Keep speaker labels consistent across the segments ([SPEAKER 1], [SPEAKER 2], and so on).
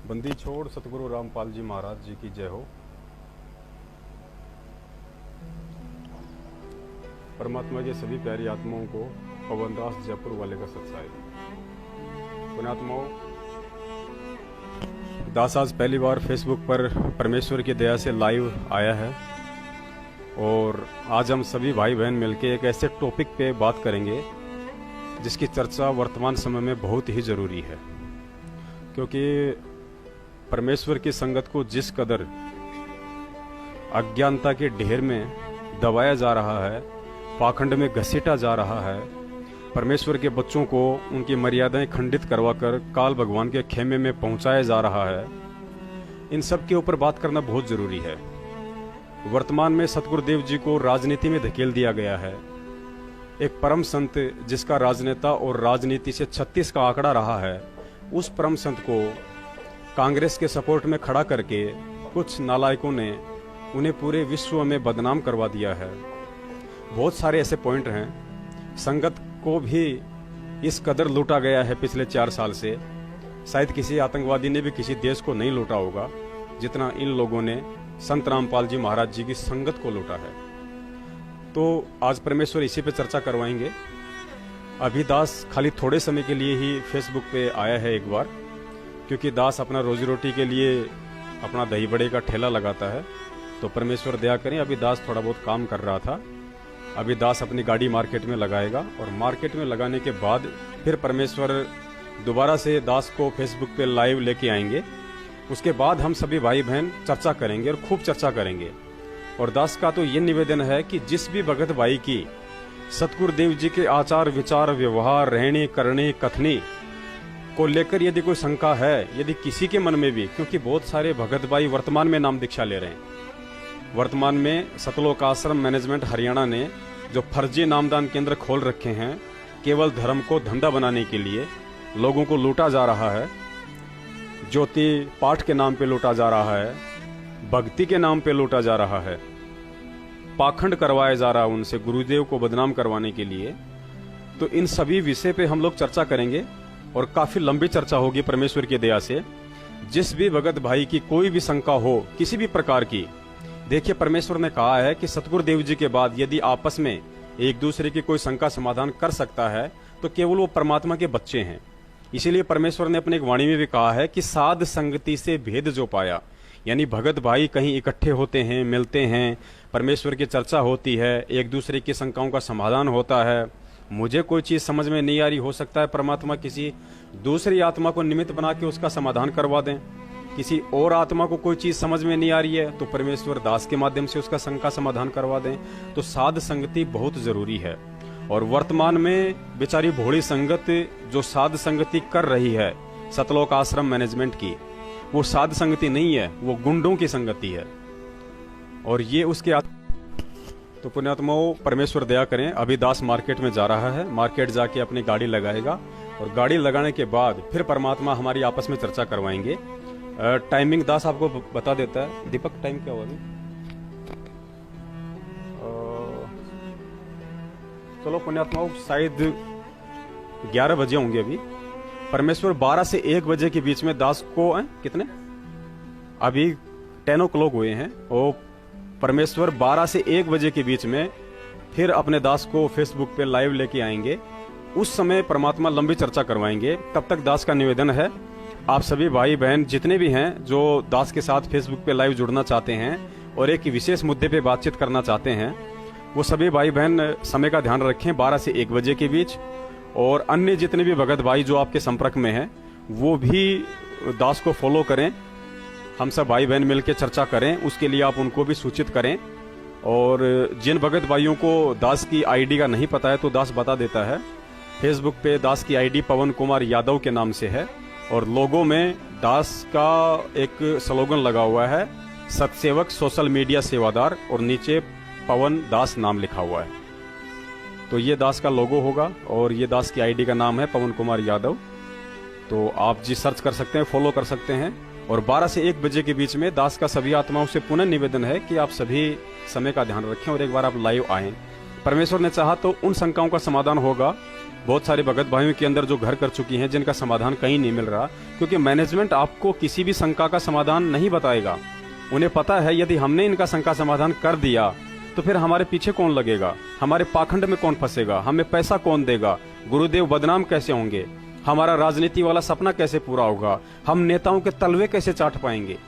[SPEAKER 1] बंदी छोड़ सतगुरु रामपाल जी महाराज जी की जय हो। परमात्मा के सभी प्यारी आत्माओं को पवन दास जयपुर वाले का सत्साई। पुण्यात्माओं, दास आज पहली बार फेसबुक पर परमेश्वर की दया से लाइव आया है और आज हम सभी भाई बहन मिलकर एक ऐसे टॉपिक पे बात करेंगे जिसकी चर्चा वर्तमान समय में बहुत ही जरूरी है, क्योंकि परमेश्वर की संगत को जिस कदर अज्ञानता के ढेर में दबाया जा रहा है, पाखंड में घसीटा जा रहा है, परमेश्वर के बच्चों को उनकी मर्यादाएं खंडित करवाकर काल भगवान के खेमे में पहुंचाया जा रहा है, इन सब के ऊपर बात करना बहुत जरूरी है। वर्तमान में सतगुरुदेव जी को राजनीति में धकेल दिया गया है। एक परम संत जिसका राजनेता और राजनीति से 36 का आंकड़ा रहा है, उस परम संत को कांग्रेस के सपोर्ट में खड़ा करके कुछ नालायकों ने उन्हें पूरे विश्व में बदनाम करवा दिया है। बहुत सारे ऐसे पॉइंट हैं। संगत को भी इस कदर लूटा गया है पिछले 4 साल से, शायद किसी आतंकवादी ने भी किसी देश को नहीं लूटा होगा जितना इन लोगों ने संत रामपाल जी महाराज जी की संगत को लूटा है। तो आज परमेश्वर इसी पे चर्चा करवाएंगे। अभी दास खाली थोड़े समय के लिए ही फेसबुक पे आया है एक बार, क्योंकि दास अपना रोजी रोटी के लिए अपना दही बड़े का ठेला लगाता है। तो परमेश्वर दया करें, अभी दास थोड़ा बहुत काम कर रहा था। अभी दास अपनी गाड़ी मार्केट में लगाएगा और मार्केट में लगाने के बाद फिर परमेश्वर दोबारा से दास को फेसबुक पे लाइव लेके आएंगे। उसके बाद हम सभी भाई बहन चर्चा करेंगे और खूब चर्चा करेंगे। और दास का तो ये निवेदन है कि जिस भी भगत भाई की सतगुरुदेव जी के आचार विचार व्यवहार रहने करने कथनी को लेकर यदि कोई शंका है, यदि किसी के मन में भी, क्योंकि बहुत सारे भगत भाई वर्तमान में नाम दीक्षा ले रहे हैं। वर्तमान में सतलोक आश्रम मैनेजमेंट हरियाणा ने जो फर्जी नामदान केंद्र खोल रखे हैं, केवल धर्म को धंधा बनाने के लिए लोगों को लूटा जा रहा है। ज्योति पाठ के नाम पे लूटा जा रहा है, भक्ति के नाम पे लूटा जा रहा है, पाखंड करवाया जा रहा है उनसे गुरुदेव को बदनाम करवाने के लिए। तो इन सभी विषय पे हम लोग चर्चा करेंगे और काफी लंबी चर्चा होगी परमेश्वर की दया से। जिस भी भगत भाई की कोई भी शंका हो किसी भी प्रकार की, देखिए परमेश्वर ने कहा है कि सतगुरुदेव जी के बाद यदि आपस में एक दूसरे की कोई शंका समाधान कर सकता है तो केवल वो परमात्मा के बच्चे हैं। इसीलिए परमेश्वर ने अपनी एक वाणी में भी कहा है कि साध संगति से भेद जो पाया, यानी भगत भाई कहीं इकट्ठे होते हैं, मिलते हैं, परमेश्वर की चर्चा होती है, एक दूसरे की शंकाओं का समाधान होता है। मुझे कोई चीज समझ में नहीं आ रही, हो सकता है परमात्मा किसी दूसरी आत्मा को निमित्त बना के उसका समाधान करवा दें। किसी और आत्मा को कोई चीज समझ में नहीं आ रही है तो परमेश्वर दास के माध्यम से उसका शंका समाधान करवा दें। तो साध संगति बहुत जरूरी है। और वर्तमान में बेचारी भोली संगत जो साध संगति कर रही है सतलोक आश्रम मैनेजमेंट की, वो साध संगति नहीं है, वो गुंडों की संगति है। और ये उसके तो पुण्यात्माओं, परमेश्वर दया करें। अभी दास मार्केट में जा रहा है, मार्केट जाके अपनी गाड़ी लगाएगा और गाड़ी लगाने के बाद फिर परमात्मा हमारी आपस में चर्चा करवाएंगे। टाइमिंग दास आपको बता देता है। दीपक, टाइम क्या हुआ अभी? चलो पुण्यात्माओं, शायद 11 बजे होंगे अभी। परमेश्वर 12 से 1 बजे के बीच में दास को कितने अभी 10 o'clock हुए हैं और परमेश्वर 12 से 1 बजे के बीच में फिर अपने दास को फेसबुक पे लाइव लेके आएंगे। उस समय परमात्मा लंबी चर्चा करवाएंगे। तब तक दास का निवेदन है, आप सभी भाई बहन जितने भी हैं जो दास के साथ फेसबुक पे लाइव जुड़ना चाहते हैं और एक विशेष मुद्दे पे बातचीत करना चाहते हैं, वो सभी भाई बहन समय का ध्यान रखें 12 से 1 बजे के बीच। और अन्य जितने भी भगत भाई जो आपके संपर्क में हैं वो भी दास को फॉलो करें। हम सब भाई बहन मिलकर चर्चा करें, उसके लिए आप उनको भी सूचित करें। और जिन भगत भाइयों को दास की आईडी का नहीं पता है तो दास बता देता है। फेसबुक पे दास की आईडी पवन कुमार यादव के नाम से है और लोगो में दास का एक स्लोगन लगा हुआ है, सतसेवक सोशल मीडिया सेवादार, और नीचे पवन दास नाम लिखा हुआ है। तो ये दास का लोगो होगा और ये दास की आईडी का नाम है पवन कुमार यादव। तो आप जी सर्च कर सकते हैं, फॉलो कर सकते हैं। और 12 से 1 बजे के बीच में दास का सभी आत्माओं से पुनः निवेदन है कि आप सभी समय का ध्यान रखें और एक बार आप लाइव आएं। परमेश्वर ने चाहा तो उन शंकाओं का समाधान होगा। बहुत सारे भगत भाइयों के अंदर जो घर कर चुकी हैं, जिनका समाधान कहीं नहीं मिल रहा, क्योंकि मैनेजमेंट आपको किसी भी शंका का समाधान नहीं बताएगा। उन्हें पता है यदि हमने इनका शंका समाधान कर दिया तो फिर हमारे पीछे कौन लगेगा, हमारे पाखंड में कौन फंसेगा, हमें पैसा कौन देगा, गुरुदेव बदनाम कैसे होंगे, हमारा राजनीति वाला सपना कैसे पूरा होगा, हम नेताओं के तलवे कैसे चाट पाएंगे।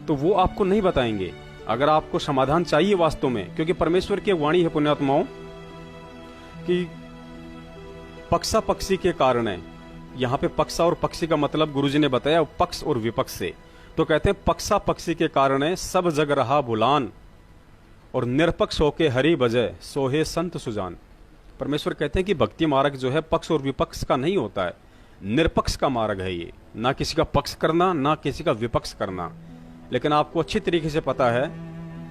[SPEAKER 1] तो वो आपको नहीं बताएंगे। अगर आपको समाधान चाहिए वास्तव में, क्योंकि परमेश्वर की वाणी है पुण्यात्माओं कि पक्षा पक्षी के कारण है। यहाँ पे पक्षा और पक्षी का मतलब गुरुजी ने बताया पक्ष और विपक्ष से। तो कहते हैं पक्षा पक्षी के कारण है सब जग रहा भुलान, और निरपक्ष होके हरि बजय सोहे संत सुजान। परमेश्वर कहते हैं कि भक्ति मार्ग जो है पक्ष और विपक्ष का नहीं होता है, निरपक्ष का मार्ग है ये। ना किसी का पक्ष करना, ना किसी का विपक्ष करना। लेकिन आपको अच्छी तरीके से पता है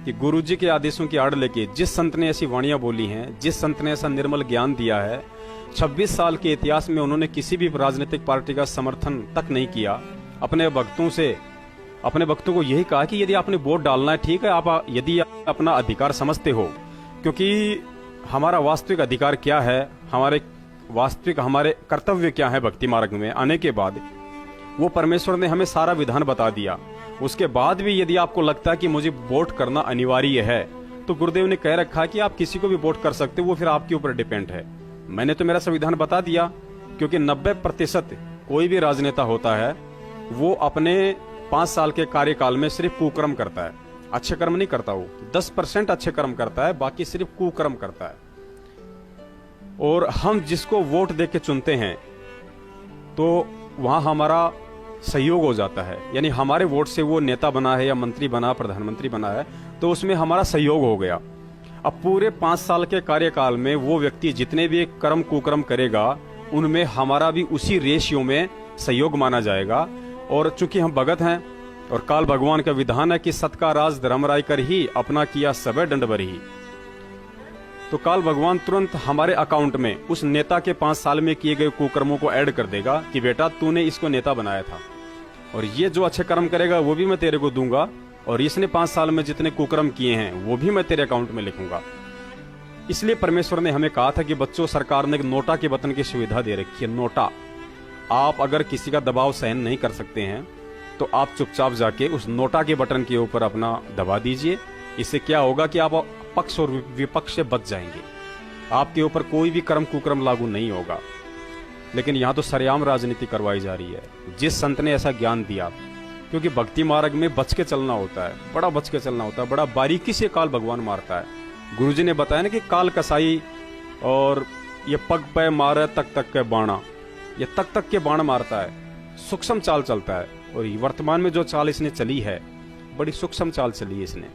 [SPEAKER 1] कि गुरुजी के आदेशों की आड़ लेके जिस संत ने ऐसी वाणियां बोली हैं, जिस संत ने ऐसा निर्मल ज्ञान दिया है, 26 साल के इतिहास में उन्होंने किसी भी राजनीतिक पार्टी का समर्थन तक नहीं किया। अपने भक्तों को यही कहा कि यदि आपने वोट डालना है ठीक है, आप यदि अपना अधिकार समझते हो, क्योंकि हमारा वास्तविक अधिकार क्या है, हमारे कर्तव्य क्या है भक्ति मार्ग में आने के बाद, वो परमेश्वर ने हमें सारा विधान बता दिया। उसके बाद भी यदि आपको लगता है कि मुझे वोट करना अनिवार्य है, तो गुरुदेव ने कह रखा है कि आप किसी को भी वोट कर सकते हो, वो फिर आपके ऊपर डिपेंड है। मैंने तो मेरा संविधान बता दिया, क्योंकि 90% कोई भी राजनेता होता है वो अपने 5 साल के कार्यकाल में सिर्फ कुकर्म करता है, अच्छे कर्म नहीं करता। वो 10% अच्छे कर्म करता है, बाकी सिर्फ कुकर्म करता है। और हम जिसको वोट दे के चुनते हैं तो वहां हमारा सहयोग हो जाता है, यानी हमारे वोट से वो नेता बना है या मंत्री बना, प्रधानमंत्री बना है, तो उसमें हमारा सहयोग हो गया। अब पूरे 5 साल के कार्यकाल में वो व्यक्ति जितने भी कर्म कुकर्म करेगा, उनमें हमारा भी उसी रेशियो में सहयोग माना जाएगा। और चूंकि हम भगत हैं और काल भगवान का विधान है कि सत का राज धर्म राय कर ही अपना किया सबे दंड बरही, तो काल भगवान तुरंत हमारे अकाउंट में उस नेता के 5 साल में किए गए कुकर्मों को ऐड कर देगा कि बेटा तूने इसको नेता बनाया था, और ये जो अच्छे कर्म करेगा वो भी मैं तेरे को दूंगा, और इसने 5 साल में जितने कुकर्म किए हैं वो भी मैं तेरे अकाउंट में लिखूंगा। इसलिए परमेश्वर ने हमें कहा था कि बच्चों, सरकार ने नोटा के बटन की सुविधा दे रखी है। नोटा, आप अगर किसी का दबाव सहन नहीं कर सकते हैं तो आप चुपचाप जाके उस नोटा के बटन के ऊपर अपना दबा दीजिए। इससे क्या होगा कि आप पक्ष और विपक्ष से बच जाएंगे, आपके ऊपर कोई भी कर्म कुकर्म लागू नहीं होगा। लेकिन यहाँ तो सरेआम राजनीति करवाई जा रही है, जिस संत ने ऐसा ज्ञान दिया। क्योंकि भक्ति मार्ग में बच के चलना होता है, बड़ा बच के चलना होता है, बड़ा बारीकी से काल भगवान मारता है। गुरुजी ने बताया ना कि काल कसाई, और ये पग पे मारे तक तक के बाणा, ये तक के बाण मारता है, सूक्ष्म चाल चलता है। और वर्तमान में जो चाल इसने चली है, बड़ी सूक्ष्म चाल चली है इसने।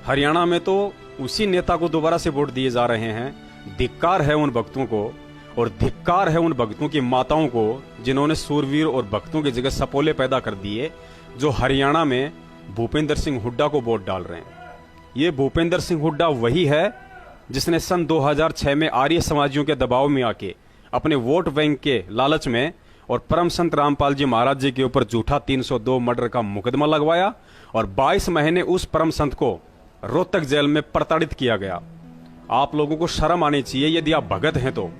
[SPEAKER 1] हरियाणा में तो उसी नेता को दोबारा से वोट दिए जा रहे हैं। धिक्कार है उन भक्तों को, और धिक्कार है उन भक्तों की माताओं को जिन्होंने सूरवीर और भक्तों की जगह सपोले पैदा कर दिए, जो हरियाणा में भूपेंद्र सिंह हुड्डा को वोट डाल रहे हैं। ये भूपेंद्र सिंह हुड्डा वही है जिसने सन 2006 में आर्य समाजियों के दबाव में आके अपने वोट बैंक के लालच में और परम संत रामपाल जी महाराज जी के ऊपर झूठा 302 मर्डर का मुकदमा लगवाया, और 22 महीने उस परम संत को रोहतक जेल में प्रताड़ित किया गया। आप लोगों को शर्म आनी चाहिए यदि आप भगत हैं तो।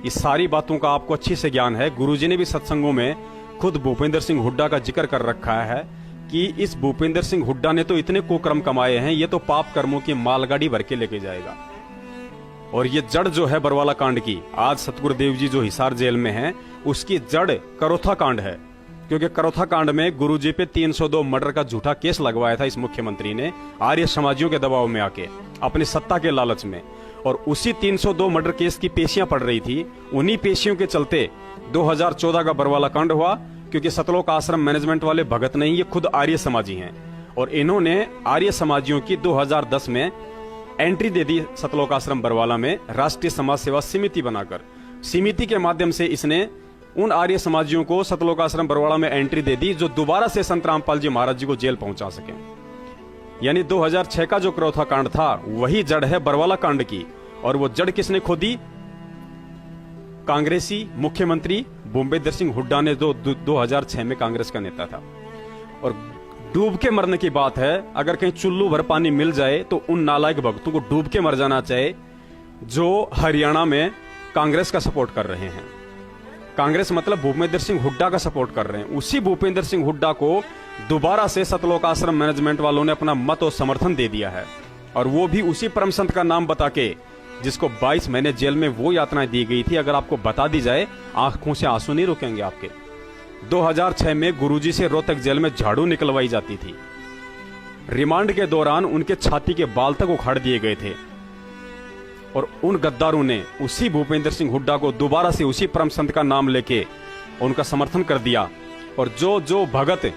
[SPEAKER 1] इस सारी बातों का आपको अच्छे से ज्ञान है। गुरुजी ने भी सत्संगों में खुद भूपेंद्र सिंह हुड्डा का जिक्र कर रखा है कि इस भूपेंद्र सिंह हुड्डा ने तो इतने कुकर्म कमाए हैं, ये तो पाप कर्मों की मालगाड़ी भर के लेके जाएगा। और ये जड़ जो है बरवाला कांड की, आज सतगुरुदेव जी जो हिसार जेल में हैं, उसकी जड़ करोथा कांड है। क्योंकि करोथा कांड में गुरुजी पे 302 मर्डर का झूठा केस लगवाया था इस मुख्यमंत्री ने, आर्य समाजियों के दबाव में आके, अपनी सत्ता के लालच में। और उसी 302 मर्डर केस की पेशियां पड़ रही थी। उन्हीं पेशियों के चलते 2014 का बरवाला कांड हुआ, क्योंकि सतलोक आश्रम मैनेजमेंट वाले भगत नहीं, ये खुद आर्य समाजी हैं। और इन्होंने आर्य समाजियों की 2010 में एंट्री दे दी सतलोक आश्रम बरवाला में, राष्ट्रीय समाज सेवा समिति बनाकर। समिति के माध्यम से इसने उन आर्य समाजियों को सतलोक आश्रम बरवाला में एंट्री दे दी जो दोबारा से संत रामपाल जी महाराज जी को जेल पहुंचा सके। यानी 2006 का जो करोथा कांड था वही जड़ है बरवाला कांड की। और वो जड़ किसने खोदी? कांग्रेसी मुख्यमंत्री भूपेंद्र सिंह हुड्डा ने, जो 2006 में कांग्रेस का नेता था। और डूब के मरने की बात है। अगर कहीं चुल्लू भर पानी मिल जाए तो उन नालायक भक्तों को डूब के मर जाना चाहिए जो हरियाणा में कांग्रेस का सपोर्ट कर रहे हैं। कांग्रेस मतलब भूपेंद्र सिंह हुड्डा का सपोर्ट कर रहे हैं। उसी भूपेंद्र सिंह हुड्डा को दोबारा से सतलोक आश्रम मैनेजमेंट वालों ने अपना मत और समर्थन दे दिया है, और वो भी उसी परम संत का नाम बता के जिसको 22 महीने जेल में वो यातनाएं दी गई थी। अगर आपको बता दी जाए, आंखों से आंसू नहीं रुकेंगे आपके। 2006 में गुरुजी से रोहतक जेल में झाड़ू निकलवाई जाती थी। रिमांड के दौरान उनके छाती के बाल तक उखाड़ दिए गए थे, और उन गद्दारों ने उसी भूपेंद्र सिंह हुड्डा को दोबारा से उसी परम संत का नाम लेके उनका समर्थन कर दिया। और जो जो भगत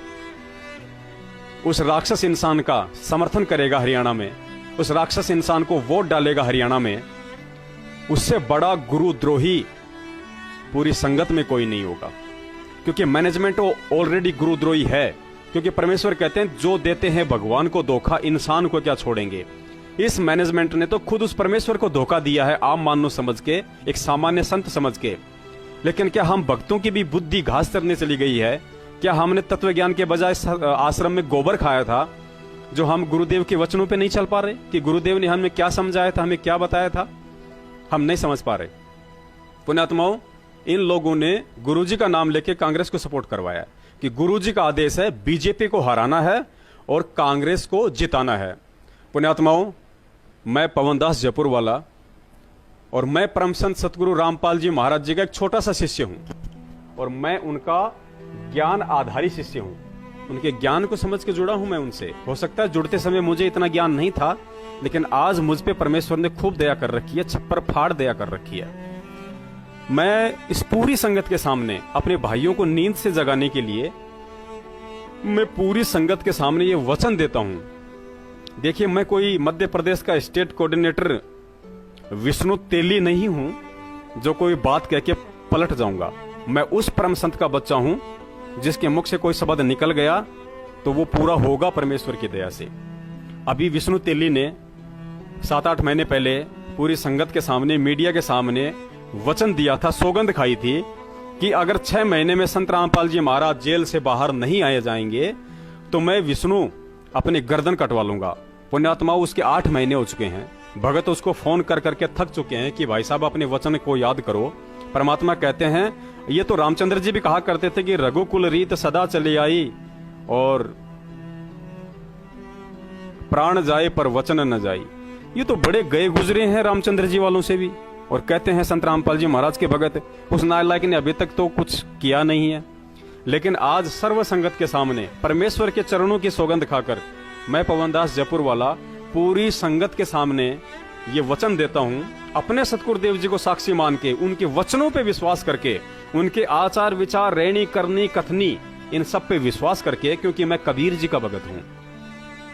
[SPEAKER 1] उस राक्षस इंसान का समर्थन करेगा हरियाणा में, उस राक्षस इंसान को वोट डालेगा हरियाणा में, उससे बड़ा गुरुद्रोही पूरी संगत में कोई नहीं होगा। क्योंकि मैनेजमेंट ऑलरेडी गुरुद्रोही है। क्योंकि परमेश्वर कहते हैं जो देते हैं भगवान को धोखा, इंसान को क्या छोड़ेंगे। इस मैनेजमेंट ने तो खुद उस परमेश्वर को धोखा दिया है, आम मानव समझ के, एक सामान्य संत समझ के। लेकिन क्या हम भक्तों की भी बुद्धि घास चरने चली गई है? क्या हमने तत्व ज्ञान के बजाय आश्रम में गोबर खाया था, जो हम गुरुदेव के वचनों पे नहीं चल पा रहे कि गुरुदेव ने हमें क्या समझाया था, हमें क्या बताया था, हम नहीं समझ पा रहे। पुण्यात्माओं, इन लोगों ने गुरुजी का नाम लेके कांग्रेस को सपोर्ट करवाया कि गुरुजी का आदेश है बीजेपी को हराना है और कांग्रेस को जिताना है। पुण्यात्माओं, मैं पवनदास जयपुर वाला और मैं परम संत सतगुरु रामपाल जी महाराज जी का एक छोटा सा शिष्य हूं, और मैं उनका ज्ञान आधारी शिष्य हूं। उनके ज्ञान को समझ के जुड़ा हूं मैं उनसे। हो सकता है जुड़ते समय मुझे इतना ज्ञान नहीं था, लेकिन आज मुझ पे परमेश्वर ने खूब दया कर रखी है, छप्पर फाड़ दया कर रखी है। मैं इस पूरी संगत के सामने अपने भाइयों को नींद से जगाने के लिए मैं पूरी संगत के सामने ये वचन देता हूं। देखिए, मैं कोई मध्य प्रदेश का स्टेट कोऑर्डिनेटर विष्णु तेली नहीं हूं जो कोई बात कह के पलट जाऊंगा। मैं उस परम संत का बच्चा हूं जिसके मुख से कोई शब्द निकल गया तो वो पूरा होगा परमेश्वर की दया से। अभी विष्णु तेली ने 7-8 महीने पहले पूरी संगत के सामने, मीडिया के सामने वचन दिया था, सौगंध खाई थी कि अगर 6 महीने में संत रामपाल जी महाराज जेल से बाहर नहीं आए जाएंगे तो मैं विष्णु अपनी गर्दन कटवा लूंगा। पुण्यात्मा, उसके 8 महीने हो चुके हैं। भगत उसको फोन कर करके थक चुके हैं कि भाई साहब अपने वचन को याद करो। परमात्मा कहते हैं, ये तो रामचंद्र जी भी कहा करते थे कि रघुकुल रीत सदा चली आई और प्राण जाए पर वचन न जाई। ये तो बड़े गए गुजरे हैं रामचंद्र जी वालों से भी, और कहते हैं संत रामपाल जी महाराज के भगत। उस नालायक ने अभी तक तो कुछ किया नहीं है। लेकिन आज सर्व संगत के सामने परमेश्वर के चरणों की सौगंध खाकर मैं पवनदास जयपुर वाला पूरी संगत के सामने ये वचन देता हूं, अपने सतगुरुदेव जी को साक्षी मान के, उनके वचनों पे विश्वास करके, उनके आचार विचार, रहनी करनी कथनी, इन सब पे विश्वास करके, क्योंकि मैं कबीर जी का भगत हूं।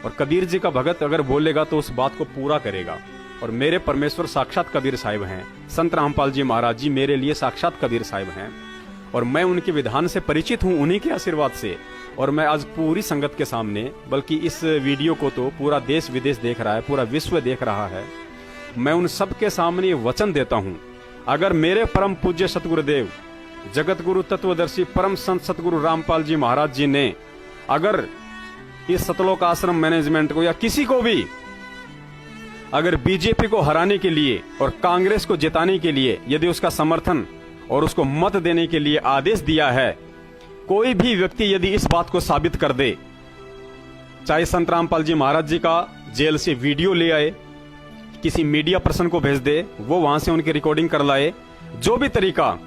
[SPEAKER 1] और कबीर जी का भगत अगर बोलेगा तो उस बात को पूरा करेगा। और मेरे परमेश्वर साक्षात कबीर साहिब हैं। संत रामपाल जी महाराज जी मेरे लिए साक्षात कबीर साहिब हैं, और मैं उनके विधान से परिचित हूं, उन्हीं के आशीर्वाद से। और मैं आज पूरी संगत के सामने, बल्कि इस वीडियो को तो पूरा देश विदेश देख रहा है, पूरा विश्व देख रहा है, मैं उन सब के सामने वचन देता हूं, अगर मेरे परम पूज्य सतगुरुदेव जगत गुरु तत्वदर्शी परम संत सतगुरु रामपाल जी महाराज जी ने अगर इस सतलोक आश्रम मैनेजमेंट को या किसी को भी अगर बीजेपी को हराने के लिए और कांग्रेस को जिताने के लिए यदि उसका समर्थन और उसको मत देने के लिए आदेश दिया है, कोई भी व्यक्ति यदि इस बात को साबित कर दे, चाहे संत रामपाल जी महाराज जी का जेल से वीडियो ले आए, किसी मीडिया पर्सन को भेज दे, वो वहां से उनकी रिकॉर्डिंग कर लाए, जो भी तरीका,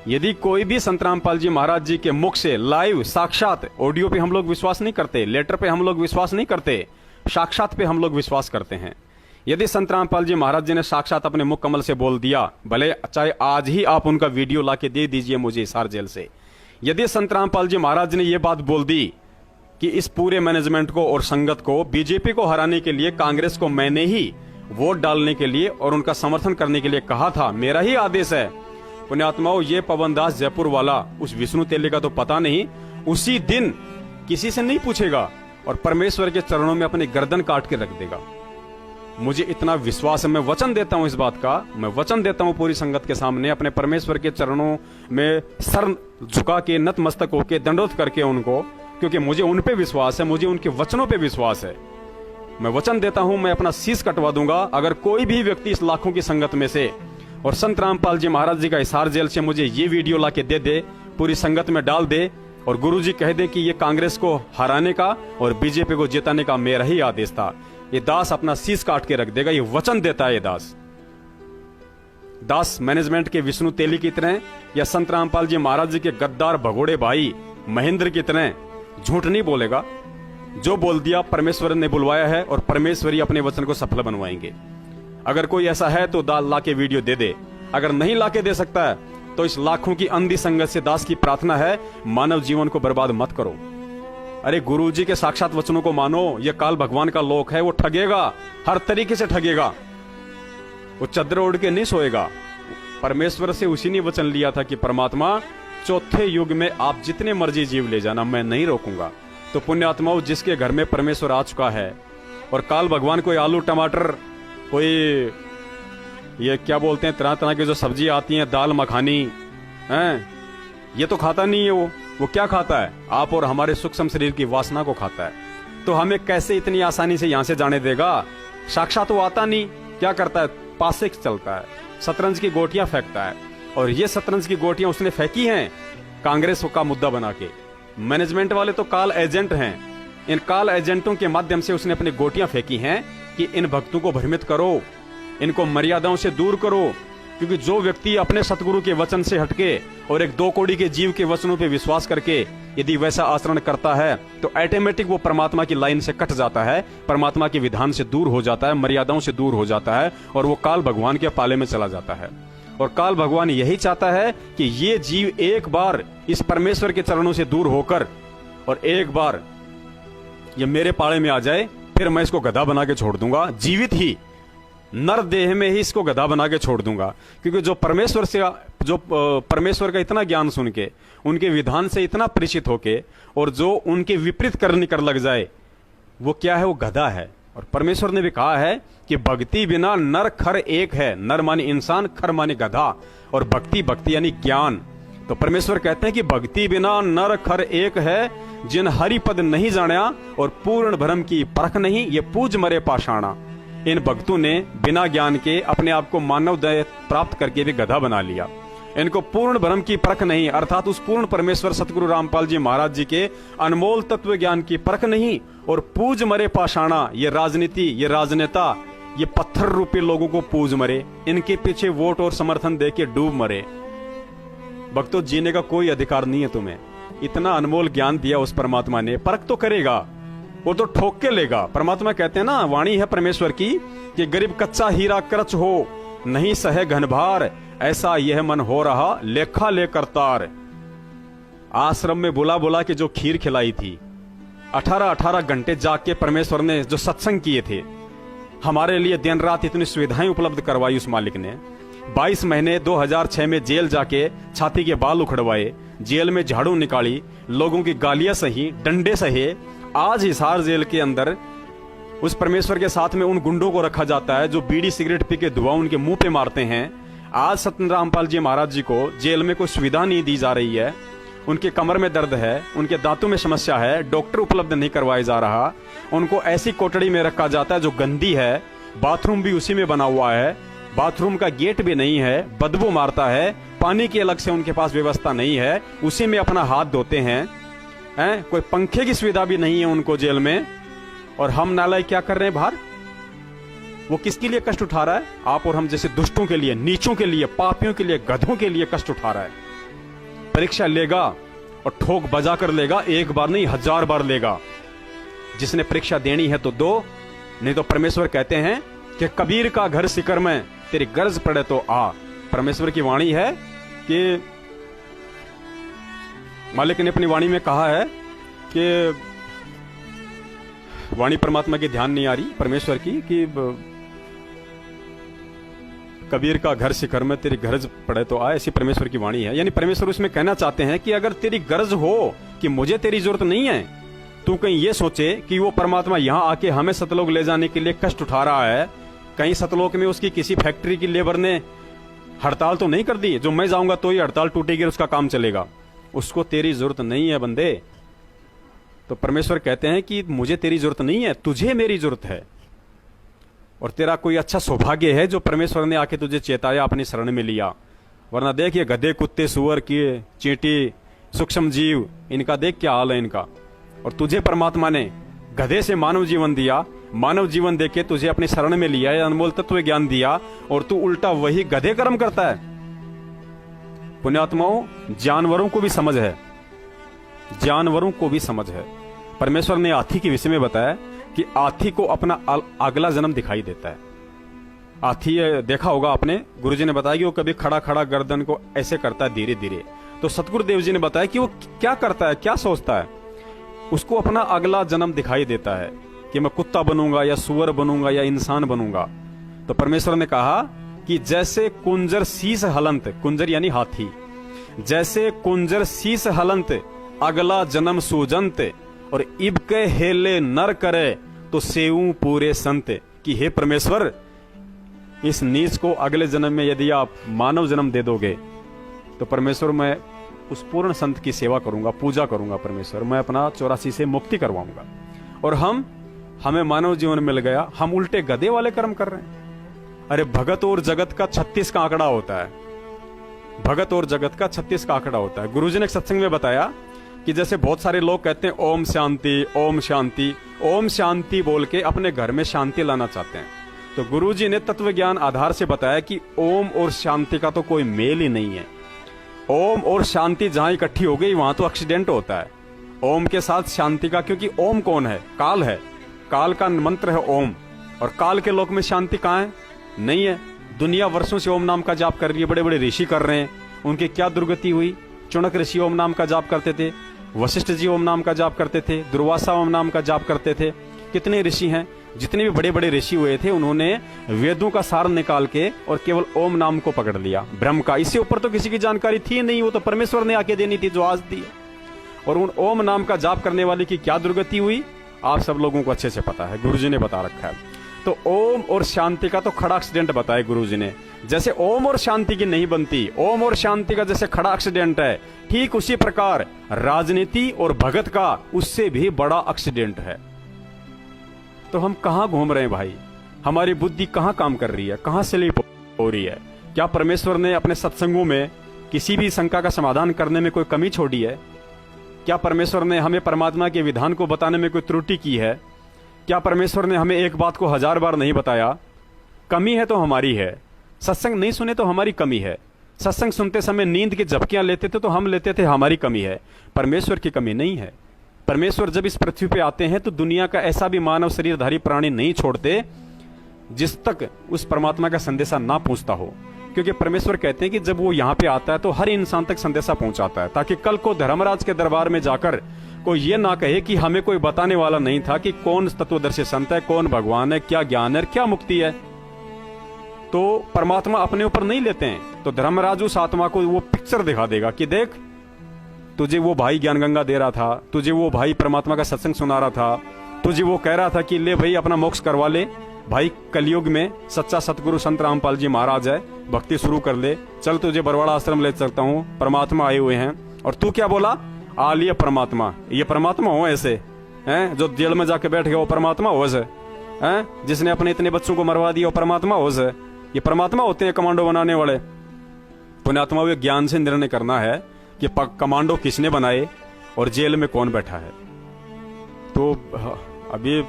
[SPEAKER 1] यदि कोई भी संत रामपाल जी महाराज जी के मुख से लाइव साक्षात, ऑडियो पे हम लोग विश्वास नहीं करते, लेटर पे हम लोग विश्वास नहीं करते, साक्षात पे हम लोग विश्वास करते हैं। यदि संत रामपाल जी महाराज जी ने साक्षात अपने मुख कमल से बोल दिया, भले चाहे आज ही आप उनका वीडियो लाके दे दीजिए मुझे हिसार जेल से, यदि संत रामपाल जी महाराज ने यह बात बोल दी कि इस पूरे मैनेजमेंट को और संगत को, बीजेपी को हराने के लिए कांग्रेस को मैंने ही वोट डालने के लिए और उनका समर्थन करने के लिए कहा था, मेरा ही आदेश है। पुण्यात्माओं, ये पवनदास जयपुर वाला उस विष्णु तेली का तो पता नहीं, उसी दिन किसी से नहीं पूछेगा और परमेश्वर के चरणों में अपनी गर्दन काट के रख देगा। मुझे इतना विश्वास है, मैं वचन देता हूं इस बात का, मैं वचन देता हूं पूरी संगत के सामने, अपने परमेश्वर के चरणों में सर झुका के, नतमस्तक होके, दंडोत करके उनको क्योंकि मुझे उन पे विश्वास है, मुझे उनके वचनों पे विश्वास है। मैं वचन देता हूं, मैं अपना शीश कटवा दूंगा अगर कोई भी व्यक्ति इस लाखों की संगत में से और संत रामपाल जी महाराज जी का हिसार जेल से मुझे ये वीडियो ला के दे, पूरी संगत में डाल दे और गुरुजी कह दे कि ये कांग्रेस को हराने का और बीजेपी को जिताने का मेरा ही आदेश था, ये दास अपना शीश काट के रख देगा। ये वचन देता है ये दास मैनेजमेंट के विष्णु तेली की तरह या संत रामपाल जी महाराज जी के गद्दार भगोड़े भाई महेंद्र की तरह झूठ नहीं बोलेगा। जो बोल दिया परमेश्वर ने बुलवाया है और परमेश्वर ही अपने वचन को सफल बनवाएंगे। अगर कोई ऐसा है तो दाल ला के वीडियो दे, अगर नहीं ला के दे सकता है तो इस लाखों की अंधी संगत से दास की प्रार्थना है, मानव जीवन को बर्बाद मत करो। अरे गुरुजी के साक्षात वचनों को मानो, ये काल भगवान का लोक है, वो ठगेगा, हर तरीके से ठगेगा। वो चद्दर ओढ़ के नहीं सोएगा। परमेश्वर से उसी ने वचन लिया था कि परमात्मा चौथे युग में आप जितने मर्जी जीव ले जाना, मैं नहीं रोकूंगा। तो पुण्यात्माओं, जिसके घर में परमेश्वर आ चुका है और काल भगवान कोई आलू टमाटर, कोई ये क्या बोलते हैं तरह तरह की जो सब्जी आती हैं, दाल मखानी हैं, ये तो खाता नहीं है। वो क्या खाता है? आप और हमारे सूक्ष्म शरीर की वासना को खाता है। तो हमें कैसे इतनी आसानी से यहां से जाने देगा? साक्षात वो आता नहीं, क्या करता है? पासे चलता है, शतरंज की गोटियां फेंकता है। और ये शतरंज की गोटियां उसने फेंकी हैं कांग्रेस का मुद्दा बना के। मैनेजमेंट वाले तो काल एजेंट हैं, इन काल एजेंटों के माध्यम से उसने अपनी गोटियां फेंकी हैं कि इन भक्तों को भ्रमित करो, इनको मर्यादाओं से दूर करो। क्योंकि जो व्यक्ति अपने सतगुरु के वचन से हटके और एक 2 कौड़ी के जीव के वचनों पे विश्वास करके यदि वैसा आचरण करता है तो ऑटोमेटिक वो परमात्मा की लाइन से कट जाता है, परमात्मा के विधान से दूर हो जाता है, मर्यादाओं से दूर हो जाता है और वो काल भगवान के पाले में चला जाता है। और काल भगवान यही चाहता है कि ये जीव एक बार इस परमेश्वर के चरणों से दूर होकर और एक बार ये मेरे पाले में आ जाए, फिर मैं इसको गधा बना के छोड़ दूंगा, जीवित ही नर देह में ही इसको गधा बना के छोड़ दूंगा। क्योंकि जो परमेश्वर का इतना ज्ञान सुन के, उनके विधान से इतना परिचित होके और जो उनके विपरीत करने कर लग जाए, वो क्या है? वो गधा है। और परमेश्वर ने भी कहा है कि भक्ति बिना नर खर एक है। नर माने इंसान, खर माने गधा, और भक्ति यानी ज्ञान। तो परमेश्वर कहते हैं कि भक्ति बिना नर खर एक है, जिन हरि पद नहीं जाना और पूर्ण भ्रम की परख नहीं, ये पूज मरे पाषाणा। इन भक्तों ने बिना ज्ञान के अपने आप को मानव दया प्राप्त करके भी गधा बना लिया। इनको पूर्ण भ्रम की परख नहीं, अर्थात उस पूर्ण परमेश्वर सतगुरु रामपाल जी महाराज जी के अनमोल तत्व ज्ञान की परख नहीं, और पूज मरे पाषाणा, ये राजनीति, ये राजनेता, ये पत्थर रूपी लोगों को पूज मरे, इनके पीछे वोट और समर्थन देके डूब मरे। भक्तों, जीने का कोई अधिकार नहीं है तुम्हें। इतना अनमोल ज्ञान दिया उस परमात्मा ने, परख तो करेगा, वो तो ठोक के लेगा। परमात्मा कहते हैं ना, वाणी है परमेश्वर की कि गरीब कच्चा हीरा करच हो, नहीं सहे घनभार, ऐसा यह मन हो रहा लेखा ले करतार। आश्रम में बुला बुला के जो खीर खिलाई थी, 18-18 घंटे जाग के परमेश्वर ने जो सत्संग किए थे, हमारे लिए दिन रात इतनी सुविधाएं उपलब्ध करवाई उस मालिक ने। 22 महीने 2006 में जेल जाके छाती के बाल उखड़वाए, जेल में झाड़ू निकाली, लोगों की गालियां सही, डंडे सहे। आज हिसार जेल के अंदर उस परमेश्वर के साथ में उन गुंडों को रखा जाता है जो बीड़ी सिगरेट पी के धुआं उनके मुंह पे मारते हैं। आज सत्यनारायण रामपाल जी महाराज जी को जेल में कोई सुविधा नहीं दी जा रही है। उनके कमर में दर्द है, उनके दांतों में समस्या है, डॉक्टर उपलब्ध नहीं करवाया जा रहा। उनको ऐसी कोठड़ी में रखा जाता है जो गंदी है, बाथरूम भी उसी में बना हुआ है, बाथरूम का गेट भी नहीं है, बदबू मारता है, पानी की अलग से उनके पास व्यवस्था नहीं है, उसी में अपना हाथ धोते हैं। कोई पंखे की सुविधा भी नहीं है उनको जेल में। और हम नालायक क्या कर रहे हैं बाहर? वो किसके लिए कष्ट उठा रहा है? आप और हम जैसे दुष्टों के लिए, नीचों के लिए, पापियों के लिए, गधों के लिए कष्ट उठा रहा है। परीक्षा लेगा और ठोक बजा कर लेगा, एक बार नहीं 1000 बार लेगा। जिसने परीक्षा देनी है तो दो, नहीं तो परमेश्वर कहते हैं कि कबीर का घर सिकर में, तेरी गर्ज पड़े तो आ। परमेश्वर की वाणी है कि मालिक ने अपनी वाणी में कहा है कि वाणी परमात्मा की ध्यान नहीं आ रही परमेश्वर की, कि कबीर का घर शिखर में तेरी गरज पड़े तो आए, ऐसी परमेश्वर की वाणी है। यानी परमेश्वर उसमें कहना चाहते हैं कि अगर तेरी गरज हो कि मुझे तेरी जरूरत नहीं है, तू कहीं ये सोचे कि वो परमात्मा यहां आके हमें सतलोक ले जाने के लिए कष्ट उठा रहा है, कहीं सतलोक में उसकी किसी फैक्ट्री की लेबर ने हड़ताल तो नहीं कर दी, जो मैं जाऊंगा तो ही हड़ताल टूटेगी और उसका काम चलेगा। उसको तेरी जरूरत नहीं है बंदे। तो परमेश्वर कहते हैं कि मुझे तेरी जरूरत नहीं है, तुझे मेरी जरूरत है। और तेरा कोई अच्छा सौभाग्य है जो परमेश्वर ने आके तुझे चेताया, अपनी शरण में लिया। वरना देख ये गधे, कुत्ते, सुअर, कीड़े, चींटी, सूक्ष्म जीव, इनका देख क्या हाल है इनका। और तुझे परमात्मा ने गधे से मानव जीवन दिया, मानव जीवन देके तुझे अपनी शरण में लिया, अनमोल तत्व ज्ञान दिया, और तू उल्टा वही गधे कर्म करता है। पुण्यात्माओं, जानवरों को भी समझ है, जानवरों को भी समझ है। परमेश्वर ने हाथी के विषय में बताया कि हाथी को अपना अगला जन्म दिखाई देता है। हाथी देखा होगा आपने, गुरुजी ने बताया कि वो कभी खड़ा खड़ा गर्दन को ऐसे करता है धीरे धीरे। तो सतगुरुदेव जी ने बताया कि वो क्या करता है, क्या सोचता है, उसको अपना अगला जन्म दिखाई देता है कि मैं कुत्ता बनूंगा या सुअर बनूंगा या इंसान बनूंगा। तो परमेश्वर ने कहा कि जैसे कुंजर शीस हलंत, कुंजर यानी हाथी, जैसे कुंजर शीस हलंत अगला जन्म सूजंत, और इब के हेले नर करे तो सेऊ पूरे संत। कि हे परमेश्वर, इस नीच को अगले जन्म में यदि आप मानव जन्म दे दोगे तो परमेश्वर मैं उस पूर्ण संत की सेवा करूंगा, पूजा करूंगा। परमेश्वर मैं अपना 84 से मुक्ति करवाऊंगा। और हमें मानव जीवन मिल गया, हम उल्टे गधे वाले कर्म कर रहे हैं। अरे भगत और जगत का 36 का आंकड़ा होता है, भगत और जगत का 36 का आंकड़ा होता है। गुरुजी ने एक सत्संग में बताया कि जैसे बहुत सारे लोग कहते हैं ओम शांति, ओम शांति, ओम शांति बोल के अपने घर में शांति लाना चाहते हैं। तो गुरुजी ने तत्व ज्ञान आधार से बताया कि ओम और शांति का तो कोई मेल ही नहीं है। ओम और शांति जहां इकट्ठी हो गई वहां तो एक्सीडेंट होता है, ओम के साथ शांति का। क्योंकि ओम कौन है? काल है, काल का मंत्र है ओम। और काल के लोक में शांति कहां है? नहीं है। दुनिया वर्षों से ओम नाम का जाप कर रही है, बड़े बड़े ऋषि कर रहे हैं। उनकी क्या दुर्गति हुई? चुनक ऋषि ओम नाम का जाप करते थे, वशिष्ठ जी ओम नाम का जाप करते थे, दुर्वासा ओम नाम का जाप करते थे। कितने ऋषि हैं, जितने भी बड़े बड़े ऋषि हुए थे उन्होंने वेदों का सार निकाल के और केवल ओम नाम को पकड़ लिया, ब्रह्म का। इससे ऊपर तो किसी की जानकारी थी नहीं, वो तो परमेश्वर ने आके देनी थी जो आज दी। और उन ओम नाम का जाप करने वाले की क्या दुर्गति हुई आप सब लोगों को अच्छे से पता है, गुरुजी ने बता रखा है। तो ओम और शांति का तो खड़ा एक्सीडेंट बताया गुरुजी ने। जैसे ओम और शांति की नहीं बनती, ओम और शांति का जैसे खड़ा एक्सीडेंट है, ठीक उसी प्रकार राजनीति और भगत का उससे भी बड़ा एक्सीडेंट है। तो हम कहां घूम रहे हैं भाई? हमारी बुद्धि कहां काम कर रही है, कहां स्लिप हो रही है? क्या परमेश्वर ने अपने सत्संगों में किसी भी शंका का समाधान करने में कोई कमी छोड़ी है? क्या परमेश्वर ने हमें परमात्मा के विधान को बताने में कोई त्रुटि की है? क्या परमेश्वर ने हमें एक बात को 1000 बार नहीं बताया? कमी है तो हमारी है। सत्संग नहीं सुने तो हमारी कमी है। सत्संग सुनते समय नींद की झपकियां लेते थे तो हम लेते थे, हमारी कमी है। परमेश्वर की कमी नहीं है। परमेश्वर जब इस पृथ्वी पे आते हैं तो दुनिया का ऐसा भी मानव शरीरधारी प्राणी नहीं छोड़ते जिस तक उस परमात्मा का संदेशा ना पहुंचता हो। क्योंकि परमेश्वर कहते हैं कि जब वो यहाँ पे आता है तो हर इंसान तक संदेशा पहुंचाता है, ताकि कल को धर्मराज के दरबार में जाकर कोई ये ना कहे कि हमें कोई बताने वाला नहीं था कि कौन तत्वदर्शी संत है, कौन भगवान है, क्या ज्ञान है, क्या मुक्ति है। तो परमात्मा अपने ऊपर नहीं लेते हैं, तो धर्मराज उस आत्मा को वो पिक्चर दिखा देगा कि देख, तुझे वो भाई ज्ञान गंगा दे रहा था, तुझे वो भाई परमात्मा का सत्संग सुना रहा था, तुझे वो कह रहा था कि ले भाई अपना मोक्ष करवा ले, भाई कलयुग में सच्चा सतगुरु संत रामपाल जी महाराज है, भक्ति शुरू कर ले, चल तुझे बरवाड़ा आश्रम ले चलता हूँ, परमात्मा आए हुए हैं। और तू क्या बोला? आ लिए परमात्मा। ये परमात्मा हो ऐसे हैं? जो जेल में जाके बैठ गया वो परमात्मा हो ऐसे हैं? जिसने अपने इतने बच्चों को मरवा दिया वो परमात्मा हो ऐसे? ये परमात्मा होते हैं कमांडो बनाने वाले? पुण्यात्मा वे ज्ञान से निर्णय करना है कि कमांडो किसने बनाए और जेल में कौन बैठा है। तो अभी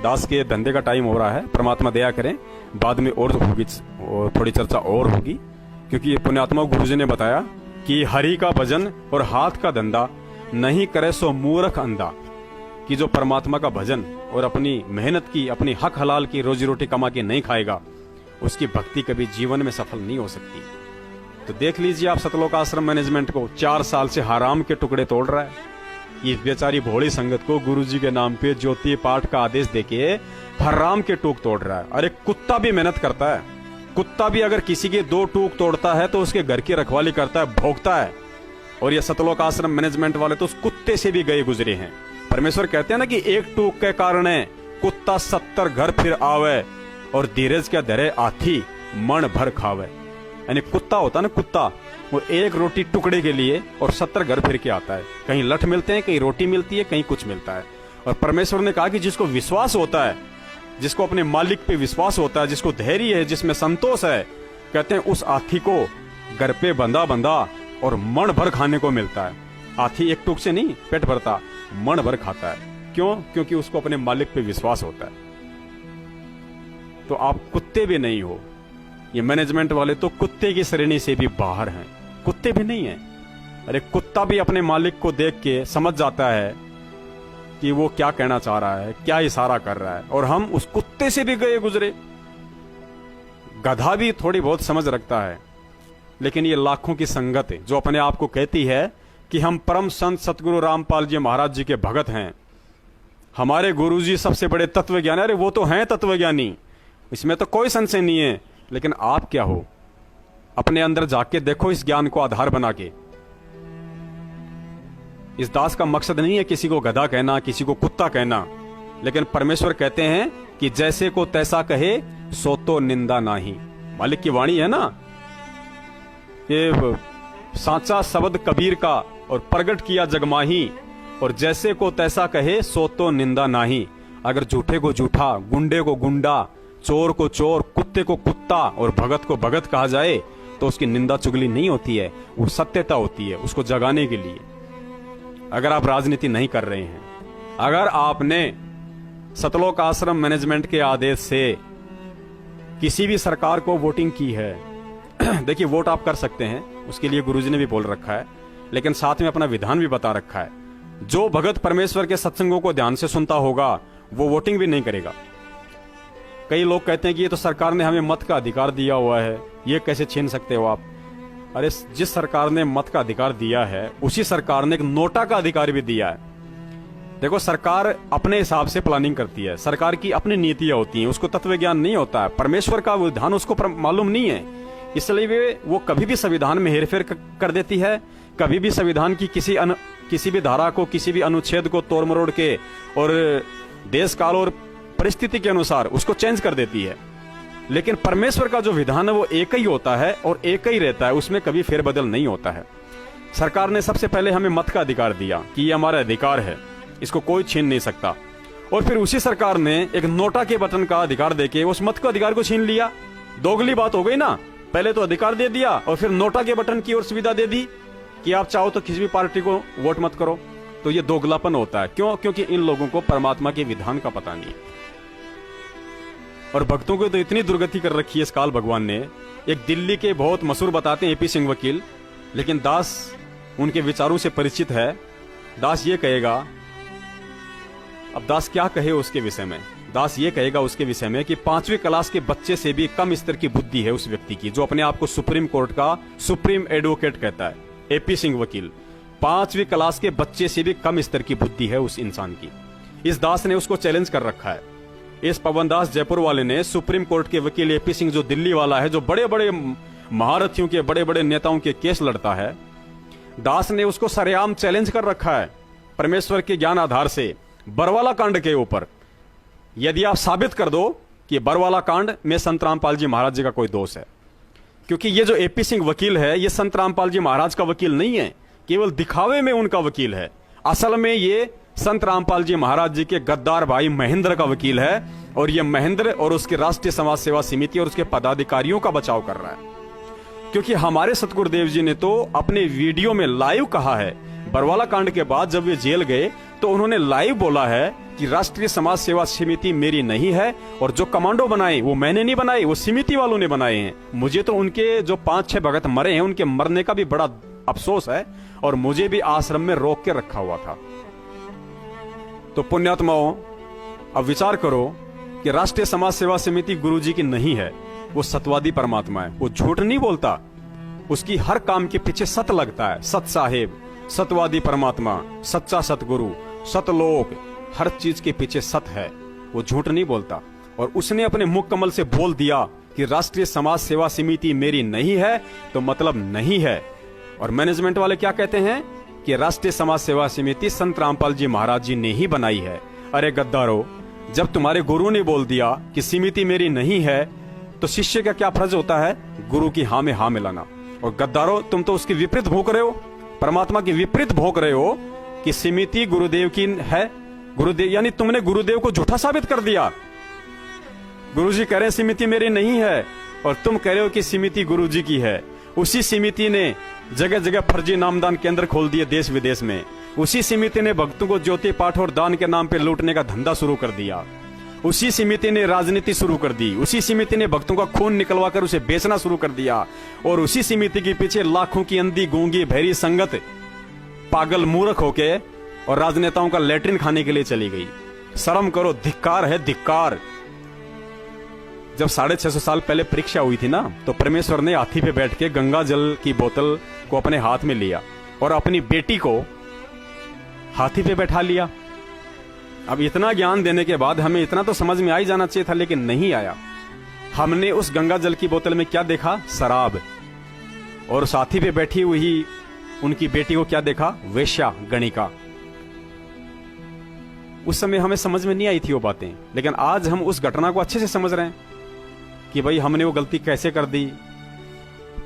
[SPEAKER 1] दास के धंधे का टाइम हो रहा है, परमात्मा दया करें, बाद में और होगी, थोड़ी चर्चा और होगी। क्योंकि पुण्यात्मा गुरुजी ने बताया कि हरि का भजन और हाथ का धंधा नहीं करे सो मूर्ख अंधा। कि जो परमात्मा का भजन और अपनी मेहनत की, अपनी हक हलाल की रोजी रोटी कमा के नहीं खाएगा, उसकी भक्ति कभी जीवन में सफल नहीं हो सकती। तो देख लीजिए आप सतलोक आश्रम मैनेजमेंट को 4 साल से हराम के टुकड़े तोड़ रहा है। ये बेचारी भोली संगत को गुरुजी के नाम पे ज्योति पाठ का आदेश देके हराम के टूक तोड़ रहा है। अरे कुत्ता भी मेहनत करता है, कुत्ता भी अगर किसी के 2 टूक तोड़ता है तो उसके घर की रखवाली करता है, भोगता है। और ये सतलोक आश्रम मैनेजमेंट वाले तो उस कुत्ते से भी गए गुजरे हैं। परमेश्वर कहते हैं ना कि एक टूक के कारण कुत्ता 70 घर फिर आवे और धीरज के धरे आथी मन भर खावे। यानी कुत्ता होता है ना, कुत्ता, वो एक रोटी टुकड़े के लिए और 70 घर फिर के आता है। कहीं लठ मिलते हैं, कहीं रोटी मिलती है, कहीं कुछ मिलता है। और परमेश्वर ने कहा कि जिसको विश्वास होता है, जिसको अपने मालिक पे विश्वास होता है, जिसको धैर्य है, जिसमें संतोष है, कहते हैं उस हाथी को घर पे बंधा बंधा और मन भर खाने को मिलता है। हाथी एक टूक से नहीं पेट भरता, मन भर खाता है। क्यों? क्योंकि उसको अपने मालिक पे विश्वास होता है। तो आप कुत्ते भी नहीं हो, ये मैनेजमेंट वाले तो कुत्ते की श्रेणी से भी बाहर हैं, कुत्ते भी नहीं हैं। अरे कुत्ता भी अपने मालिक को देख के समझ जाता है कि वो क्या कहना चाह रहा है, क्या इशारा कर रहा है, और हम उस कुत्ते से भी गए गुजरे। गधा भी थोड़ी बहुत समझ रखता है, लेकिन ये लाखों की संगत है जो अपने आप को कहती है कि हम परम संत सतगुरु रामपाल जी महाराज जी के भगत हैं, हमारे गुरुजी सबसे बड़े तत्वज्ञानी। अरे वो तो हैं तत्वज्ञानी, इसमें तो कोई संशय नहीं है, लेकिन आप क्या हो? अपने अंदर जाके देखो इस ज्ञान को आधार बना के। इस दास का मकसद नहीं है किसी को गधा कहना, किसी को कुत्ता कहना, लेकिन परमेश्वर कहते हैं कि जैसे को तैसा कहे सो तो निंदा नाही। मालिक की वाणी है ना, ये सांचा शब्द कबीर का और प्रगट किया जगमाही, और जैसे को तैसा कहे सो तो निंदा नाही। अगर झूठे को झूठा, गुंडे को गुंडा, चोर को चोर, कुत्ते को कुत्ता और भगत को भगत कहा जाए तो उसकी निंदा चुगली नहीं होती है, वो सत्यता होती है उसको जगाने के लिए। अगर आप राजनीति नहीं कर रहे हैं, अगर आपने सतलोक आश्रम मैनेजमेंट के आदेश से किसी भी सरकार को वोटिंग की है देखिए वोट आप कर सकते हैं, उसके लिए गुरुजी ने भी बोल रखा है, लेकिन साथ में अपना विधान भी बता रखा है। जो भगत परमेश्वर के सत्संगों को ध्यान से सुनता होगा वो वोटिंग भी नहीं करेगा। कई लोग कहते हैं कि ये तो सरकार ने हमें मत का अधिकार दिया हुआ है, ये कैसे छीन सकते हो आप? अरे जिस सरकार ने मत का अधिकार दिया है, उसी सरकार ने एक नोटा का अधिकार भी दिया है। देखो सरकार अपने हिसाब से प्लानिंग करती है, सरकार की अपनी नीतियां होती हैं, उसको तत्व ज्ञान नहीं होता है, परमेश्वर का विधान उसको मालूम नहीं है, इसलिए वो कभी भी संविधान में हेरफेर कर देती है, कभी भी संविधान की किसी भी धारा को, किसी भी अनुच्छेद को तोड़ मरोड़ के और देश काल और परिस्थिति के अनुसार उसको चेंज कर देती है। लेकिन परमेश्वर का जो विधान है वो एक ही होता है और एक ही रहता है, उसमें कभी फेरबदल नहीं होता है। सरकार ने सबसे पहले हमें मत का अधिकार दिया कि ये हमारा अधिकार है, इसको कोई छीन नहीं सकता, और फिर उसी सरकार ने एक नोटा के बटन का अधिकार देके उस मत के अधिकार को छीन लिया। दोगली बात हो गई ना, पहले तो अधिकार दे दिया और फिर नोटा के बटन की ओर सुविधा दे दी कि आप चाहो तो किसी भी पार्टी को वोट मत करो। तो ये दोगलापन होता है। क्यों? क्योंकि इन लोगों को परमात्मा के विधान का पता नहीं, और भक्तों को तो इतनी दुर्गति कर रखी है इस काल भगवान ने। एक दिल्ली के बहुत मशहूर बताते हैं, एपी सिंह वकील, लेकिन दास उनके विचारों से परिचित है। दास ये कहेगा, अब दास क्या कहे उसके विषय में? दास ये कहेगा उसके विषय में कि 5वीं क्लास के बच्चे से भी कम स्तर की बुद्धि है उस व्यक्ति की जो अपने आप को सुप्रीम कोर्ट का सुप्रीम एडवोकेट कहता है। एपी सिंह वकील, 5वीं क्लास के बच्चे से भी कम स्तर की बुद्धि है उस इंसान की। इस दास ने उसको चैलेंज कर रखा है। इस पवन दास जयपुर वाले ने सुप्रीम कोर्ट के वकील एपी सिंह जो दिल्ली वाला है, जो बड़े बड़े महारथियों के, बड़े बड़े नेताओं के केस लड़ता है, दास ने उसको सरेआम चैलेंज कर रखा है परमेश्वर के ज्ञान आधार से बरवाला कांड के ऊपर। यदि आप साबित कर दो कि बरवाला कांड में संत रामपाल जी महाराज जी का कोई दोष है, क्योंकि ये जो एपी सिंह वकील है ये संत रामपाल जी महाराज का वकील नहीं है, केवल दिखावे में उनका वकील है। असल में ये संत रामपाल जी महाराज जी के गद्दार भाई महेंद्र का वकील है, और ये महेंद्र और उसके राष्ट्रीय समाज सेवा समिति और उसके पदाधिकारियों का बचाव कर रहा है। क्योंकि हमारे सतगुरुदेव जी ने तो अपने वीडियो में लाइव कहा है, बरवाला कांड के बाद जब वे जेल गए तो उन्होंने लाइव बोला है कि राष्ट्रीय समाज सेवा समिति मेरी नहीं है, और जो कमांडो बनाए वो मैंने नहीं बनाए, वो समिति वालों ने बनाए हैं। मुझे तो उनके जो 5-6 भगत मरे हैं उनके मरने का भी बड़ा अफसोस है, और मुझे भी आश्रम में रोक के रखा हुआ था। तो पुण्यात्माओं, अब विचार करो कि राष्ट्रीय समाज सेवा समिति गुरुजी की नहीं है, वो सतवादी परमात्मा है। वो झूठ नहीं बोलता, उसकी हर काम के पीछे सत लगता है। सत साहेब, सतवादी परमात्मा, सच्चा सतगुरु, सतलोक, हर चीज के पीछे सत है, वो झूठ नहीं बोलता। और उसने अपने मुख कमल से बोल दिया कि राष्ट्रीय समाज सेवा समिति मेरी नहीं है, तो मतलब नहीं है। और मैनेजमेंट वाले क्या कहते हैं कि राष्ट्रीय समाज सेवा समिति संत रामपाल जी महाराज जी ने ही बनाई है। अरे गद्दारो, जब तुम्हारे गुरु ने बोल दिया कि समिति मेरी नहीं है, तो शिष्य का क्या फर्ज होता है? गुरु की हाँ में हाँ मिलाना। और गद्दारों, तुम तो उसकी विपरीत भोंक रहे हो, परमात्मा की विपरीत भोंक रहे हो कि समिति गुरुदेव की है। गुरुदेव यानी तुमने गुरुदेव को झूठा साबित कर दिया। गुरुजी कह रहे हैं समिति मेरी नहीं है, और तुम कह रहे हो कि समिति गुरुजी की है। उसी समिति ने जगह जगह फर्जी नामदान केंद्र खोल दिए देश विदेश में। उसी समिति ने भक्तों को ज्योति पाठ और दान के नाम पे लूटने का धंधा शुरू कर दिया। उसी समिति ने राजनीति शुरू कर दी। उसी समिति ने भक्तों का खून निकलवा कर उसे बेचना शुरू कर दिया। और उसी समिति के पीछे लाखों की अंधी गूंगी बहरी संगत पागल मूर्ख होके और राजनेताओं का लैट्रिन खाने के लिए चली गई। शर्म करो, धिक्कार है, धिक्कार। जब 650 साल पहले परीक्षा हुई थी ना, तो परमेश्वर ने हाथी पे बैठ के गंगा जल की बोतल को अपने हाथ में लिया और अपनी बेटी को हाथी पे बैठा लिया। अब इतना ज्ञान देने के बाद हमें इतना तो समझ में आ ही जाना चाहिए था, लेकिन नहीं आया। हमने उस गंगा जल की बोतल में क्या देखा? शराब। और उस हाथी पे बैठी हुई उनकी बेटी को क्या देखा? वेश्या, गणिका। उस समय हमें समझ में नहीं आई थी वो बातें, लेकिन आज हम उस घटना को अच्छे से समझ रहे हैं कि भाई हमने वो गलती कैसे कर दी।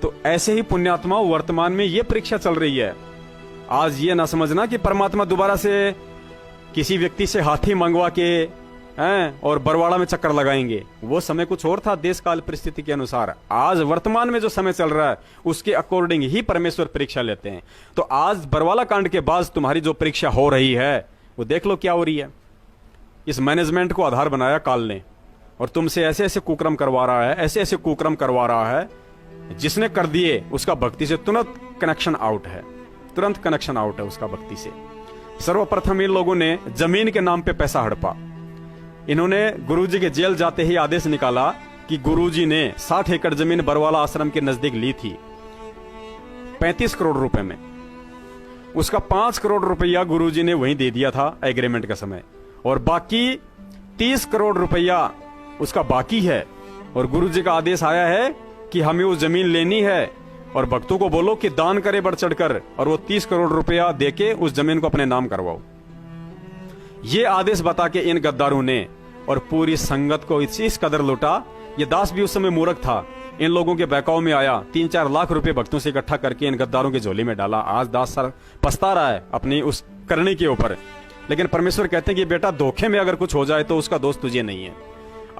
[SPEAKER 1] तो ऐसे ही पुण्यात्मा वर्तमान में ये परीक्षा चल रही है। आज ये ना समझना कि परमात्मा दोबारा से किसी व्यक्ति से हाथी मंगवा के और बरवाड़ा में चक्कर लगाएंगे। वो समय कुछ और था देश काल परिस्थिति के अनुसार। आज वर्तमान में जो समय चल रहा है उसके अकॉर्डिंग ही परमेश्वर परीक्षा लेते हैं। तो आज बरवाला कांड के बाद तुम्हारी जो परीक्षा हो रही है वो देख लो क्या हो रही है। इस मैनेजमेंट को आधार बनाया काल ने और तुमसे ऐसे ऐसे कुकर्म करवा रहा है, ऐसे ऐसे कुकर्म करवा रहा है। जिसने कर दिए उसका भक्ति से तुरंत कनेक्शन आउट है, तुरंत कनेक्शन आउट है उसका भक्ति से। सर्वप्रथम इन लोगों ने जमीन के नाम पे पैसा हड़पा। इन्होंने गुरुजी के जेल जाते ही आदेश निकाला कि गुरुजी ने 60 एकड़ जमीन बरवाला आश्रम के नजदीक ली थी 35 करोड़ रुपए में। उसका 5 करोड़ रुपया गुरुजी ने वहीं दे दिया था एग्रीमेंट का समय, और बाकी 30 करोड़ रुपया उसका बाकी है। और गुरुजी का आदेश आया है कि हमें वो जमीन लेनी है और भक्तों को बोलो कि दान करे बढ़ चढ़कर, और वो 30 करोड़ रुपया देके उस जमीन को अपने नाम करवाओ। ये आदेश बता के इन गद्दारों ने और पूरी संगत को इस कदर लूटा। ये दास भी उस समय मूर्ख था, इन लोगों के बहकाव में आया। 3-4 लाख रुपए भक्तों से इकट्ठा करके इन गद्दारों की झोली में डाला। आज दास सर पछता रहा है अपनी उस करने के ऊपर। लेकिन परमेश्वर कहते हैं कि बेटा धोखे में अगर कुछ हो जाए तो उसका दोष तुझे नहीं है।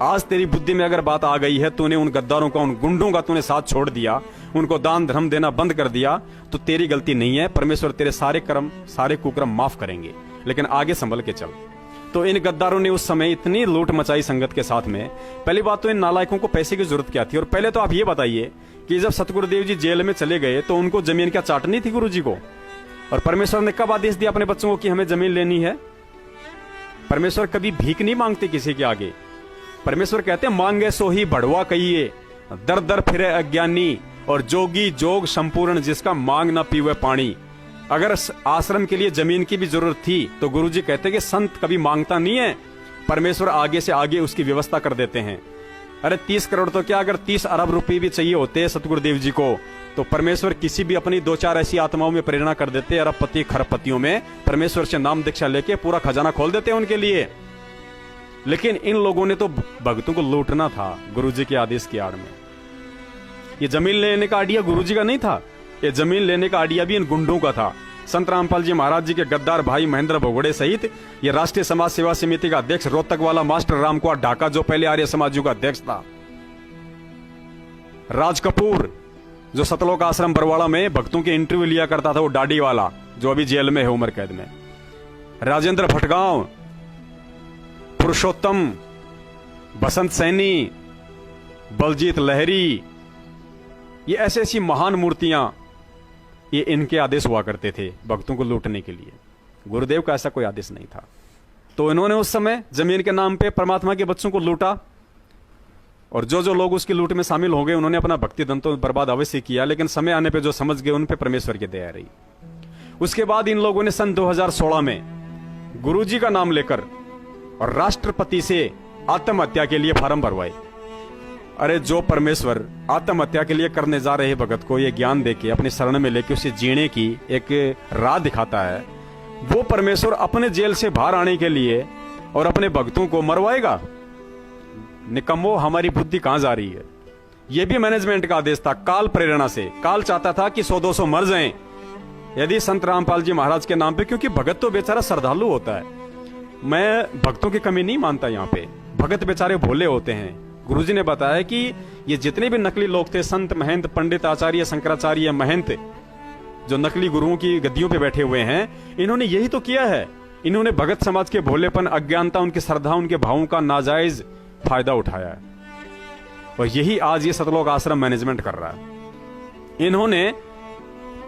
[SPEAKER 1] आज तेरी बुद्धि में अगर बात आ गई है, तूने उन गद्दारों का, उन गुंडों का तूने साथ छोड़ दिया, उनको दान धर्म देना बंद कर दिया, तो तेरी गलती नहीं है। परमेश्वर तेरे सारे कर्म, सारे कुकर्म माफ करेंगे, लेकिन आगे संभल के चल। तो इन गद्दारों ने उस समय इतनी लूट मचाई संगत के साथ में। पहली बात तो इन नालायकों को पैसे की जरूरत क्या थी। और पहले तो आप ये बताइए कि जब सतगुरुदेव जी जेल में चले गए तो उनको जमीन क्या चाटनी थी गुरु जी को? और परमेश्वर ने कब आदेश दिया अपने बच्चों को कि हमें जमीन लेनी है? परमेश्वर कभी भीख नहीं मांगते किसी के आगे। परमेश्वर कहते हैं मांगे सो ही बढ़वा कहिए, दर दर फिरे अज्ञानी, और जोगी जोग संपूर्ण जिसका मांग ना पीवे पानी। अगर आश्रम के लिए जमीन की भी जरूरत थी तो गुरुजी कहते कि संत कभी मांगता नहीं है, परमेश्वर आगे से आगे उसकी व्यवस्था कर देते हैं। अरे 30 करोड़ तो क्या, अगर 30 अरब रुपए भी चाहिए होते सतगुरुदेव जी को तो परमेश्वर किसी भी अपनी 2-4 ऐसी आत्माओं में प्रेरणा कर देते, अरबपति खरबपतियों में परमेश्वर से नाम दीक्षा लेके पूरा खजाना खोल देते हैं उनके लिए। लेकिन इन लोगों ने तो भक्तों को लूटना था गुरुजी के आदेश की आड़ में। ये जमीन लेने का आइडिया गुरुजी का नहीं था, ये जमीन लेने का आइडिया भी इन गुंडों का था। संत रामपाल जी महाराज जी के गद्दार भाई महेंद्र भगोड़े सहित ये राष्ट्रीय समाज सेवा समिति का अध्यक्ष रोहतक वाला मास्टर रामकुमार ढाका, जो पहले आर्य समाजियों का अध्यक्ष था। राज कपूर जो सतलोक आश्रम बरवाड़ा में भक्तों के इंटरव्यू लिया करता था, वो दाढ़ी वाला जो अभी जेल में है, उम्र कैद में। राजेंद्र भटगांव, पुरुषोत्तम, बसंत सैनी, बलजीत लहरी, ये ऐसी ऐसी महान मूर्तियां, ये इनके आदेश हुआ करते थे भक्तों को लूटने के लिए। गुरुदेव का ऐसा कोई आदेश नहीं था। तो इन्होंने उस समय जमीन के नाम पे परमात्मा के बच्चों को लूटा, और जो जो लोग उसकी लूट में शामिल हो गए उन्होंने अपना भक्ति धन तो बर्बाद अवश्य किया, लेकिन समय आने पे जो समझ गए उन पे परमेश्वर की दया रही। उसके बाद इन लोगों ने सन 2016 में गुरुजी का नाम लेकर और राष्ट्रपति से आत्महत्या के लिए फार्म भरवाए। अरे जो परमेश्वर आत्महत्या के लिए करने जा रहे भगत को ये ज्ञान देके अपने शरण में लेके उसे जीने की एक राह दिखाता है, वो परमेश्वर अपने जेल से बाहर आने के लिए और अपने भक्तों को मरवाएगा? निकम्मो, हमारी बुद्धि कहां जा रही है? यह भी मैनेजमेंट का आदेश था, काल प्रेरणा से। काल चाहता था कि 100-200 मर जाएं यदि संत रामपाल जी महाराज के नाम पे, क्योंकि भगत तो बेचारा श्रद्धालु होता है। मैं भक्तों की कमी नहीं मानता, यहाँ पे भगत बेचारे भोले होते हैं। गुरुजी ने बताया कि ये जितने भी नकली लोग थे, संत, महंत, पंडित, आचार्य, शंकराचार्य, महंत, जो नकली गुरुओं की गद्दियों पे बैठे हुए हैं, इन्होंने यही तो किया है। इन्होंने भगत समाज के भोलेपन, अज्ञानता, उनकी श्रद्धा, उनके भावों का नाजायज फायदा उठाया है, और यही आज ये सतलोक आश्रम मैनेजमेंट कर रहा है। इन्होंने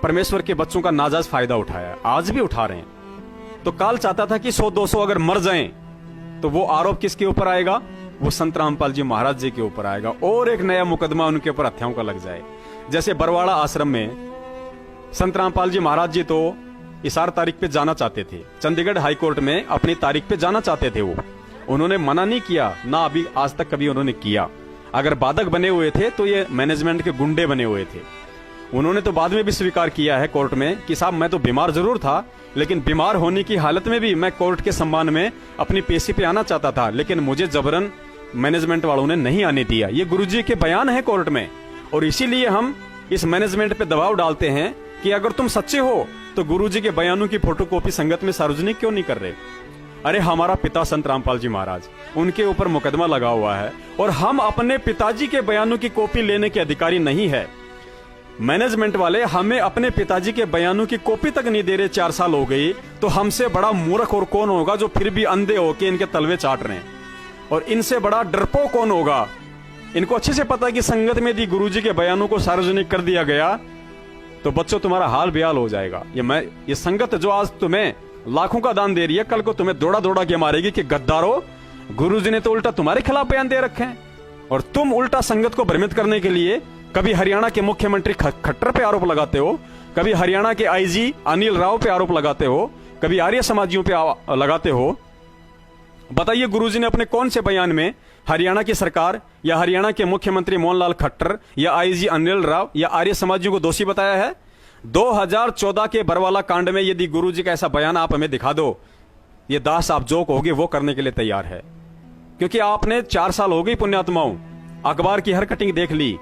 [SPEAKER 1] परमेश्वर के बच्चों का नाजायज फायदा उठाया, आज भी उठा रहे हैं। तो काल चाहता था कि 100-200 अगर मर जाएं तो वो आरोप किसके ऊपर आएगा? वो संत रामपाल जी महाराज जी के ऊपर आएगा, और एक नया मुकदमा उनके ऊपर हत्याओं का लग जाए। जैसे बरवाड़ा आश्रम में संत रामपाल जी महाराज जी तो इसार तारीख पे जाना चाहते थे, चंडीगढ़ हाई कोर्ट में अपनी तारीख पे जाना चाहते थे। वो उन्होंने मना नहीं किया, ना अभी आज तक कभी उन्होंने किया। अगर बाधक बने हुए थे तो ये मैनेजमेंट के गुंडे बने हुए थे। उन्होंने तो बाद में भी स्वीकार किया है कोर्ट में कि साहब मैं तो बीमार जरूर था, लेकिन बीमार होने की हालत में भी मैं कोर्ट के सम्मान में अपनी पेशी पे आना चाहता था, लेकिन मुझे जबरन मैनेजमेंट वालों ने नहीं आने दिया। ये गुरुजी के बयान है कोर्ट में, और इसीलिए हम इस मैनेजमेंट पे दबाव डालते हैं कि अगर तुम सच्चे हो तो गुरुजी के बयानों की फोटोकॉपी संगत में सार्वजनिक क्यों नहीं कर रहे? अरे हमारा पिता संत रामपाल जी महाराज, उनके ऊपर मुकदमा लगा हुआ है, और हम अपने पिताजी के बयानों की कॉपी लेने के अधिकारी नहीं है। मैनेजमेंट वाले हमें अपने पिताजी के बयानों की कॉपी तक नहीं दे रहे, 4 साल हो गई। तो हमसे बड़ा मूर्ख और कौन होगा जो फिर भी अंधे होके इनके तलवे चाट रहे हैं? और इनसे बड़ा डरपोक कौन होगा? इनको अच्छे से पता है कि संगत में यदि गुरुजी के बयानों को सार्वजनिक कर दिया गया तो बच्चों तुम्हारा हाल बेहाल हो जाएगा। ये संगत जो आज तुम्हें लाखों का दान दे रही है, कल को तुम्हें दौड़ा दौड़ा के मारेगी कि गद्दारो, गुरुजी ने तो उल्टा तुम्हारे खिलाफ बयान दे रखे हैं, और तुम उल्टा संगत को भ्रमित करने के लिए कभी हरियाणा के मुख्यमंत्री खट्टर पे आरोप लगाते हो, कभी हरियाणा के आईजी अनिल राव पे आरोप लगाते हो, कभी आर्य समाजियों पे लगाते हो। बताइए गुरुजी ने अपने कौन से बयान में हरियाणा की सरकार या हरियाणा के मुख्यमंत्री मोहनलाल खट्टर या आईजी अनिल राव या आर्य समाजियों को दोषी बताया है? 2014 के बरवाला कांड में यदि गुरुजी का ऐसा बयान आप हमें दिखा दो, ये दास आप जो कहोगे वो करने के लिए तैयार है। क्योंकि आपने 4 साल हो गई पुण्यात्माओं, अखबार की हर कटिंग देख ली,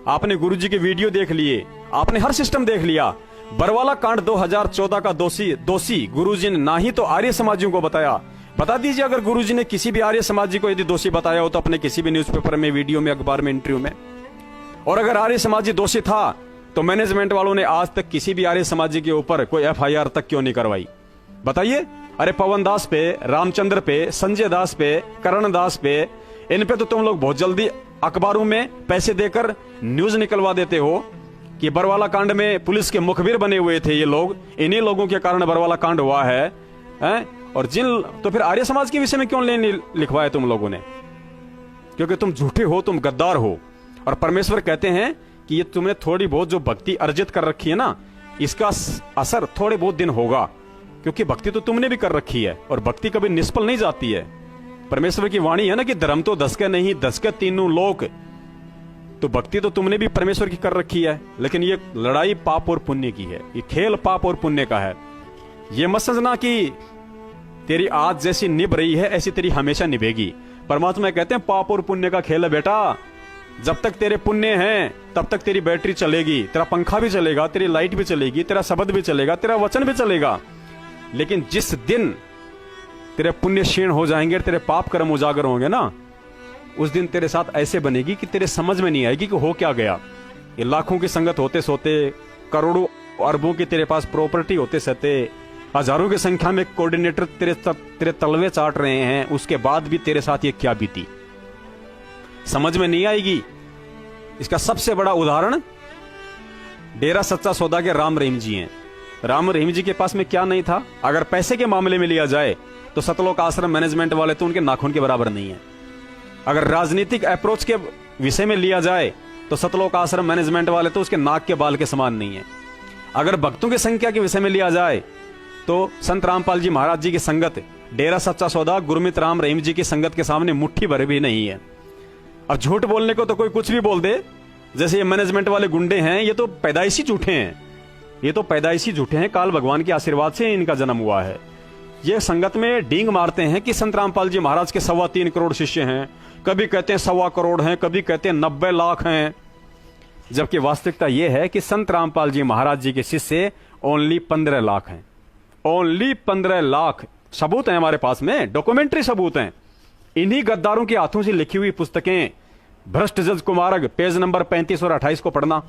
[SPEAKER 1] आपने गुरुजी के वीडियो देख लिए, आपने हर सिस्टम देख लिया। बरवाला कांड 2014 का दोषी गुरुजी ने ना ही तो आर्य समाजियों को बताया। बता दीजिए अगर गुरुजी ने किसी भी आर्य समाजी को यदि दोषी बताया हो तो अपने किसी भी न्यूज़पेपर में, वीडियो में, अखबार में, इंटरव्यू में। और अगर आर्य समाजी दोषी था तो मैनेजमेंट वालों ने आज तक किसी भी आर्य समाजी के ऊपर कोई FIR तक क्यों नहीं करवाई? बताइए। अरे पवन दास पे, रामचंद्र पे, संजय दास पे, करण दास पे, इन पे तो तुम लोग बहुत जल्दी अखबारों में पैसे देकर न्यूज निकलवा देते हो कि बरवाला कांड में पुलिस के मुखबिर बने हुए थे ये लोग, इन्हीं लोगों के कारण बरवाला कांड हुआ है, और तो फिर आर्य समाज के विषय में क्यों नहीं लिखवाया तुम लोगों ने? क्योंकि तुम झूठे हो, तुम गद्दार हो। और परमेश्वर कहते हैं कि ये तुमने थोड़ी बहुत जो भक्ति अर्जित कर रखी है ना, इसका असर थोड़े बहुत दिन होगा, क्योंकि भक्ति तो तुमने भी कर रखी है, और भक्ति कभी निष्फल नहीं जाती है। परमेश्वर की वाणी है ना कि धर्म तो 10 के नहीं, 10 के 3 लोक। तो भक्ति तो तुमने भी परमेश्वर की कर रखी है, लेकिन ये लड़ाई पाप और पुण्य की है, ये खेल पाप और पुण्य का है। ये मत समझना कि तेरी आज जैसी निभ रही है ऐसी तेरी हमेशा निभेगी। परमात्मा कहते हैं पाप और पुण्य का खेल है बेटा। जब तक तेरे पुण्य हैं तब तक तेरी बैटरी चलेगी, तेरा पंखा भी चलेगा, तेरी लाइट भी चलेगी, तेरा शब्द भी चलेगा, तेरा वचन भी चलेगा। लेकिन जिस दिन तेरे पुण्य क्षीण हो जाएंगे, तेरे पाप कर्म उजागर होंगे ना, उस दिन तेरे साथ ऐसे बनेगी कि तेरे समझ में नहीं आएगी कि हो क्या गया। ये लाखों की संगत होते सोते, करोड़ों अरबों की तेरे पास प्रॉपर्टी होते सहते, हजारों की संख्या में कोऑर्डिनेटर तेरे तलवे चाट रहे हैं, उसके बाद भी तेरे साथ ये क्या बीती समझ में नहीं आएगी। इसका सबसे बड़ा उदाहरण डेरा सच्चा सौदा के राम रहीम जी हैं। राम रहीम जी के पास में क्या नहीं था? अगर पैसे के मामले में लिया जाए तो सतलोक आश्रम मैनेजमेंट वाले तो उनके नाखून के बराबर नहीं है। अगर राजनीतिक अप्रोच के विषय में लिया जाए तो सतलोक आश्रम मैनेजमेंट वाले तो उसके नाक के बाल के समान नहीं है। अगर भक्तों की संख्या के विषय में लिया जाए तो संत रामपाल जी महाराज जी की संगत, डेरा सच्चा सौदा गुरमीत राम रहीम जी की संगत के सामने मुट्ठी भर भी नहीं है। अब झूठ बोलने को तो कोई कुछ भी बोल दे, जैसे ये मैनेजमेंट वाले गुंडे हैं, ये तो पैदाइशी झूठे हैं, ये तो पैदाइशी झूठे हैं। काल भगवान के आशीर्वाद से इनका जन्म हुआ है। ये संगत में डींग मारते हैं कि संत रामपाल जी महाराज के 3.25 करोड़ शिष्य हैं, कभी कहते हैं 1.25 करोड़ हैं, कभी कहते हैं 90 लाख हैं। जबकि वास्तविकता यह है कि संत रामपाल जी महाराज जी के शिष्य ओनली 15 लाख हैं। ओनली 15 लाख सबूत हैं हमारे पास में, डॉक्यूमेंट्री सबूत हैं। इन्हीं गद्दारों के हाथों से लिखी हुई पुस्तकें भ्रष्ट जज कुमारक पेज नंबर 35 और 28 को पढ़ना,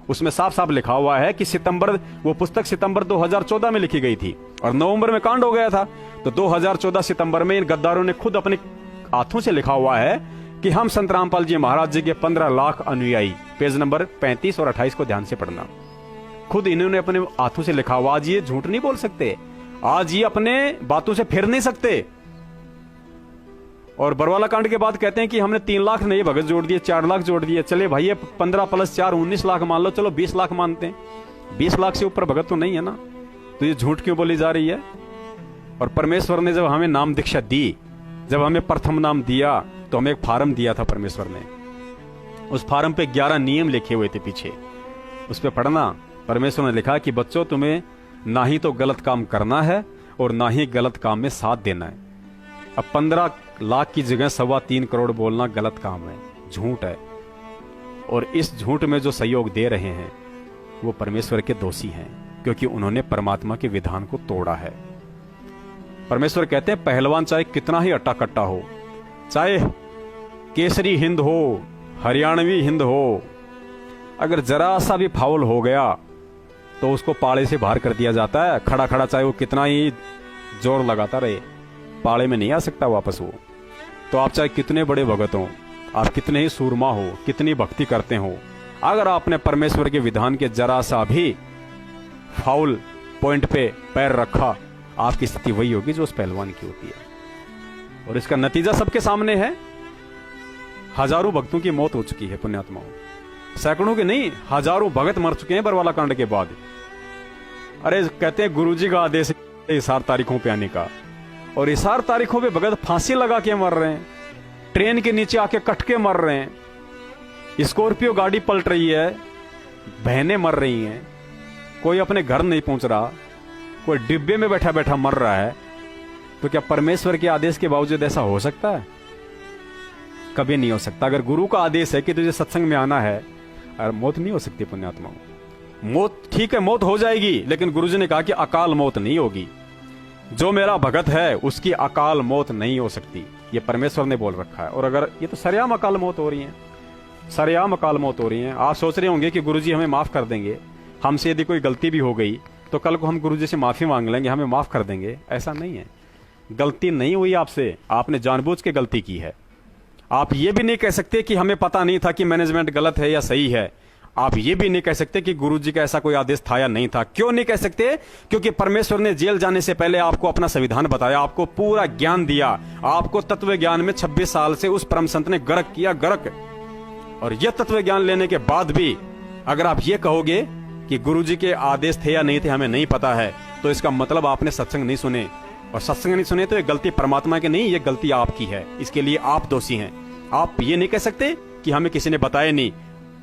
[SPEAKER 1] उसमें साफ साफ लिखा हुआ है कि वो पुस्तक सितंबर 2014 में लिखी गई थी और नवंबर में कांड हो गया था। तो 2014 सितंबर में इन गद्दारों ने खुद अपने हाथों से लिखा हुआ है कि हम संत रामपाल जी महाराज जी के 15 लाख अनुयायी, पेज नंबर 35 और 28 को ध्यान से पढ़ना। खुद इन्होंने अपने हाथों से लिखा हुआ। आज ये झूठ नहीं बोल सकते, आज ये अपने बातों से फिर नहीं सकते। और बरवाला कांड के बाद कहते हैं कि हमने 3 लाख नहीं भगत जोड़ दिए, 4 लाख जोड़ दिए। चले भाई, ये 15 + 4 19 लाख मान लो, चलो 20 लाख मानते हैं। 20 लाख से ऊपर भगत तो नहीं है ना, तो ये झूठ क्यों बोली जा रही है? और परमेश्वर ने जब हमें नाम दीक्षा दी, जब हमें प्रथम नाम दिया, तो हमें एक फार्म दिया था परमेश्वर ने। उस फार्म पे 11 नियम लिखे हुए थे पीछे, उस पे पढ़ना। परमेश्वर ने लिखा कि बच्चों, तुम्हें ना ही तो गलत काम करना है और ना ही गलत काम में साथ देना है। अब 15 लाख की जगह 3.25 करोड़ बोलना गलत काम है, झूठ है। और इस झूठ में जो सहयोग दे रहे हैं वो परमेश्वर के दोषी हैं, क्योंकि उन्होंने परमात्मा के विधान को तोड़ा है। परमेश्वर कहते हैं पहलवान चाहे कितना ही अट्टा कट्टा हो, चाहे केसरी हिंद हो, हरियाणवी हिंद हो, अगर जरा सा भी फाउल हो गया तो उसको पाले से बाहर कर दिया जाता है। खड़ा खड़ा चाहे वो कितना ही जोर लगाता रहे, पाले में नहीं आ सकता वापस वो। तो आप चाहे कितने बड़े भगत हो, आप कितने ही सूरमा हो, कितनी भक्ति करते हो, अगर आपने परमेश्वर के विधान के जरा सा भी फाउल पॉइंट पे पैर रखा, आपकी स्थिति वही होगी जो उस पहलवान की होती है। और इसका नतीजा सबके सामने है। हजारों भक्तों की मौत हो चुकी है पुण्यात्माओं, सैकड़ों के नहीं, हजारों भगत मर चुके हैं बरवाला कांड के बाद। अरे कहते हैं गुरुजी का आदेश है इशार तारीखों पे आने का, और इशार तारीखों पे भगत फांसी लगा के मर रहे हैं, ट्रेन के नीचे आके कट के मर रहे हैं, स्कॉर्पियो गाड़ी पलट रही है, बहनें मर रही हैं, कोई अपने घर नहीं पहुंच रहा, कोई डिब्बे में बैठा बैठा मर रहा है। तो क्या परमेश्वर के आदेश के बावजूद ऐसा हो सकता है? कभी नहीं हो सकता। अगर गुरु का आदेश है कि तुझे सत्संग में आना है, और मौत नहीं हो सकती पुण्यात्माओं। मौत ठीक है, मौत हो जाएगी, लेकिन गुरुजी ने कहा कि अकाल मौत नहीं होगी। जो मेरा भगत है उसकी अकाल मौत नहीं हो सकती, ये परमेश्वर ने बोल रखा है। और अगर ये तो सरेआम अकाल मौत हो रही है, सरेआम अकाल मौत हो रही है। आप सोच रहे होंगे कि गुरुजी हमें माफ कर देंगे, हमसे यदि कोई गलती भी हो गई तो कल को हम गुरुजी से माफी मांग लेंगे, हमें माफ कर देंगे। ऐसा नहीं है, गलती नहीं हुई आपसे, आपने जानबूझ के गलती की है। आप ये भी नहीं कह सकते कि हमें पता नहीं था कि मैनेजमेंट गलत है या सही है। आप ये भी नहीं कह सकते कि गुरुजी का ऐसा कोई आदेश था या नहीं था। क्यों नहीं कह सकते? क्योंकि परमेश्वर ने जेल जाने से पहले आपको अपना संविधान बताया, आपको पूरा ज्ञान दिया, आपको तत्व ज्ञान में 26 साल से उस परम संत ने गर्क किया, गर्क। और यह तत्व ज्ञान लेने के बाद भी अगर आप ये कहोगे कि गुरुजी के आदेश थे या नहीं थे हमें नहीं पता है, तो इसका मतलब आपने सत्संग नहीं सुने, और सत्संग नहीं सुने तो ये गलती परमात्मा की नहीं, ये गलती आपकी है। इसके लिए आप दोषी हैं। आप ये नहीं कह सकते कि हमें किसी ने बताया नहीं।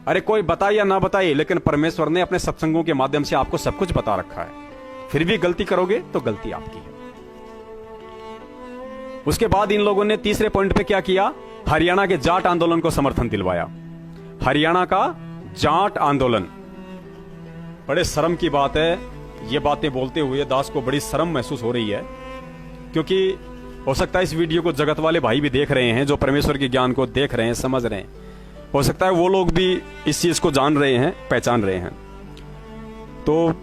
[SPEAKER 1] अरे कोई बताए या ना बताए, लेकिन परमेश्वर ने अपने सत्संगों के माध्यम से आपको सब कुछ बता रखा है। फिर भी गलती करोगे तो गलती आपकी है। उसके बाद इन लोगों ने तीसरे पॉइंट पे क्या किया? हरियाणा के जाट आंदोलन को समर्थन दिलवाया। हरियाणा का जाट आंदोलन, बड़े शर्म की बात है। ये बातें बोलते हुए दास को बड़ी शर्म महसूस हो रही है, क्योंकि हो सकता है इस वीडियो को जगत वाले भाई भी देख रहे हैं, जो परमेश्वर के ज्ञान को देख रहे हैं, समझ रहे हैं। हो सकता है वो लोग भी इस चीज को जान रहे हैं, पहचान रहे हैं। तो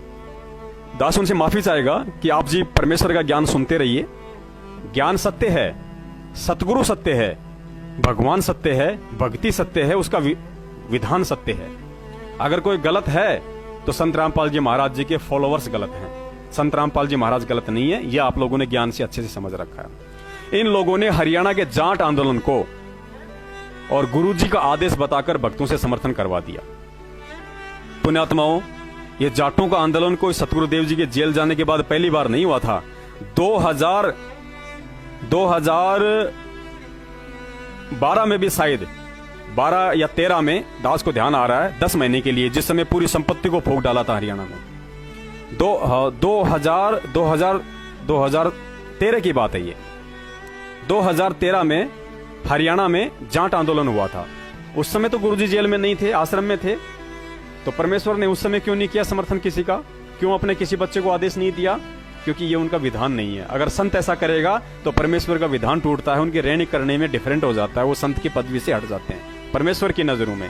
[SPEAKER 1] दास उनसे माफी चाहेगा कि आप जी परमेश्वर का ज्ञान सुनते रहिए। ज्ञान सत्य है, सतगुरु सत्य है, भगवान सत्य है, भक्ति सत्य है, उसका विधान सत्य है। अगर कोई गलत है तो संत रामपाल जी महाराज जी के फॉलोवर्स गलत हैं, संत रामपाल जी महाराज गलत नहीं है। यह आप लोगों ने ज्ञान से अच्छे से समझ रखा है। इन लोगों ने हरियाणा के जाट आंदोलन को और गुरुजी का आदेश बताकर भक्तों से समर्थन करवा दिया। पुण्यात्माओं, ये जाटों का आंदोलन कोई सतगुरुदेव जी के जेल जाने के बाद पहली बार नहीं हुआ था। 2012 में भी, शायद 12 या 13 में, दास को ध्यान आ रहा है, 10 महीने के लिए, जिस समय पूरी संपत्ति को फूंक डाला था हरियाणा में। 2013 की बात है ये। 2013 में हरियाणा में जाट आंदोलन हुआ था। उस समय तो गुरुजी जेल में नहीं थे, आश्रम में थे। तो परमेश्वर ने उस समय क्यों नहीं किया समर्थन किसी का? क्यों अपने किसी बच्चे को आदेश नहीं दिया? क्योंकि ये उनका विधान नहीं है। अगर संत ऐसा करेगा तो परमेश्वर का विधान टूटता है, उनके रहने करने में डिफरेंट हो जाता है, वो संत की पदवी से हट जाते हैं परमेश्वर की नजरों में।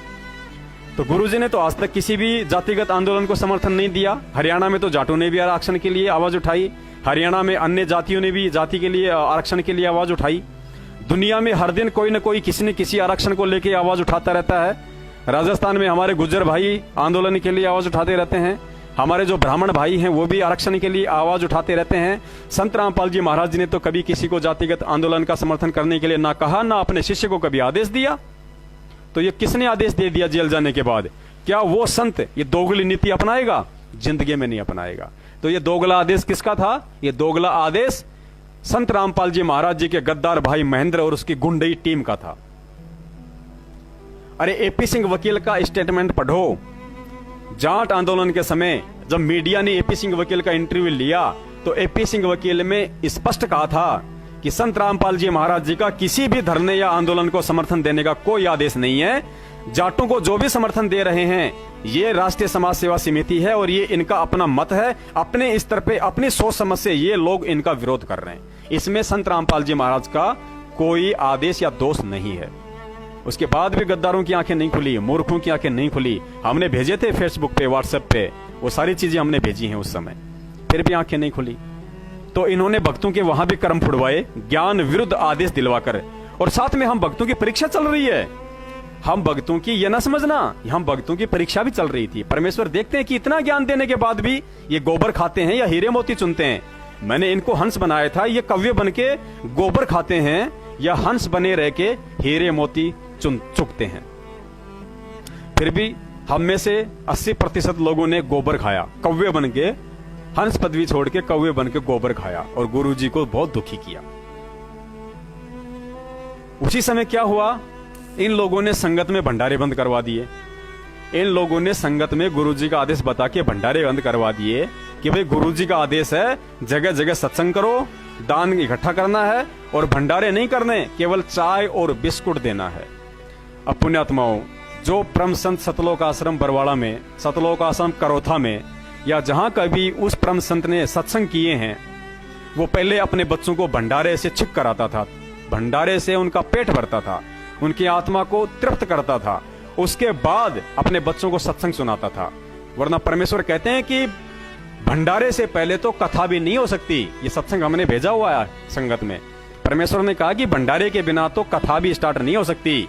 [SPEAKER 1] तो गुरुजी ने तो आज तक किसी भी जातिगत आंदोलन को समर्थन नहीं दिया। हरियाणा में तो जाटों ने भी आरक्षण के लिए आवाज उठाई, हरियाणा में अन्य जातियों ने भी जाति के लिए आरक्षण के लिए आवाज उठाई। दुनिया में हर दिन कोई न कोई किसी न किसी आरक्षण को लेकर आवाज उठाता रहता है। राजस्थान में हमारे गुज्जर भाई आंदोलन के लिए आवाज उठाते रहते हैं, हमारे जो ब्राह्मण भाई हैं वो भी आरक्षण के लिए आवाज उठाते रहते हैं। संत रामपाल जी महाराज जी ने तो कभी किसी को जातिगत आंदोलन का समर्थन करने के लिए ना कहा, ना अपने शिष्य को कभी आदेश दिया। तो ये किसने आदेश दे दिया जेल जाने के बाद? क्या वो संत ये दोगली नीति अपनाएगा? जिंदगी में नहीं अपनाएगा। तो ये दोगला आदेश किसका था? ये दोगला आदेश संत रामपाल जी महाराज जी के गद्दार भाई महेंद्र और उसकी गुंडई टीम का था। अरे एपी सिंह वकील का स्टेटमेंट पढ़ो। जाट आंदोलन के समय जब मीडिया ने एपी सिंह वकील का इंटरव्यू लिया तो एपी सिंह वकील में स्पष्ट कहा था कि संत रामपाल जी महाराज जी का किसी भी धरने या आंदोलन को समर्थन देने का कोई आदेश नहीं है। जाटों को जो भी समर्थन दे रहे हैं ये राष्ट्रीय समाज सेवा समिति है और ये इनका अपना मत है, अपने स्तर पे अपनी सोच समझ से ये लोग इनका विरोध कर रहे हैं। इसमें संत रामपाल जी महाराज का कोई आदेश या दोष नहीं है। उसके बाद भी गद्दारों की आंखें नहीं खुली, मूर्खों की आंखें नहीं खुली। हमने भेजे थे फेसबुक पे, व्हाट्सएप पे, वो सारी चीजें हमने भेजी हैं उस समय, फिर भी आंखें नहीं खुली। तो इन्होंने भक्तों के वहां भी कर्म फुड़वाए, ज्ञान विरुद्ध आदेश दिलवाकर। और साथ में हम भक्तों की परीक्षा चल रही है। हम भक्तों की ये ना समझना, हम भक्तों की परीक्षा भी चल रही थी। परमेश्वर देखते हैं कि इतना ज्ञान देने के बाद भी ये गोबर खाते हैं या हीरे मोती चुनते हैं। मैंने इनको हंस बनाया था, ये कव्य बन के गोबर खाते हैं या हंस बने रह के हीरे मोती चुकते हैं। फिर भी हम में से 80% लोगों ने गोबर खाया, कौवे बन के, हंस पदवी छोड़ के कौवे बन के गोबर खाया और गुरु जी को बहुत दुखी किया। उसी समय क्या हुआ? इन लोगों ने संगत में भंडारे बंद करवा दिए। इन लोगों ने संगत में गुरु जी का आदेश बता के भंडारे बंद करवा दिए कि भाई गुरु जी का आदेश है जगह जगह सत्संग करो, दान इकट्ठा करना है और भंडारे नहीं करने, केवल चाय और बिस्कुट देना है। अब पुण्यात्माओं, जो परम संत सतलोक आश्रम बरवाड़ा में, सतलोक आश्रम करोथा में या जहां कभी उस परम संत ने सत्संग किए हैं, वो पहले अपने बच्चों को भंडारे से छिक कराता था। भंडारे से उनका पेट भरता था, उनकी आत्मा को तृप्त करता था, उसके बाद अपने बच्चों को सत्संग सुनाता था। वरना परमेश्वर कहते हैं कि भंडारे से पहले तो कथा भी नहीं हो सकती। ये सत्संग हमने भेजा हुआ है संगत में। परमेश्वर ने कहा कि भंडारे के बिना तो कथा भी स्टार्ट नहीं हो सकती।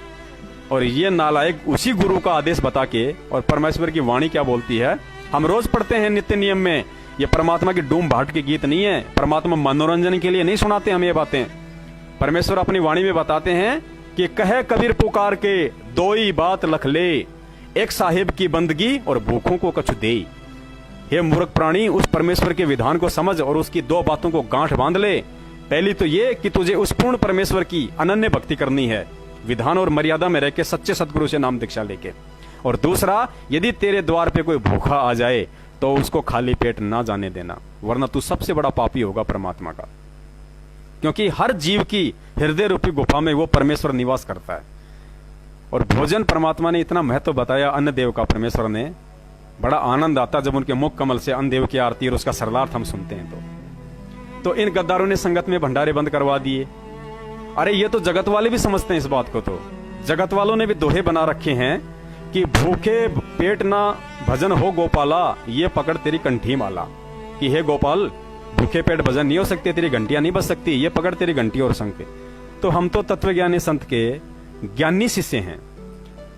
[SPEAKER 1] और ये नालायक उसी गुरु का आदेश बता के, और परमेश्वर की वाणी क्या बोलती है, हम रोज पढ़ते हैं नित्य नियम में। ये परमात्मा की डूम भाट के गीत नहीं है, परमात्मा मनोरंजन के लिए नहीं सुनाते हमें ये बातें। परमेश्वर अपनी वाणी में बताते हैं कि कहे कबीर पुकार के, दो ही बात लख ले, एक साहिब की बंदगी और भूखों को कछु दे। हे मूर्ख प्राणी, उस परमेश्वर के विधान को समझ और उसकी दो बातों को गांठ बांध ले। पहली तो ये कि तुझे उस पूर्ण परमेश्वर की अनन्य भक्ति करनी है, विधान और मर्यादा में रह के सच्चे सतगुरु से नाम दीक्षा लेके। और दूसरा, यदि तेरे द्वार पे कोई भूखा आ जाए तो उसको खाली पेट ना जाने देना, वरना तू सबसे बड़ा पापी होगा परमात्मा का। क्योंकि हर जीव की हृदय रूपी गुफा में वो परमेश्वर निवास करता है। और भोजन परमात्मा ने इतना महत्व बताया अन्न देव का, परमेश्वर ने, बड़ा आनंद आता जब उनके मुख कमल से अन्न देव की आरती और उसका सरलार्थ हम सुनते हैं। तो इन गद्दारों ने संगत में भंडारे बंद करवा दिए। अरे ये तो जगत वाले भी समझते हैं इस बात को। तो जगत वालों ने भी दोहे बना रखे हैं कि भूखे पेट ना भजन हो गोपाला, ये पकड़ तेरी कंठी माला। कि हे गोपाल, भूखे पेट भजन नहीं हो सकते, तेरी घंटियां नहीं बज सकती, ये पकड़ तेरी घंटी और शंख। तो हम तो तत्वज्ञानी संत के ज्ञानी शिष्य हैं।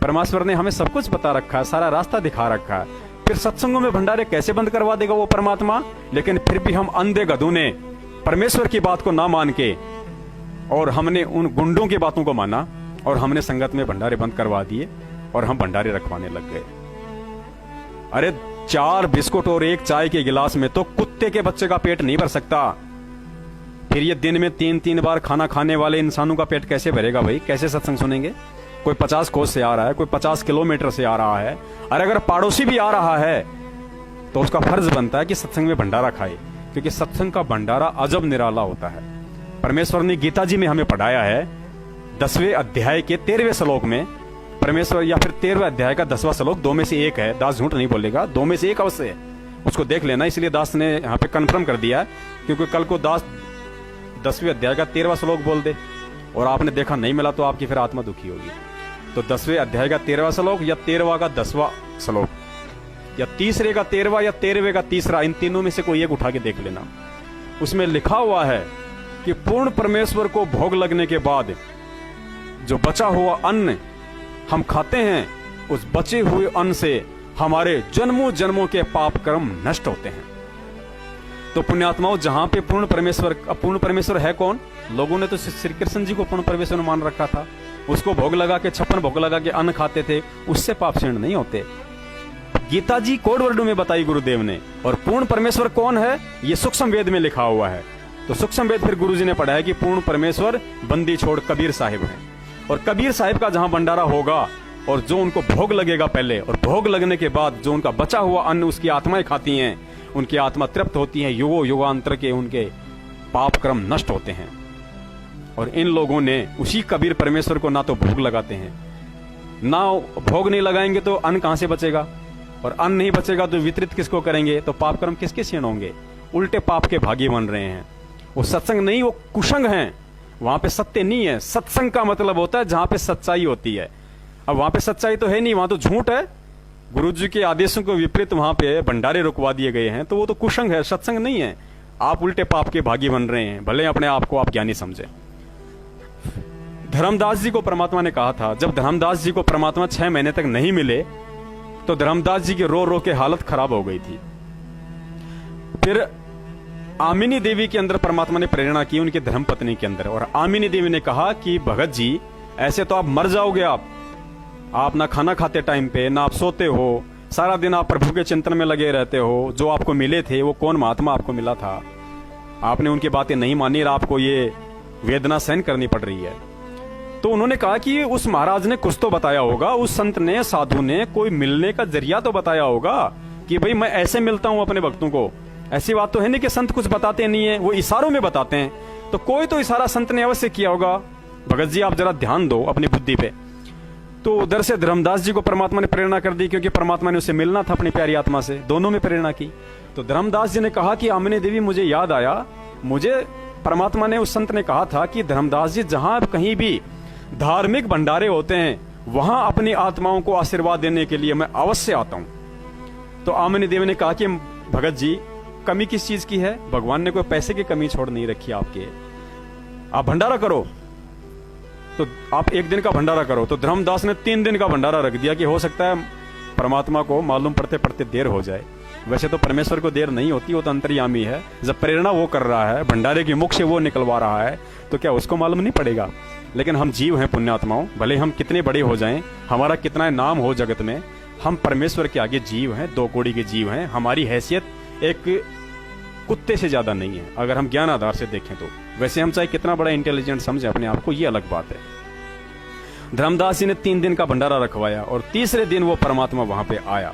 [SPEAKER 1] परमेश्वर ने हमें सब कुछ बता रखा है, सारा रास्ता दिखा रखा है। फिर सत्संगों में भंडारे कैसे बंद करवा देगा वो परमात्मा? लेकिन फिर भी हम अंधे गधों ने परमेश्वर की बात को ना मान के, और हमने उन गुंडों की बातों को माना और हमने संगत में भंडारे बंद करवा दिए और हम भंडारे रखवाने लग गए। अरे 4 बिस्कुट और 1 चाय के गिलास में तो कुत्ते के बच्चे का पेट नहीं भर सकता। फिर ये दिन में 3-3 बार खाना खाने वाले इंसानों का पेट कैसे भरेगा भाई? कैसे सत्संग सुनेंगे? कोई 50 कोस से आ रहा है, कोई 50 किलोमीटर से आ रहा है। अरे अगर पड़ोसी भी आ रहा है तो उसका फर्ज बनता है कि सत्संग में भंडारा खाए, क्योंकि सत्संग का भंडारा अजब निराला होता है। परमेश्वर ने गीता जी में हमें पढ़ाया है 10वें अध्याय के 13वें श्लोक में, परमेश्वर, या फिर 13वें अध्याय का 10वां श्लोक, दो में से एक है, दास झूठ नहीं बोलेगा, दो में से एक अवश्य है, उसको देख लेना। इसलिए दास ने यहाँ पे कन्फर्म कर दिया, क्योंकि कल को दास 10वें अध्याय का 13वां श्लोक बोल दे और आपने देखा नहीं मिला तो आपकी फिर आत्मा दुखी होगी। तो 10वें अध्याय का 13वां श्लोक या 13वां का 10वां श्लोक, या तीसरे का 13वां या 13वें का तीसरा, इन तीनों में से कोई एक उठा के देख लेना। उसमें लिखा हुआ है कि पूर्ण परमेश्वर को भोग लगने के बाद जो बचा हुआ अन्न हम खाते हैं, उस बचे हुए अन्न से हमारे जन्मों जन्मों के पाप कर्म नष्ट होते हैं। तो पुण्यात्माओं, जहां पे पूर्ण परमेश्वर है कौन? लोगों ने तो श्री कृष्ण जी को पूर्ण परमेश्वर मान रखा था, उसको भोग लगा के 56 भोग लगा के अन्न खाते थे, उससे पाप क्षीण नहीं होते। गीता जी कोड वर्डों में बताई गुरुदेव ने। और पूर्ण परमेश्वर कौन है, ये सूक्ष्म वेद में लिखा हुआ है। तो सूक्ष्म वेद फिर गुरुजी ने पढ़ाया कि पूर्ण परमेश्वर बंदी छोड़ कबीर साहिब है। और कबीर साहिब का जहां भंडारा होगा और जो उनको भोग लगेगा पहले, और भोग लगने के बाद जो उनका बचा हुआ अन्न उसकी आत्माएं खाती हैं, उनकी आत्मा तृप्त होती है, युगो युगांतर के उनके पाप कर्म नष्ट होते हैं। और इन लोगों ने उसी कबीर परमेश्वर को ना तो भोग लगाते हैं, ना भोग नहीं लगाएंगे तो अन्न कहां से बचेगा, और अन्न नहीं बचेगा तो वितरित किसको करेंगे, तो पाप कर्म किसके क्षीण होंगे? उल्टे पाप के भागी बन रहे हैं। वो सत्संग नहीं, वो कुसंग हैं। वहां पे सत्य नहीं है। सत्संग का मतलब होता है जहां पे सच्चाई होती है। अब वहां पे सच्चाई तो है नहीं, वहां तो झूठ है। गुरु जी के आदेशों को विपरीत वहां पे भंडारे रुकवा दिए गए हैं, तो वो तो कुसंग है, सत्संग नहीं है। आप उल्टे पाप के भागी बन रहे हैं, भले अपने आप को आप ज्ञानी समझे। धर्मदास जी को परमात्मा ने कहा था, जब धर्मदास जी को परमात्मा 6 महीने तक नहीं मिले तो धर्मदास जी की रो रो के हालत खराब हो गई थी। फिर आमिनी देवी के अंदर परमात्मा ने प्रेरणा की, उनकी धर्मपत्नी के अंदर। और आमिनी देवी ने कहा कि भगत जी, ऐसे तो आप मर जाओगे। आप ना खाना खाते टाइम पे, ना आप सोते हो, सारा दिन आप प्रभु के चिंतन में लगे रहते हो। जो आपको मिले थे वो कौन महात्मा आपको मिला था, आपने उनकी बातें नहीं मानी और आपको ये वेदना सहन करनी पड़ रही है। तो उन्होंने कहा कि उस महाराज ने कुछ तो बताया होगा, उस संत ने, साधु ने कोई मिलने का जरिया तो बताया होगा कि भाई मैं ऐसे मिलता हूं अपने भक्तों को। ऐसी बात तो है नहीं कि संत कुछ बताते नहीं है, वो इशारों में बताते हैं। तो कोई तो इशारा संत ने अवश्य किया होगा। भगत जी आप जरा ध्यान दो अपनी बुद्धि पे। तो उधर से धर्मदास जी को परमात्मा ने प्रेरणा कर दी, क्योंकि परमात्मा ने उसे मिलना था अपनी प्यारी आत्मा से। दोनों में प्रेरणा की। तो धर्मदास जी ने कहा कि आमिनी देवी, मुझे याद आया, मुझे परमात्मा ने, उस संत ने कहा था कि धर्मदास जी, जहां कहीं भी धार्मिक भंडारे होते हैं वहां अपनी आत्माओं को आशीर्वाद देने के लिए मैं अवश्य आता हूं। तो आमिनी देवी ने कहा कि भगत जी, कमी किस चीज की है? भगवान ने कोई पैसे की कमी छोड़ नहीं रखी आपके, आप भंडारा करो। तो आप 1 दिन का भंडारा करो। तो धर्मदास ने 3 दिन का भंडारा रख दिया कि हो सकता है परमात्मा को मालूम पड़ते पड़ते देर हो जाए। वैसे तो परमेश्वर को देर नहीं होती, वो तो अंतर्यामी है। जब प्रेरणा वो कर रहा है, भंडारे की मुख से वो निकलवा रहा है, तो क्या उसको मालूम नहीं पड़ेगा? लेकिन हम जीव हैं पुण्यात्माओं, भले हम कितने बड़े हो जाएं, हमारा कितना नाम हो जगत में, हम परमेश्वर के आगे जीव हैं, 2 कौड़ी के जीव हैं। हमारी हैसियत एक कुत्ते से ज्यादा नहीं है, अगर हम ज्ञान आधार से देखें तो। वैसे हम चाहे कितना बड़ा इंटेलिजेंट समझे अपने आप को, ये अलग बात है। धर्मदास जी ने 3 दिन का भंडारा रखवाया और तीसरे दिन वो परमात्मा वहां पे आया।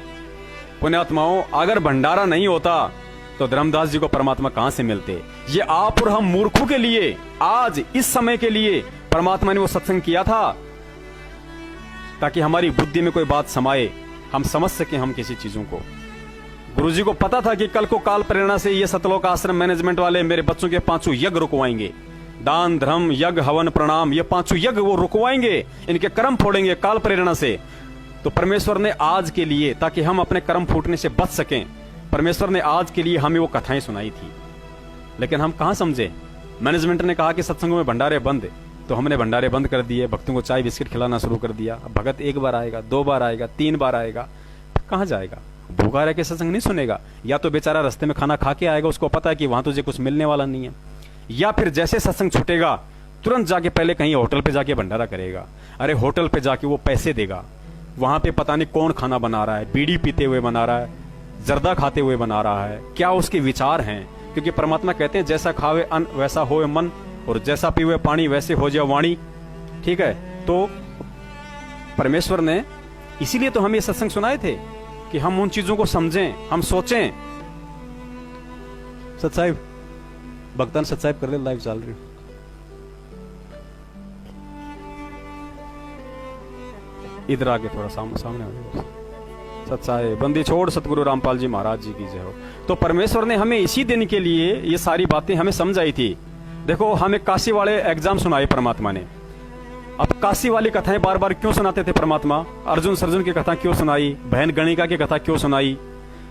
[SPEAKER 1] पुण्यात्माओं, अगर भंडारा नहीं होता तो धर्मदास जी को परमात्मा कहां से मिलते? ये आप और हम मूर्खों के लिए, आज इस समय के लिए परमात्मा ने वो सत्संग किया था, ताकि हमारी बुद्धि में कोई बात समाये, हम समझ सकें हम किसी चीजों को। गुरुजी को पता था कि कल को काल प्रेरणा से ये सतलोक आश्रम मैनेजमेंट वाले मेरे बच्चों के 5 यज्ञ रुकवाएंगे। दान, धर्म, यज्ञ, हवन, प्रणाम, ये 5 यज्ञ वो रुकवाएंगे, इनके कर्म फोड़ेंगे काल प्रेरणा से। तो परमेश्वर ने आज के लिए, ताकि हम अपने कर्म फूटने से बच सकें, परमेश्वर ने आज के लिए हमें वो कथाएं सुनाई थी। लेकिन हम कहां समझे? मैनेजमेंट ने कहा कि सत्संगों में भंडारे बंद, तो हमने भंडारे बंद कर दिए, भक्तों को चाय बिस्किट खिलाना शुरू कर दिया। अब भगत 1 बार आएगा, 2 बार आएगा, 3 बार आएगा, कहां जाएगा? भूखा रह के सत्संग नहीं सुनेगा। या तो बेचारा रास्ते में खाना खा के आएगा, उसको पता है कि वहां तुझे कुछ मिलने वाला नहीं है, या फिर जैसे सत्संग छूटेगा तुरंत जाके पहले कहीं होटल पे जाके भंडारा करेगा। अरे होटल पे जाके वो पैसे देगा, वहां पे पता नहीं कौन खाना बना रहा है, बीड़ी पीते हुए बना रहा है, जर्दा खाते हुए बना रहा है, क्या उसके विचार हैं। क्योंकि परमात्मा कहते हैं जैसा खावे अन्न वैसा होए मन, और जैसा पीवे पानी वैसे हो जाए वाणी। ठीक है, तो परमेश्वर ने इसीलिए तो हमें सत्संग सुनाए थे कि हम उन चीजों को समझें, हम सोचें। सत्साहिब भक्तान सत्साहिब कर ले, लाइव चल रही। इधर आके थोड़ा सामने हो जाओ। सच्चाई बंदी छोड़ सतगुरु रामपाल जी महाराज जी की जय हो। तो परमेश्वर ने हमें इसी दिन के लिए ये सारी बातें हमें समझाई थी। देखो, हमें काशी वाले एग्जाम सुनाए परमात्मा ने। अब काशी वाली कथाएं बार बार क्यों सुनाते थे परमात्मा? अर्जुन सर्जुन की कथा क्यों सुनाई? बहन गणिका की कथा क्यों सुनाई?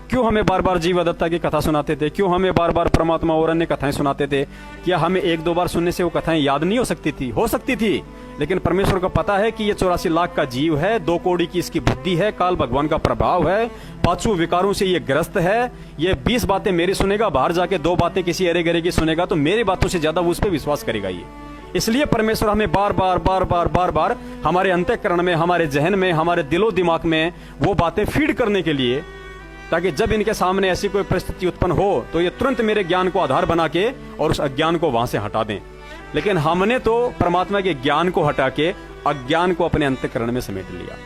[SPEAKER 1] क्यों हमें बार बार जीवदत्ता की कथा सुनाते थे? क्यों हमें बार बार परमात्मा और अन्य कथाएं सुनाते थे? क्या हमें एक दो बार सुनने से वो कथाएं याद नहीं हो सकती थी? हो सकती थी, लेकिन परमेश्वर को पता है कि ये 84 लाख का जीव है, 2 कौड़ी की इसकी बुद्धि है, काल भगवान का प्रभाव है, 5 विकारों से ये ग्रस्त है। ये 20 बातें मेरी सुनेगा, बाहर जाके 2 बातें किसी अरे गरे की सुनेगा, तो मेरी बातों से ज्यादा वो उस पर विश्वास करेगा। ये इसलिए परमेश्वर हमें बार बार हमारे अंतःकरण में, हमारे जहन में, हमारे दिलो दिमाग में वो बातें फीड करने के लिए, ताकि जब इनके सामने ऐसी कोई परिस्थिति उत्पन्न हो तो ये तुरंत मेरे ज्ञान को आधार बना के और उस अज्ञान को वहां से हटा दें। लेकिन हमने तो परमात्मा के ज्ञान को हटा के अज्ञान को अपने अंतःकरण में समेट लिया।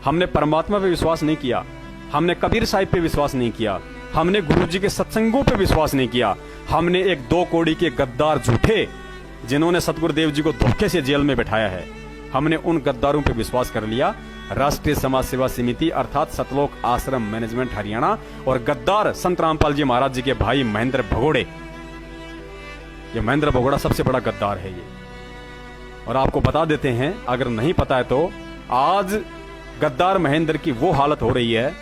[SPEAKER 1] हमने परमात्मा पे विश्वास नहीं किया, हमने कबीर साहिब पे विश्वास नहीं किया, हमने गुरु जी के सत्संगों पे विश्वास नहीं किया। हमने एक 2 कौड़ी के गद्दार झूठे, जिन्होंने सतगुरुदेव जी को धोखे से जेल में बैठाया है, हमने उन गद्दारों पे विश्वास कर लिया। राष्ट्रीय समाज सेवा समिति अर्थात सतलोक आश्रम मैनेजमेंट हरियाणा और गद्दार संत रामपाल जी महाराज जी के भाई महेंद्र भगोड़े। ये महेंद्र भगोड़ा सबसे बड़ा गद्दार है ये। और आपको बता देते हैं, अगर नहीं पता है तो, आज गद्दार महेंद्र की वो हालत हो रही है,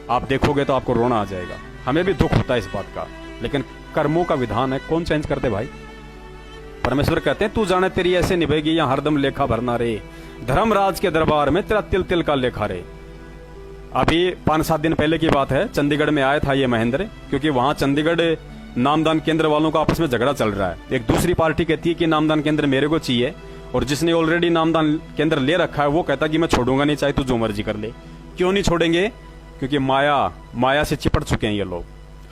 [SPEAKER 1] आप देखोगे तो आपको रोना आ जाएगा। हमें भी दुख होता है इस बात का, लेकिन कर्मों का विधान है, कौन चेंज करते भाई? परमेश्वर कहते हैं, तू जाने तेरी ऐसे निभेगी या हरदम लेखा भरना रे, धर्मराज के दरबार में तेरा तिल तिल का लेखा रे। अभी 5-7 दिन पहले की बात है, चंडीगढ़ में आया था ये महेंद्र, क्योंकि वहां चंडीगढ़ नामदान केंद्र वालों का आपस में झगड़ा चल रहा है। एक दूसरी पार्टी कहती है कि नामदान केंद्र मेरे को चाहिए, और जिसने ऑलरेडी नामदान केंद्र ले रखा है वो कहता कि मैं छोड़ूंगा नहीं, चाहे तू जो मर्जी कर ले। क्यों नहीं छोड़ेंगे? क्योंकि माया से चिपट चुके हैं ये लोग,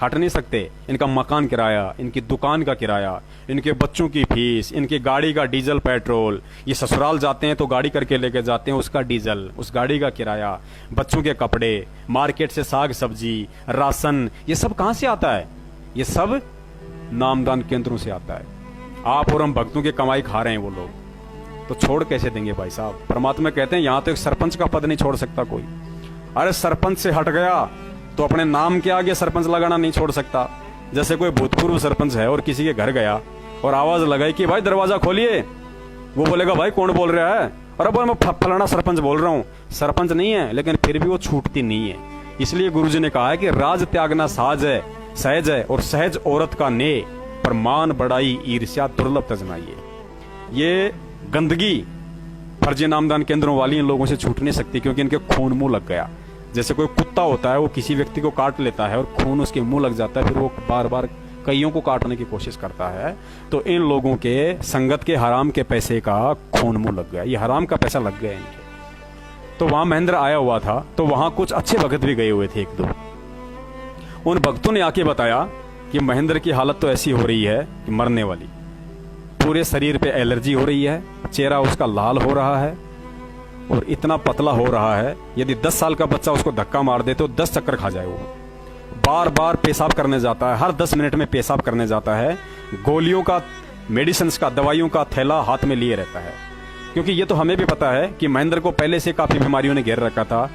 [SPEAKER 1] हट नहीं सकते। इनका मकान किराया, इनकी दुकान का किराया, इनके बच्चों की फीस, इनकी गाड़ी का डीजल पेट्रोल, ये ससुराल जाते हैं तो गाड़ी करके लेके जाते हैं, उसका डीजल, उस गाड़ी का किराया, बच्चों के कपड़े, मार्केट से साग सब्जी, राशन, ये सब कहां से आता है? ये सब नामदान केंद्रों से आता है। आप और हम भक्तों की कमाई खा रहे हैं वो लोग, तो छोड़ कैसे देंगे भाई साहब? परमात्मा कहते हैं यहां तो एक सरपंच का पद नहीं छोड़ सकता कोई। अरे सरपंच से हट गया तो अपने नाम के आगे सरपंच लगाना नहीं छोड़ सकता। जैसे कोई भूतपूर्व सरपंच है और किसी के घर गया और आवाज लगाई कि भाई दरवाजा खोलिए, वो बोलेगा भाई कौन बोल रहा है? और अब मैं फलाना सरपंच बोल रहा हूं। सरपंच नहीं है, लेकिन फिर भी वो छूटती नहीं है। इसलिए गुरुजी ने कहा है कि राज त्यागना साज है, सहज है, और सहज औरत का ने, पर मान बढ़ाई ईर्ष्या दुर्लभ तजनाइए। ये गंदगी फर्जी नामदान केंद्रों वाली इन लोगों से छूट नहीं सकती, क्योंकि इनके खून मुंह लग गया। जैसे कोई कुत्ता होता है, वो किसी व्यक्ति को काट लेता है और खून उसके मुंह लग जाता है, फिर वो बार बार कईयों को काटने की कोशिश करता है। तो इन लोगों के संगत के हराम के पैसे का खून मुंह लग गया, ये हराम का पैसा लग गया इनके। तो वहां महेंद्र आया हुआ था, तो वहां कुछ अच्छे भगत भी गए हुए थे 1-2। उन भक्तों ने आके बताया कि महेंद्र की हालत तो ऐसी हो रही है कि मरने वाली, पूरे शरीर पे एलर्जी हो रही है, चेहरा उसका लाल हो रहा है और इतना पतला हो रहा है, यदि 10 साल का बच्चा उसको धक्का मार दे तो 10 चक्कर खा जाए वो। बार बार पेशाब करने जाता है, हर 10 मिनट में पेशाब करने जाता है। गोलियों का, मेडिसिन का, दवाइयों का थैला हाथ में लिए रहता है। क्योंकि ये तो हमें भी पता है कि महेंद्र को पहले से काफी बीमारियों ने घेर रखा था,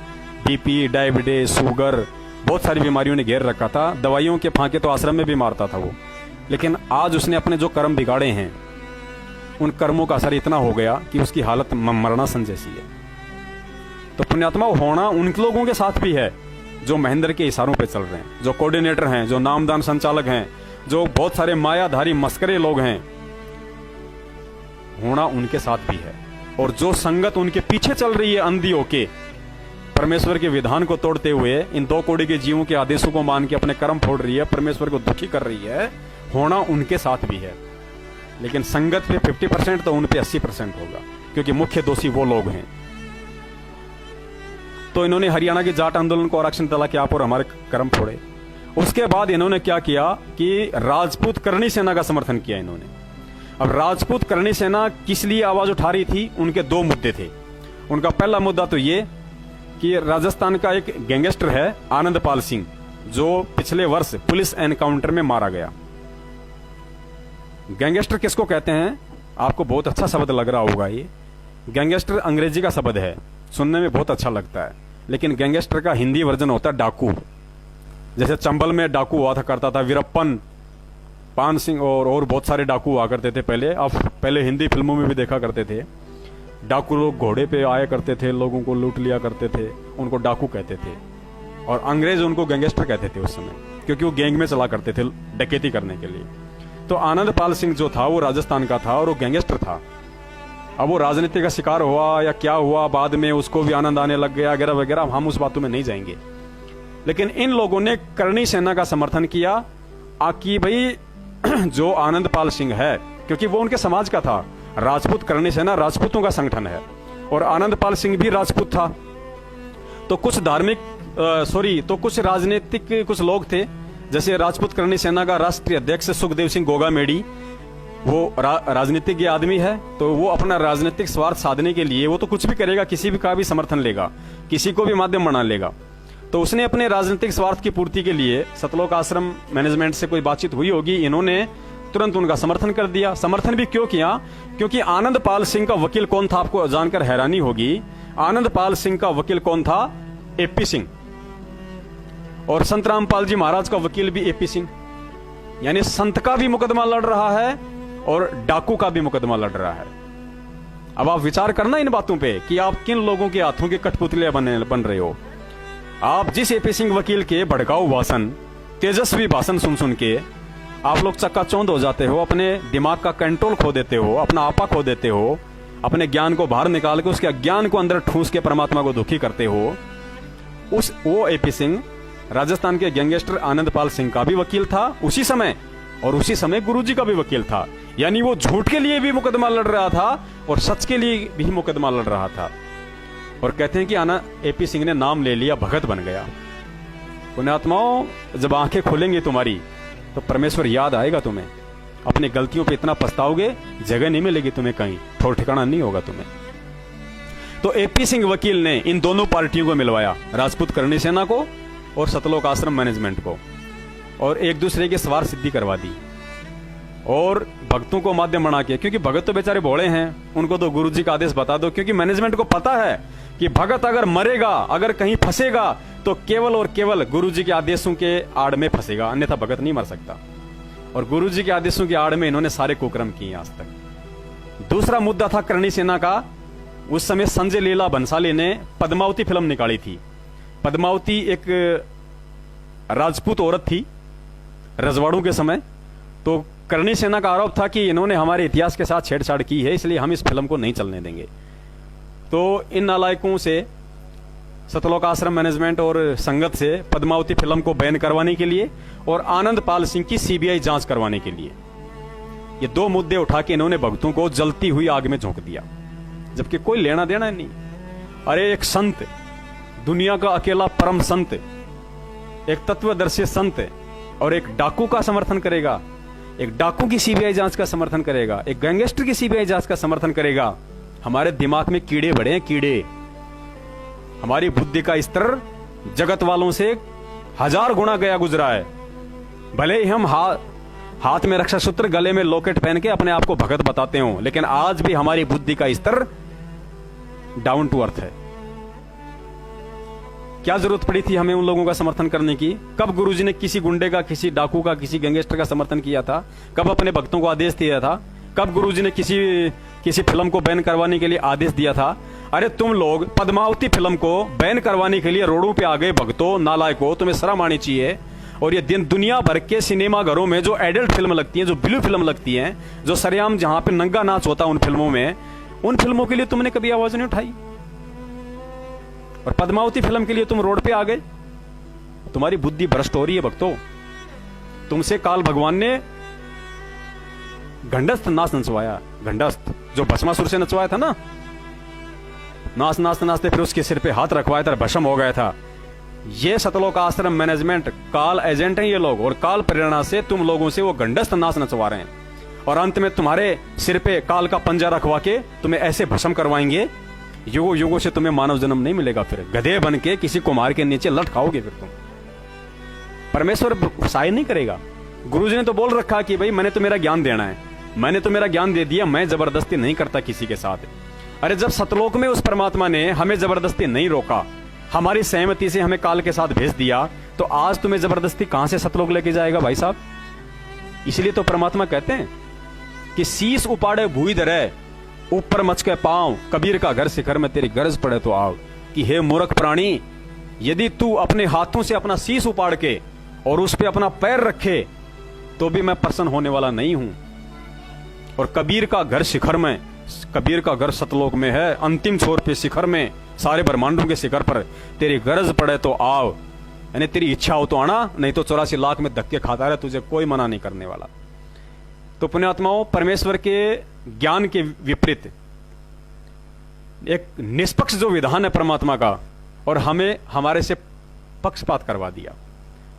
[SPEAKER 1] बीपी, डायबिटीज, शुगर, बहुत सारी बीमारियों ने घेर रखा था। दवाइयों के फांके तो आश्रम में भी मारता था वो। लेकिन आज उसने अपने जो कर्म बिगाड़े हैं, उन कर्मों का असर इतना हो गया कि उसकी हालत मरणासन जैसी है। तो पुण्यात्मा होना उन लोगों के साथ भी है जो महेंद्र के इशारों पे चल रहे हैं, जो कोऑर्डिनेटर हैं, जो नामदान संचालक हैं, जो बहुत सारे मायाधारी मस्करे लोग हैं, होना उनके साथ भी है। और जो संगत उनके पीछे चल रही है अंधी होके, परमेश्वर के विधान को तोड़ते हुए, इन 2 कौड़ी के जीवों के आदेशों को मान के अपने कर्म फोड़ रही है, परमेश्वर को दुखी कर रही है, होना उनके साथ भी है। लेकिन संगत पे 50% तो उन पे 80% होगा, क्योंकि मुख्य दोषी वो लोग हैं। तो इन्होंने हरियाणा के जाट आंदोलन को आरक्षण दिला के आप और हमारे कर्म फोड़े। उसके बाद इन्होंने क्या किया कि राजपूत करणी सेना का समर्थन किया इन्होंने। अब राजपूत करणी सेना किस लिए आवाज उठा रही थी? उनके 2 मुद्दे थे। उनका पहला मुद्दा तो ये कि राजस्थान का एक गैंगस्टर है आनंदपाल सिंह, जो पिछले वर्ष पुलिस एनकाउंटर में मारा गया। गैंगस्टर किसको कहते हैं? आपको बहुत अच्छा शब्द लग रहा होगा ये। गैंगस्टर अंग्रेजी का शब्द है, सुनने में बहुत अच्छा लगता है, लेकिन गैंगस्टर का हिंदी वर्जन होता है डाकू। जैसे चंबल में डाकू हुआ था करता था, वीरप्पन, पान सिंह और बहुत सारे डाकू हुआ करते थे पहले। अब पहले हिंदी फिल्मों में भी देखा करते थे, डाकू लोग घोड़े पे आया करते थे, लोगों को लूट लिया करते थे, उनको डाकू कहते थे। और अंग्रेज उनको गैंगस्टर कहते थे उस समय, क्योंकि वो गैंग में चला करते थे डकैती करने के लिए। तो आनंद पाल सिंह जो था वो राजस्थान का था और वो गैंगस्टर था। अब वो राजनीति का शिकार हुआ या क्या हुआ, बाद में उसको भी आनंद आने लग गया वगैरह वगैरह, हम उस बातों में नहीं जाएंगे। लेकिन इन लोगों ने करणी सेना का समर्थन किया कि भाई जो आनंद पाल सिंह है, क्योंकि वो उनके समाज का था, राजपूत करणी सेना राजपूतों का संगठन है और आनंद पाल सिंह भी राजपूत था। तो कुछ तो कुछ राजनीतिक कुछ लोग थे, जैसे राजपूत करणी सेना का राष्ट्रीय अध्यक्ष सुखदेव सिंह गोगामेडी, वो राजनीतिज्ञ आदमी है। तो वो अपना राजनीतिक स्वार्थ साधने के लिए वो तो कुछ भी करेगा, किसी भी का भी समर्थन लेगा, किसी को भी माध्यम बना लेगा। तो उसने अपने राजनीतिक स्वार्थ की पूर्ति के लिए सतलोक आश्रम मैनेजमेंट से कोई बातचीत हुई होगी, इन्होंने तुरंत उनका समर्थन कर दिया। समर्थन भी क्यों किया? क्योंकि आनंद पाल सिंह का वकील कौन था, आपको जानकर हैरानी होगी। आनंद पाल सिंह का वकील कौन था? एपी सिंह। और संत रामपाल जी महाराज का वकील भी एपी सिंह। यानी संत का भी मुकदमा लड़ रहा है और डाकू का भी मुकदमा लड़ रहा है। अब आप विचार करना इन बातों पे कि आप किन लोगों के हाथों के कठपुतलियां बन रहे हो। आप जिस एपी सिंह वकील के भड़काऊ भाषण, तेजस्वी भाषण सुन सुन के आप लोग चक्काचौंध हो जाते हो, अपने दिमाग का कंट्रोल खो देते हो, अपना आपा खो देते हो, अपने ज्ञान को बाहर निकाल के उसके अज्ञान को अंदर ठूस के परमात्मा को दुखी करते हो। वो एपी सिंह राजस्थान के गैंगस्टर आनंद पाल सिंह का भी वकील था उसी समय, और उसी समय गुरुजी का भी वकील था। यानी वो झूठ के लिए भी मुकदमा लड़ रहा था और सच के लिए भी मुकदमा लड़ रहा था। और कहते हैं कि एपी सिंह ने नाम ले लिया, भगत बन गया। पुण्यात्माओं, जब आंखें खोलेंगी तुम्हारी तो परमेश्वर याद आएगा तुम्हें। अपनी गलतियों पे इतना पछताओगे, जगह नहीं मिलेगी तुम्हें, कहीं ठौर ठिकाना नहीं होगा तुम्हें। तो एपी सिंह वकील ने इन दोनों पार्टियों को मिलवाया, राजपूत करणी सेना को और सतलोक आश्रम मैनेजमेंट को, और एक दूसरे की स्वार्थ सिद्धि करवा दी। और भक्तों को माध्यम बना के, क्योंकि भगत तो बेचारे भोले हैं, उनको तो गुरुजी का आदेश बता दो, क्योंकि मैनेजमेंट को पता है कि भगत अगर मरेगा, अगर कहीं फंसेगा तो केवल और केवल गुरुजी के आदेशों के आड़ में फंसेगा, अन्यथा भगत नहीं मर सकता। और गुरुजी के आदेशों की आड़ में इन्होंने सारे कुकर्म किए आज तक। दूसरा मुद्दा था करणी सेना का। उस समय संजय लीला भंसाली ने पद्मावती फिल्म निकाली थी। पद्मावती एक राजपूत औरत थी रजवाड़ों के समय। तो करणी सेना का आरोप था कि इन्होंने हमारे इतिहास के साथ छेड़छाड़ की है, इसलिए हम इस फिल्म को नहीं चलने देंगे। तो इन नालायकों से सतलोक आश्रम मैनेजमेंट और संगत से पद्मावती फिल्म को बैन करवाने के लिए और आनंद पाल सिंह की सीबीआई जांच करवाने के लिए ये दो मुद्दे उठा के इन्होंने भक्तों को जलती हुई आग में झोंक दिया, जबकि कोई लेना देना नहीं। अरे एक संत, दुनिया का अकेला परम संत, एक तत्वदर्शी संत और एक डाकू का समर्थन करेगा, एक डाकू की सीबीआई जांच का समर्थन करेगा, एक गैंगस्टर की सीबीआई जांच का समर्थन करेगा। हमारे दिमाग में कीड़े बड़े हैं, कीड़े। हमारी बुद्धि का स्तर जगत वालों से 1000 गुना गया गुजरा है। भले ही हम हाथ में रक्षा सूत्र, गले में लॉकेट पहन के अपने आप को भगत बताते हो, लेकिन आज भी हमारी बुद्धि का स्तर डाउन टू अर्थ है। क्या जरूरत पड़ी थी हमें उन लोगों का समर्थन करने की? कब गुरुजी ने किसी गुंडे का, किसी डाकू का, किसी गैंगस्टर का समर्थन किया था? कब अपने भक्तों को आदेश दिया था? कब गुरुजी ने किसी फिल्म को बैन करवाने के लिए आदेश दिया था? अरे तुम लोग पद्मावती फिल्म को बैन करवाने के लिए रोडों पे आ गए भक्तों, नालायकों, तुम्हें शर्म आनी चाहिए। और ये दुनिया भर के सिनेमा घरों में जो एडल्ट फिल्म लगती है, जो ब्लू फिल्म लगती है, जो सरेआम जहां पे नंगा नाच होता है उन फिल्मों में, उन फिल्मों के लिए तुमने कभी आवाज नहीं उठाई। और पद्मावती फिल्म के लिए तुम रोड पे आ गए। तुम्हारी बुद्धि भ्रष्ट हो रही है भक्तों। तुमसे काल भगवान ने घंडस्थ नाच नचवाया, घंडस्थ जो भस्मासुर से नचवाया था ना, नाच नाचते नाचते फिर उसके सिर पे हाथ रखवाया था, भस्म हो गया था। ये सतलोक आश्रम मैनेजमेंट काल एजेंट हैं ये लोग, और काल प्रेरणा से तुम लोगों से वो घंडस्थ नाच नचवा रहे हैं। और अंत में तुम्हारे सिर पे काल का पंजा रखवा के तुम्हें ऐसे भस्म करवाएंगे, युगों युगों से तुम्हें मानव जन्म नहीं मिलेगा। फिर गधे बन के किसी कुमार के नीचे लट खाओगे फिर तुम। परमेश्वर सहाय नहीं करेगा। गुरुजी ने तो बोल रखा कि भाई मैंने तो मेरा ज्ञान देना है, मैंने तो मेरा ज्ञान दे दिया, मैं जबरदस्ती नहीं करता किसी के साथ। अरे जब सतलोक में उस परमात्मा ने हमें जबरदस्ती नहीं रोका, हमारी सहमति से हमें काल के साथ भेज दिया, तो आज तुम्हें जबरदस्ती कहां से सतलोक लेके जाएगा भाई साहब। इसलिए तो परमात्मा कहते हैं कि शीश उपाड़े भूई धरे, ऊपर मच के पांव, कबीर का घर शिखर में तेरी गरज पड़े तो आओ। कि हे मूर्ख प्राणी, यदि तू अपने हाथों से अपना शीश उपाड़ के और उस पे अपना पैर रखे तो भी मैं प्रसन्न होने वाला नहीं हूं। और कबीर का घर शिखर में, कबीर का घर सतलोक में है, अंतिम छोर पे शिखर में, सारे ब्रह्मांडों के शिखर पर तेरी गरज पड़े तो आओ, यानी तेरी इच्छा हो तो आना, नहीं तो 84 लाख में धक्के खाता रहे, तुझे कोई मना नहीं करने वाला। तो पुण्यात्माओं, परमेश्वर के ज्ञान के विपरीत एक निष्पक्ष जो विधान है परमात्मा का, और हमें हमारे से पक्षपात करवा दिया,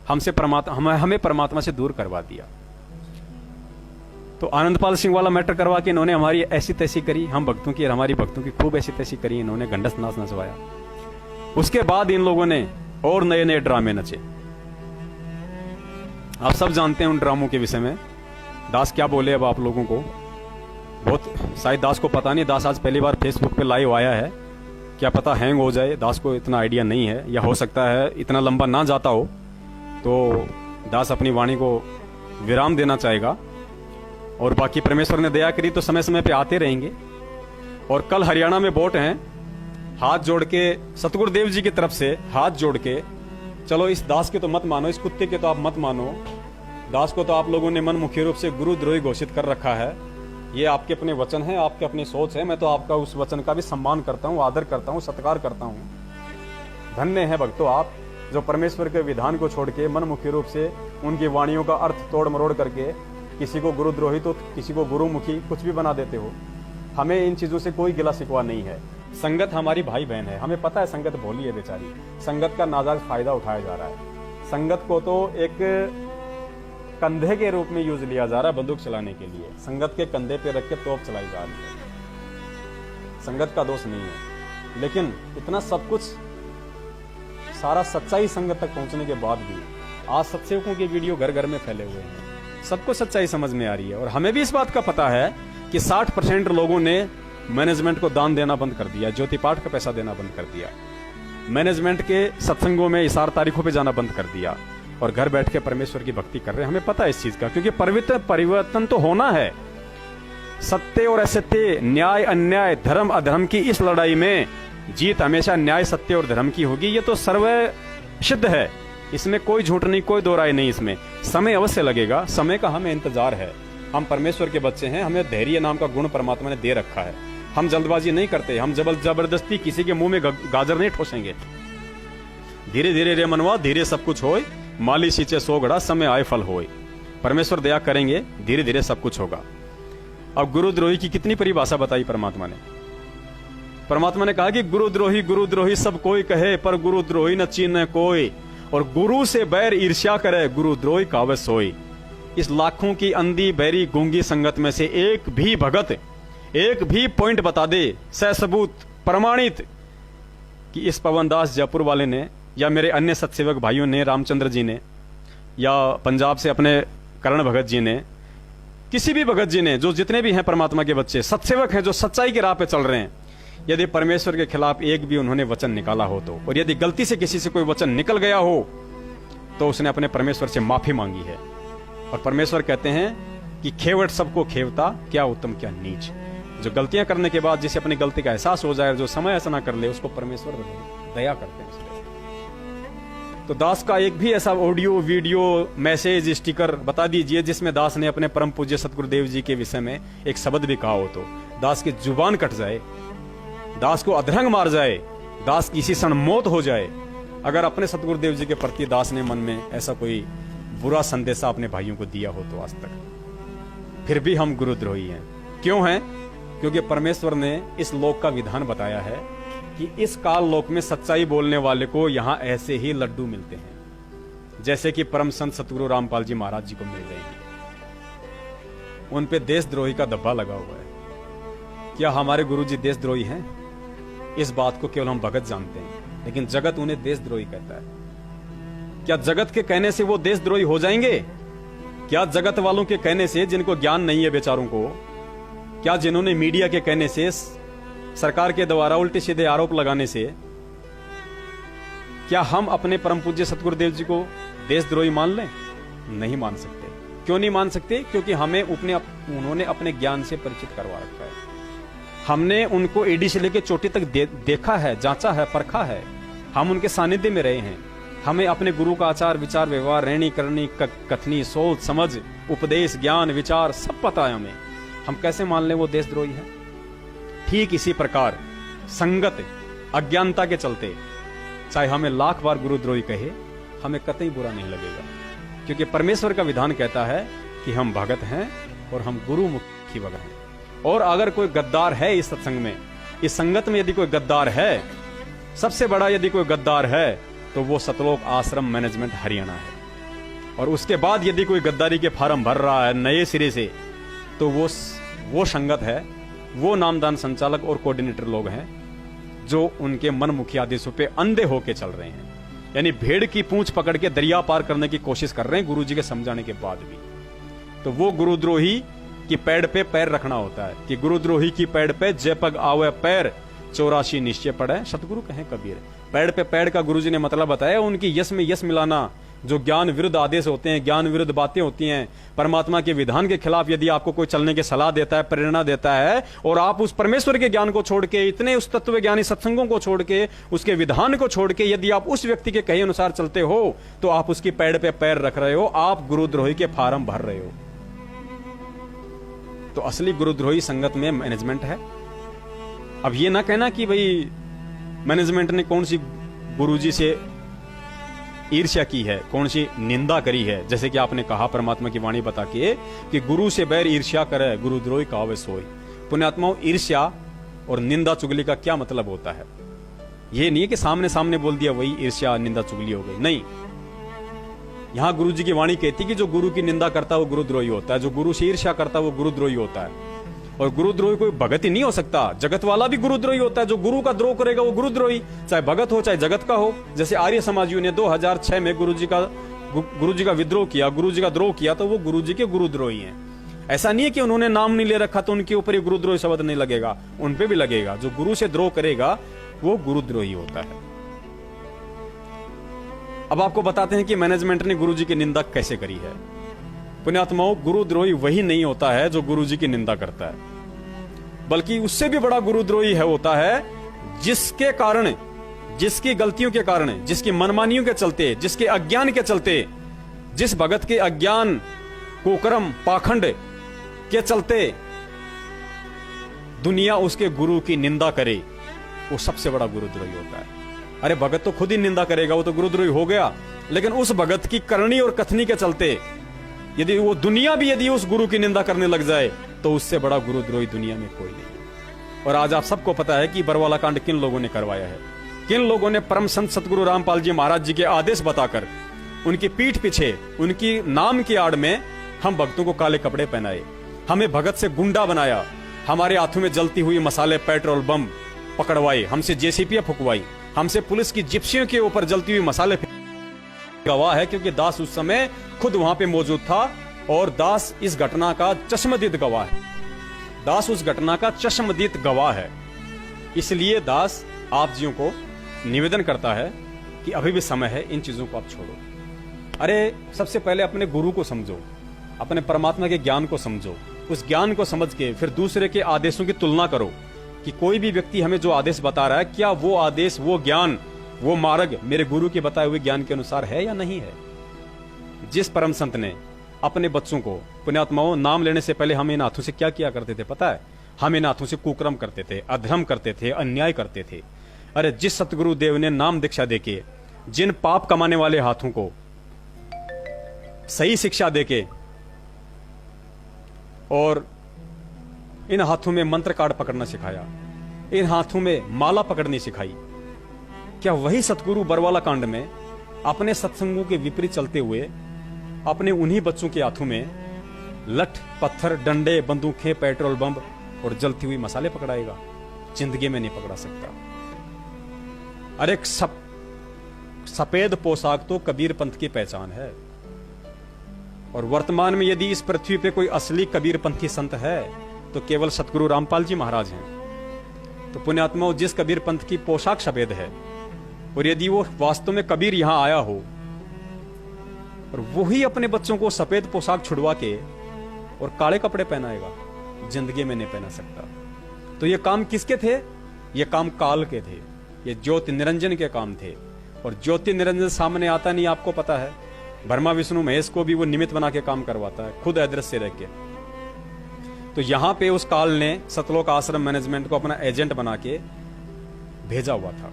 [SPEAKER 1] हमें परमात्मा से दूर करवा दिया। तो आनंदपाल सिंह वाला मैटर करवा के इन्होंने हमारी ऐसी तैसी करी, हम भक्तों की, हमारी भक्तों की खूब ऐसी तैसी करी, इन्होंने गंडस नाच नचवाया। उसके बाद इन लोगों ने और नए नए ड्रामे नचे। आप सब जानते हैं उन ड्रामों के विषय में। दास क्या बोले अब आप लोगों को, बहुत शायद दास को पता नहीं, दास आज पहली बार फेसबुक पे लाइव आया है, क्या पता हैंग हो जाए, दास को इतना आइडिया नहीं है, या हो सकता है इतना लंबा ना जाता हो, तो दास अपनी वाणी को विराम देना चाहेगा। और बाकी परमेश्वर ने दया करी तो समय समय पे आते रहेंगे। और कल हरियाणा में वोट हैं, हाथ जोड़ के सतगुरुदेव जी की तरफ से हाथ जोड़ के, चलो इस दास के तो मत मानो, इस कुत्ते के तो आप मत मानो, दास को तो आप लोगों ने मन मुख्य रूप से गुरुद्रोही घोषित कर रखा है, ये आपके अपने वचन है, आपकी अपनी सोच है, मैं तो आपका उस वचन का भी सम्मान करता हूँ, आदर करता हूँ, सत्कार करता हूँ। धन्य है भक्तों आप, जो परमेश्वर के विधान को छोड़ के मन मुख्य रूप से उनकी वाणियों का अर्थ तोड़ मरोड़ करके किसी को गुरुद्रोही तो किसी को गुरुमुखी कुछ भी बना देते हो। हमें इन चीजों से कोई गिला शिकवा नहीं है। संगत हमारी भाई बहन है, हमें पता है संगत भोली है बेचारी, संगत का नाजायज फायदा उठाया जा रहा है। संगत को तो एक कंधे के रूप में यूज लिया जा रहा है बंदूक चलाने के लिए, संगत के कंधे पे रख के तोप चलाई जा रही है। संगत का दोष नहीं है, लेकिन इतना सब कुछ सारा सच्चाई संगत तक पहुंचने के बाद भी आज सत्सेवकों के वीडियो घर घर में फैले हुए हैं, सबको सच्चाई समझ में आ रही है। और हमें भी इस बात का पता है कि 60% लोगों ने मैनेजमेंट को दान देना बंद कर दिया, ज्योति पाठ का पैसा देना बंद कर दिया, मैनेजमेंट के सत्संगों में इशार तारीखों पे जाना बंद कर दिया, और घर बैठ के परमेश्वर की भक्ति कर रहे हैं। हमें पता है इस चीज का, क्योंकि परिवर्तन तो होना है। सत्य और असत्य, न्याय अन्याय, धर्म अधर्म की इस लड़ाई में जीत हमेशा न्याय सत्य और धर्म की होगी, ये तो सर्व सिद्ध है, इसमें कोई झूठ नहीं, कोई दो राय नहीं। इसमें समय अवश्य लगेगा, समय का हमें इंतजार है। हम परमेश्वर के बच्चे हैं, हमें धैर्य नाम का गुण परमात्मा ने दे रखा है। हम जल्दबाजी नहीं करते, हम जबरदस्ती किसी के मुंह में गाजर नहीं ठोसेंगे। धीरे धीरे रे मनवा, धीरे सब कुछ होए, माली सींचे सो घड़ा, समय आए फल होए। परमेश्वर दया करेंगे, धीरे धीरे सब कुछ होगा। अब गुरुद्रोही की कितनी परिभाषा बताई परमात्मा ने। परमात्मा ने कहा कि गुरुद्रोही गुरुद्रोही सब कोई कहे, पर गुरुद्रोही न चीन कोई, और गुरु से बैर ईर्ष्या करे, गुरुद्रोही कावे सोई। इस लाखों की अंधी बैरी गूंगी संगत में से एक भी भगत, एक भी पॉइंट बता दे ससबूत प्रमाणित कि इस पवनदास जयपुर वाले ने, या मेरे अन्य सत्सेवक भाइयों ने, रामचंद्र जी ने, या पंजाब से अपने करण भगत जी ने, किसी भी भगत जी ने, जो जितने भी हैं परमात्मा के बच्चे सत्सेवक हैं, जो सच्चाई के राह पे चल रहे हैं, यदि परमेश्वर के खिलाफ एक भी उन्होंने वचन निकाला हो तो, और यदि गलती से किसी से कोई वचन निकल गया हो तो उसने अपने परमेश्वर से माफी मांगी है। और परमेश्वर कहते हैं कि खेवट सबको खेवता, क्या उत्तम क्या नीच। जो गलतियां करने के बाद जिसे अपनी गलती का एहसास हो जाए, जो समय ऐसा ना कर ले, उसको परमेश्वर दया करते हैं। तो दास का एक भी ऐसा ऑडियो वीडियो मैसेज स्टिकर बता दीजिए जिसमें दास ने अपने परम पूज्य सतगुरुदेव जी के विषय में एक शब्द भी कहा हो, तो दास की जुबान कट जाए, दास को अधरंग मार जाए, दास की इसी क्षण मौत हो जाए, अगर अपने सतगुरुदेव जी के प्रति दास ने मन में ऐसा कोई बुरा संदेशा अपने भाइयों को दिया हो तो आज तक, फिर भी हम गुरुद्रोही हैं। क्यों हैं? क्योंकि परमेश्वर ने इस लोक का विधान बताया है कि इस काल लोक में सच्चाई बोलने वाले को यहां ऐसे ही लड्डू मिलते हैं, जैसे कि परम संत सतगुरु रामपाल जी महाराज जी को मिल रहे हैं। उन पे देशद्रोही का धब्बा लगा हुआ है। क्या हमारे गुरु जी देशद्रोही हैं? इस बात को केवल हम भगत जानते हैं, लेकिन जगत उन्हें देशद्रोही कहता है। क्या जगत के कहने से वो देशद्रोही हो जाएंगे? क्या जगत वालों के कहने से, जिनको ज्ञान नहीं है बेचारों को, क्या जिन्होंने मीडिया के कहने से सरकार के द्वारा उल्टे सीधे आरोप लगाने से क्या हम अपने परम पूज्य सतगुरुदेव जी को देशद्रोही मान लें? नहीं मान सकते। क्यों नहीं मान सकते? क्योंकि हमें उन्होंने अपने ज्ञान से परिचित करवा रखा है। हमने उनको एडी से लेकर चोटी तक देखा है, जांचा है, परखा है। हम उनके सानिध्य में रहे हैं। हमें अपने गुरु का आचार विचार व्यवहार रहनी करनी कथनी सोच समझ उपदेश ज्ञान विचार सब पता है हमें। हम कैसे मान लें वो देशद्रोही है? ठीक इसी प्रकार संगत अज्ञानता के चलते चाहे हमें लाख बार गुरुद्रोही कहे, हमें कतई बुरा नहीं लगेगा, क्योंकि परमेश्वर का विधान कहता है कि हम भगत हैं और हम गुरु मुखी भगत हैं। और अगर कोई गद्दार है इस सत्संग में, इस संगत में यदि कोई गद्दार है, सबसे बड़ा यदि कोई गद्दार है तो वो सतलोक आश्रम मैनेजमेंट हरियाणा है। और उसके बाद यदि कोई गद्दारी के फार्म भर रहा है नए सिरे से, तो वो संगत है, वो नामदान संचालक और कोऑर्डिनेटर लोग हैं जो उनके मनमुखी आदेशों पे अंधे होके चल रहे हैं। यानी भेड़ की पूंछ पकड़ के दरिया पार करने की कोशिश कर रहे हैं गुरुजी के समझाने के बाद भी। तो वो गुरुद्रोही की पैड़ पे पैर रखना होता है कि गुरुद्रोही की पैड़ पे जय पग आवे पैर 84 निश्चय पड़े, सतगुरु कहें कबीर। पैड़ पे पैड़ का गुरुजी ने मतलब बताया, उनकी यश में यश मिलाना। जो ज्ञान विरुद्ध आदेश होते हैं, ज्ञान विरुद्ध बातें होती हैं, परमात्मा के विधान के खिलाफ यदि आपको कोई चलने की सलाह देता है, प्रेरणा देता है, और आप उस परमेश्वर के ज्ञान को छोड़ के, इतने उस तत्व ज्ञानी सत्संगों को छोड़ के, उसके विधान को छोड़ के यदि आप उस व्यक्ति के कहे अनुसार चलते हो, तो आप उसकी पैड़ पे पैर रख रहे हो, आप गुरुद्रोही के फार्म भर रहे हो। तो असली गुरुद्रोही संगत में मैनेजमेंट है। अब ये ना कहना कि भाई मैनेजमेंट ने कौन सी गुरुजी से ईर्ष्या की है, कौन सी निंदा करी है। जैसे कि आपने कहा परमात्मा की वाणी बता के कि गुरु से बैर ईर्ष्या करे, गुरुद्रोही कहावे सोई। पुण्यात्माओं, ईर्ष्या और निंदा चुगली का क्या मतलब होता है? ये नहीं है कि सामने सामने बोल दिया वही ईर्ष्या निंदा चुगली हो गई, नहीं। यहां गुरु जी की वाणी कहती कि जो गुरु की निंदा करता है वो गुरुद्रोही होता है, जो गुरु से ईर्ष्या करता है वो गुरुद्रोही होता है। और गुरुद्रोही कोई भगत ही नहीं हो सकता, जगत वाला भी गुरुद्रोही होता है। जो गुरु का द्रोह करेगा वो गुरुद्रोही, चाहे भगत हो चाहे जगत का हो। जैसे आर्य समाजियों ने 2006 में गुरुजी का विद्रोह किया, गुरुजी का द्रोह किया, तो वो गुरुजी के गुरुद्रोही हैं। ऐसा नहीं है कि उन्होंने नाम नहीं ले रखा तो उनके ऊपर ये गुरुद्रोही शब्द नहीं लगेगा, उन पे भी लगेगा। जो गुरु से द्रोह करेगा वो गुरुद्रोही होता है। अब आपको बताते हैं कि मैनेजमेंट ने गुरुजी की निंदा कैसे करी है। पुण्यात्माओं, गुरुद्रोही वही नहीं होता है जो गुरुजी की निंदा करता है, बल्कि उससे भी बड़ा गुरुद्रोही है होता है जिसके कारण, जिसकी गलतियों के कारण, जिसकी मनमानियों के चलते, जिसके अज्ञान के चलते, जिस भगत के अज्ञान कुकर्म पाखंड के चलते दुनिया उसके गुरु की निंदा करे, वो सबसे बड़ा गुरुद्रोही होता है। अरे भगत तो खुद ही निंदा करेगा, वो तो गुरुद्रोही हो गया। लेकिन उस भगत की करनी और कथनी के चलते यदि वो दुनिया भी यदि उस गुरु की निंदा करने लग जाए, तो उससे बड़ा गुरुद्रोही दुनिया में कोई नहीं। और आज आप सबको पता है कि बरवाला कांड किन लोगों ने करवाया है। किन लोगों ने परम संत सतगुरु रामपाल जी महाराज जी के आदेश बताकर उनकी पीठ पीछे, उनकी नाम की आड़ में हम भक्तों को काले कपड़े पहनाए, हमें भगत से गुंडा बनाया, हमारे हाथों में जलती हुई मसाले पेट्रोल बम पकड़वाए, हमसे जेसीपीएफ फुकवाई, हमसे पुलिस की जिप्सियों के ऊपर जलती हुई मसाले। गवाह है क्योंकि दास उस समय खुद वहां पे मौजूद था और दास इस घटना का चश्मदीद गवाह है। दास उस घटना का चश्मदीद गवाह है। इसलिए दास आप जियों को निवेदन करता है कि अभी भी समय है, इन चीजों को आप छोड़ो। अरे सबसे पहले अपने गुरु को समझो, अपने परमात्मा के ज्ञान को समझो, उस ज्ञान को समझ के फिर दूसरे के आदेशों की तुलना करो कि कोई भी व्यक्ति हमें जो आदेश बता रहा है, क्या वो आदेश, वो ज्ञान, वो मार्ग मेरे गुरु के बताए हुए ज्ञान के अनुसार है या नहीं है। जिस परम संत ने अपने बच्चों को, पुण्यात्माओं, नाम लेने से पहले हम इन हाथों से क्या किया करते थे पता है? हम इन हाथों से कुकर्म करते थे, अधर्म करते थे, अन्याय करते थे। अरे जिस सतगुरु देव ने नाम दीक्षा देके जिन पाप कमाने वाले हाथों को सही शिक्षा देके और इन हाथों में मंत्र कार्ड पकड़ना सिखाया, इन हाथों में माला पकड़नी सिखाई, क्या वही सतगुरु बरवाला कांड में अपने सत्संगों के विपरीत चलते हुए अपने उन्हीं बच्चों के हाथों में लठ पत्थर डंडे बंदूकें पेट्रोल बम और जलती हुई मसाले पकड़ाएगा? जिंदगी में नहीं पकड़ा सकता। अरे सफेद पोशाक तो कबीर पंथ की पहचान है। और वर्तमान में यदि इस पृथ्वी पे कोई असली कबीर पंथी संत है तो केवल सतगुरु रामपाल जी महाराज हैं। तो पुण्यात्माओं, जिस कबीर पंथ की पोशाक सफेद है, और यदि वो वास्तव में कबीर यहां आया हो और वही अपने बच्चों को सफेद पोशाक छुड़वा के और काले कपड़े पहनाएगा, जिंदगी में नहीं पहना सकता। तो ये काम किसके थे? ये काम काल के थे, ये ज्योति निरंजन के काम थे। और ज्योति निरंजन सामने आता नहीं, आपको पता है। ब्रह्मा विष्णु महेश को भी वो निमित्त बना के काम करवाता है, खुद अदृश्य रह के। तो यहां पे उस काल ने सतलोक आश्रम मैनेजमेंट को अपना एजेंट बना के भेजा हुआ था,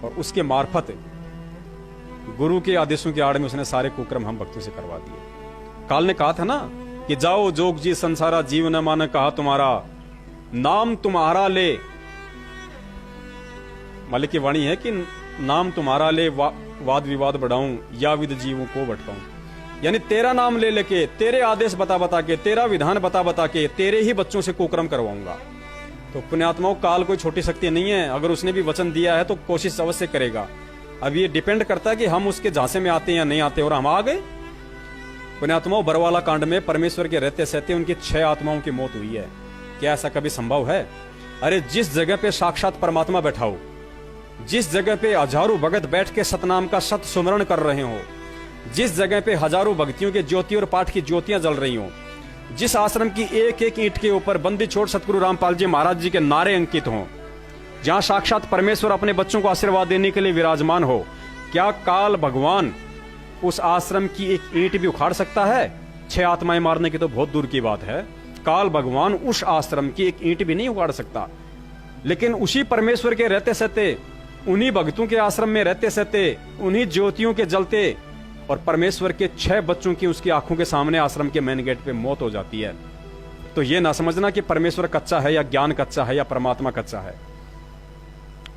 [SPEAKER 1] और उसके मार्फत गुरु के आदेशों की आड़ में उसने सारे कुक्रम हम भक्तों से करवा दिए। काल ने कहा था ना कि जाओ जोग जी संसारा, जीव न मान कहा तुम्हारा, नाम तुम्हारा ले। मालिक की वाणी है कि नाम तुम्हारा ले, वाद विवाद बढ़ाऊं या विद जीवों को भटकाऊं। यानी तेरा नाम ले लेके, तेरे आदेश बता बता के, तेरा विधान बता बता के, तेरे ही बच्चों से कुकर्म करवाऊंगा। तो पुण्यात्माओं, काल कोई छोटी शक्ति नहीं है। अगर उसने भी वचन दिया है तो कोशिश अवश्य करेगा। अब ये डिपेंड करता है कि हम उसके झांसे में आते हैं या नहीं आते, और हम आ गए। पुण्यात्माओं, बरवाला कांड में परमेश्वर के रहते सहते उनकी 6 आत्माओं की मौत हुई है। क्या ऐसा कभी संभव है? अरे जिस जगह पे साक्षात परमात्मा बैठा हो, जिस जगह पे हजारों भगत बैठ के सतनाम का सत सुमरण कर रहे हो, जिस जगह पे हजारों भक्तियों के ज्योति और पाठ की ज्योतियां जल रही हो, जिस आश्रम की एक एक ईंट के ऊपर बंदी छोड़ सतगुरु रामपाल जी महाराज जी के नारे अंकित हों, जहां साक्षात परमेश्वर अपने बच्चों को आशीर्वाद देने के लिए विराजमान हो, क्या काल भगवान उस आश्रम की एक ईंट भी उखाड़ सकता है? 6 आत्माएं मारने की तो बहुत दूर की बात है। काल भगवान उस आश्रम की एक ईंट भी नहीं उखाड़ सकता। लेकिन उसी परमेश्वर के रहते सहते, उन्हीं भक्तों के आश्रम में रहते सहते, उन्हीं ज्योतियों के जलते, और परमेश्वर के 6 बच्चों की उसकी आंखों के सामने आश्रम के मेन गेट पे मौत हो जाती है। तो ये ना समझना कि परमेश्वर कच्चा है या ज्ञान कच्चा है या परमात्मा कच्चा है।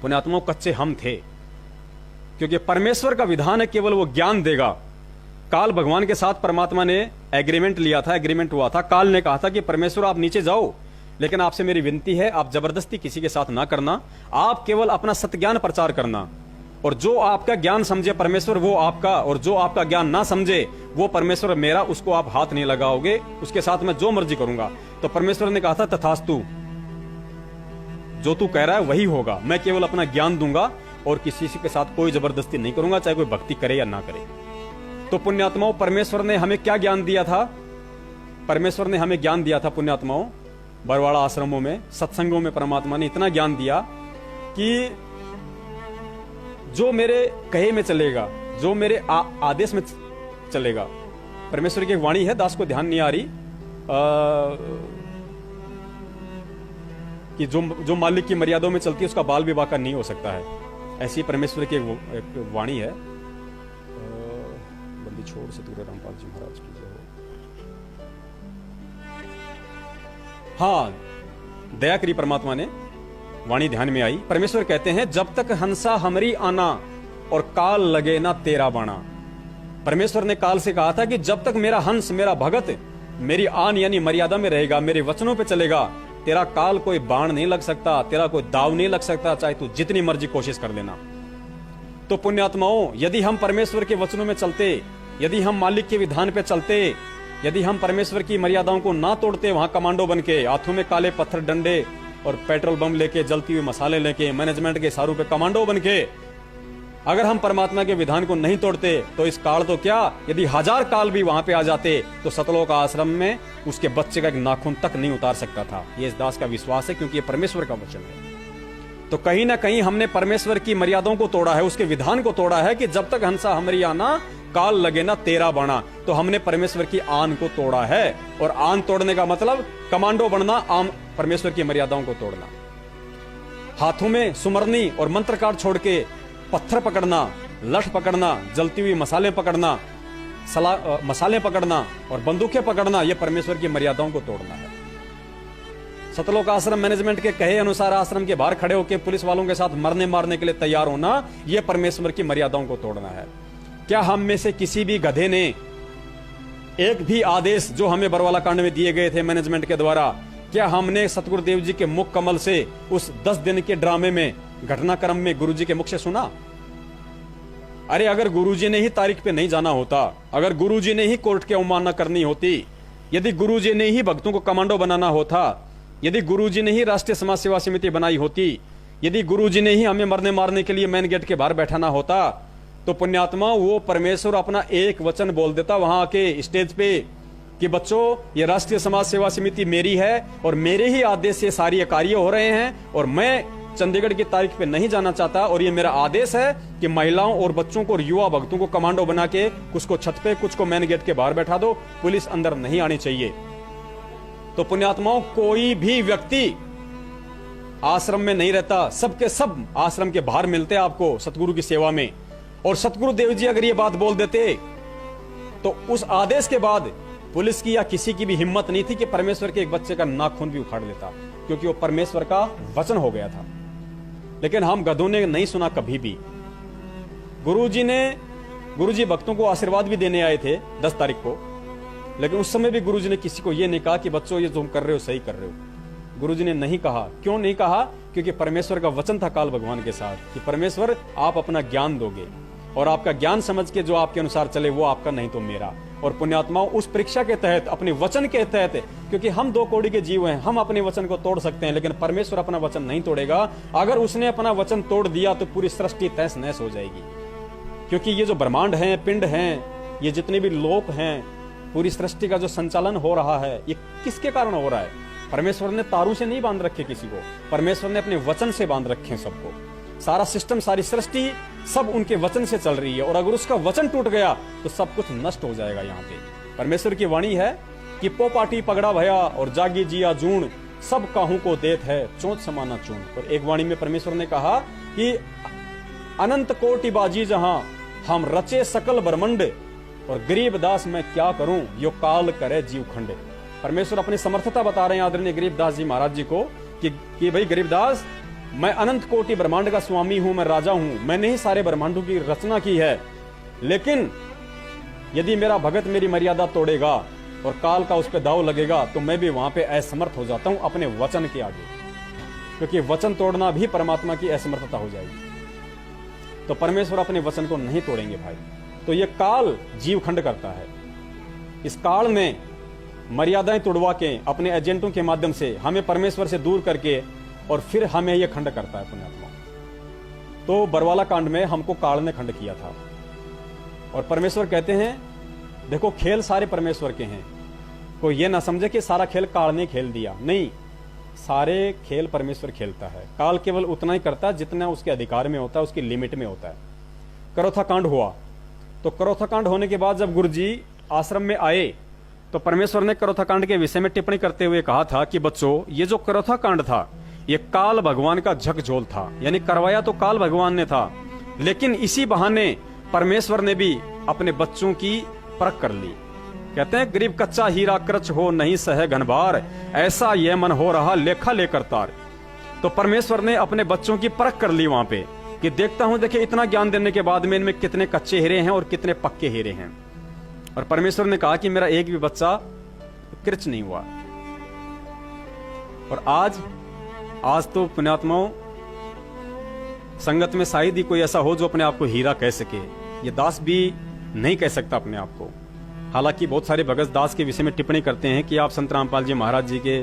[SPEAKER 1] पुण्यात्माओं, कच्चे हम थे, क्योंकि परमेश्वर का विधान है केवल वो ज्ञान देगा। काल भगवान के साथ परमात्मा ने एग्रीमेंट लिया था, एग्रीमेंट हुआ था। काल ने कहा था कि परमेश्वर आप नीचे जाओ, लेकिन आपसे मेरी विनती है आप जबरदस्ती किसी के साथ ना करना, आप केवल अपना सत्य प्रचार करना, और जो आपका ज्ञान समझे परमेश्वर वो आपका, और जो आपका ज्ञान ना समझे वो परमेश्वर मेरा, उसको आप हाथ नहीं लगाओगे, उसके साथ मैं जो मर्जी करूंगा। तो परमेश्वर ने कहा था तथास्तु, जो तू कह रहा है वही होगा, मैं केवल अपना ज्ञान दूंगा और किसी के साथ कोई जबरदस्ती नहीं करूंगा, चाहे कोई भक्ति करे या ना करे। तो पुण्यात्माओं, परमेश्वर ने हमें क्या ज्ञान दिया था? परमेश्वर ने हमें ज्ञान दिया था पुण्यात्माओं, बरवाड़ा आश्रमों में, सत्संगों में परमात्मा ने इतना ज्ञान दिया कि जो मेरे कहे में चलेगा, जो मेरे आदेश में चलेगा। परमेश्वर की एक वाणी है, दास को ध्यान नहीं आ रही, कि जो मालिक की मर्यादाओं में चलती है उसका बाल विवाह का नहीं हो सकता है। ऐसी परमेश्वर की एक वाणी है। बंदी छोड़ सतगुरु रामपाल जी महाराज की जय हो। हाँ, दया करी परमात्मा ने, वाणी ध्यान में आई। परमेश्वर कहते हैं, जब तक हंसा हमरी आना और काल लगे ना तेरा बाणा। परमेश्वर ने काल से कहा था कि जब तक मेरा हंस, मेरा भगत मेरी आन यानी मर्यादा में रहेगा, मेरे वचनों पे चलेगा, तेरा काल कोई बाण नहीं लग सकता, तेरा कोई दाव नहीं लग सकता, चाहे तू जितनी मर्जी कोशिश कर लेना। तो पुण्यात्माओं, यदि हम परमेश्वर के वचनों में चलते, यदि हम मालिक के विधान पे चलते, यदि हम परमेश्वर की मर्यादाओं को ना तोड़ते, वहां कमांडो बन के हाथों में काले पत्थर डंडे और पेट्रोल बम लेके, जलती हुई मसाले लेके, मैनेजमेंट के इशारों पे कमांडो बन के अगर हम परमात्मा के विधान को नहीं तोड़ते, तो इस काल तो क्या, यदि 1000 काल भी वहां पे आ जाते तो सतलोक आश्रम में उसके बच्चे का एक नाखून तक नहीं उतार सकता था। ये इस दास का विश्वास है, क्योंकि ये परमेश्वर का वचन है। तो कहीं ना कहीं हमने परमेश्वर की मर्यादाओं को तोड़ा है, उसके विधान को तोड़ा है कि जब तक हंसा हमरी आना काल लगे ना तेरा बाणा। तो हमने परमेश्वर की आन को तोड़ा है, और आन तोड़ने का मतलब कमांडो बनना, आम परमेश्वर की मर्यादाओं को तोड़ना। हाथों में सुमरनी और मंत्र कार्ड छोड़ के पत्थर पकड़ना, लठ पकड़ना, जलती हुई मसाले पकड़ना, मसाले पकड़ना और बंदूकें पकड़ना, यह परमेश्वर की मर्यादाओं को तोड़ना है। सतलोक आश्रम मैनेजमेंट के कहे अनुसार आश्रम के बाहर खड़े होकर पुलिस वालों के साथ मरने मारने के लिए तैयार होना, यह परमेश्वर की मर्यादाओं को तोड़ना है। क्या हम में से किसी भी गधे ने एक भी आदेश जो हमें बरवाला कांड में दिए गए थे मैनेजमेंट के द्वारा, क्या हमने सतगुरुदेव जी के मुख कमल से उस 10 दिन के ड्रामे में, घटनाक्रम में गुरुजी के मुख से सुना? अरे अगर गुरुजी ने ही तारीख पे नहीं जाना होता, अगर गुरुजी ने ही कोर्ट की अवमानना करनी होती, यदि गुरुजी ने ही भक्तों को कमांडो बनाना होता, यदि गुरुजी ने ही राष्ट्रीय समाज सेवा समिति बनाई होती, यदि गुरुजी ने ही हमें मरने मारने के लिए मेन गेट के बाहर बैठाना होता, तो पुण्यात्मा वो परमेश्वर अपना एक वचन बोल देता वहां के स्टेज पे कि बच्चों, ये राष्ट्रीय समाज सेवा समिति मेरी है और मेरे ही आदेश से सारी कार्य हो रहे हैं और मैं चंडीगढ़ की तारीख पे नहीं जाना चाहता और ये मेरा आदेश है कि महिलाओं और बच्चों को और युवा भक्तों को कमांडो बना के कुछ को छत पे, कुछ को मेन गेट के बाहर बैठा दो, पुलिस अंदर नहीं आनी चाहिए। तो पुण्यात्माओं, कोई भी व्यक्ति आश्रम में नहीं रहता, सबके सब आश्रम के बाहर मिलते आपको सतगुरु की सेवा में। और सतगुरु देव जी अगर ये बात बोल देते तो उस आदेश के बाद पुलिस की या किसी की भी हिम्मत नहीं थी कि परमेश्वर के एक बच्चे का नाखून भी उखाड़ लेता, क्योंकि वो परमेश्वर का वचन हो गया था। लेकिन हम गधों ने नहीं सुना कभी भी। गुरुजी भक्तों को आशीर्वाद भी देने आए थे 10 तारीख को, लेकिन उस समय भी गुरुजी ने किसी को यह नहीं कहा कि बच्चों ये तुम कर रहे हो सही कर रहे हो। गुरुजी ने नहीं कहा। क्यों नहीं कहा? क्योंकि परमेश्वर का वचन था काल भगवान के साथ कि परमेश्वर आप अपना ज्ञान दोगे और आपका ज्ञान समझ के जो आपके अनुसार चले वो आपका, नहीं तो मेरा। और पुण्यात्माओं, उस परीक्षा के तहत, अपने वचन के तहत, क्योंकि हम 2 कौड़ी के जीव हैं, हम अपने वचन को तोड़ सकते हैं लेकिन परमेश्वर अपना वचन नहीं तोड़ेगा। अगर उसने अपना वचन तोड़ दिया तो पूरी सृष्टि तहस नहस हो जाएगी। क्योंकि ये जो ब्रह्मांड है, पिंड हैं, ये जितने भी लोक हैं, पूरी सृष्टि का जो संचालन हो रहा है, ये किसके कारण हो रहा है? परमेश्वर ने तारू से नहीं बांध रखे किसी को, परमेश्वर ने अपने वचन से बांध रखे सबको। सारा सिस्टम, सारी सृष्टि सब उनके वचन से चल रही है और अगर उसका वचन टूट गया तो सब कुछ नष्ट हो जाएगा। यहाँ पे परमेश्वर की वाणी है कि पोपाटी पगड़ा भया और जागी जिया जून, सब काहू को देत है चोंच समाना चून। और एक वाणी में परमेश्वर ने कहा कि अनंत कोटि बाजी जहां हम रचे सकल ब्रह्मंड और गरीब दास मैं क्या करूं यो काल करे जीव खंड। परमेश्वर अपनी समर्थता बता रहे हैं आदरणीय गरीबदास जी महाराज जी को कि भाई गरीबदास, मैं अनंत कोटि ब्रह्मांड का स्वामी हूं, मैं राजा हूं, मैंने ही सारे ब्रह्मांडों की रचना की है। लेकिन यदि मेरा भगत मेरी मर्यादा तोड़ेगा और काल का उस पर दाव लगेगा तो मैं भी वहां पे असमर्थ हो जाता हूं अपने वचन के आगे, क्योंकि वचन तोड़ना भी परमात्मा की असमर्थता हो जाएगी। तो परमेश्वर अपने वचन को नहीं तोड़ेंगे भाई। तो ये काल जीव खंड करता है। इस काल में मर्यादाएं तोड़वा के अपने एजेंटों के माध्यम से हमें परमेश्वर से दूर करके और फिर हमें यह खंड करता है पुण्यात्मा। तो बरवाला कांड में हमको काल ने खंड किया था और परमेश्वर कहते हैं देखो खेल सारे परमेश्वर के हैं, कोई ये ना समझे कि सारा खेल काल ने खेल दिया, नहीं, सारे खेल परमेश्वर खेलता है। काल केवल उतना ही करता है जितना उसके अधिकार में होता है, उसकी लिमिट में होता है। करोथा कांड हुआ, तो करोथा कांड होने के बाद जब गुरुजी आश्रम में आए तो परमेश्वर ने करोथा कांड के विषय में टिप्पणी करते हुए कहा था कि बच्चों, ये जो करोथा कांड था ये काल भगवान का झकझोल था, यानी करवाया तो काल भगवान ने था, लेकिन इसी बहाने परमेश्वर ने भी अपने बच्चों की परख कर ली। कहते हैं गरीब कच्चा हीरा कृच हो नहीं सहे घनबार, ऐसा ये मन हो रहा लेखा लेकर तार। तो परमेश्वर ने अपने बच्चों की परख कर ली वहां पे कि देखता हूं, देखिए इतना ज्ञान देने के बाद में इनमें कितने कच्चे हीरे हैं और कितने पक्के हीरे हैं। और परमेश्वर ने कहा कि मेरा एक भी बच्चा कृच नहीं हुआ। और आज तो पुण्यात्माओं संगत में शायद ही कोई ऐसा हो जो अपने आप को हीरा कह सके। ये दास भी नहीं कह सकता अपने आप को। हालांकि बहुत सारे भगत दास के विषय में टिप्पणी करते हैं कि आप संत रामपाल जी महाराज जी के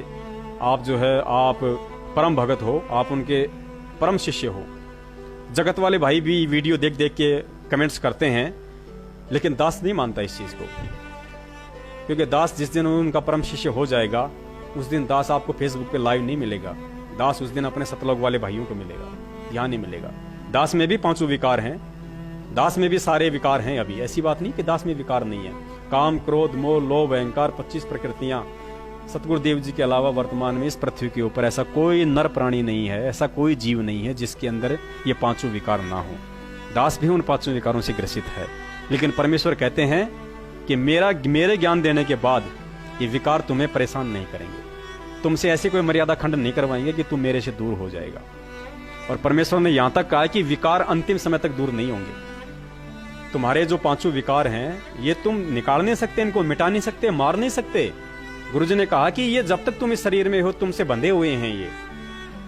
[SPEAKER 1] आप जो है आप परम भगत हो, आप उनके परम शिष्य हो। जगत वाले भाई भी वीडियो देख देख के कमेंट्स करते हैं, लेकिन दास नहीं मानता इस चीज को, क्योंकि दास जिस दिन उनका परम शिष्य हो जाएगा उस दिन दास आपको फेसबुक पे लाइव नहीं मिलेगा। दास उस दिन अपने सतलोक वाले भाइयों को मिलेगा, यहां नहीं मिलेगा। दास में भी 5 विकार हैं, दास में भी सारे विकार हैं। अभी ऐसी बात नहीं कि दास में विकार नहीं है। काम, क्रोध, मोह, लोभ, अहंकार, 25 प्रकृतियां। सतगुरुदेव जी के अलावा वर्तमान में इस पृथ्वी के ऊपर ऐसा कोई नर प्राणी नहीं है, ऐसा कोई जीव नहीं है जिसके अंदर ये 5 विकार ना हो। दास भी उन 5 विकारों से ग्रसित है, लेकिन परमेश्वर कहते हैं कि मेरे ज्ञान देने के बाद ये विकार तुम्हें परेशान नहीं करेंगे, तुमसे ऐसे कोई मर्यादा खंड नहीं करवाएंगे कि तुम मेरे से दूर हो जाएगा। और परमेश्वर ने यहां तक कहा कि विकार अंतिम समय तक दूर नहीं होंगे। तुम्हारे जो 5 विकार हैं ये तुम निकाल नहीं सकते, इनको मिटा नहीं सकते, मार नहीं सकते। गुरुजी ने कहा कि ये जब तक तुम इस शरीर में हो तुमसे बंधे हुए हैं ये।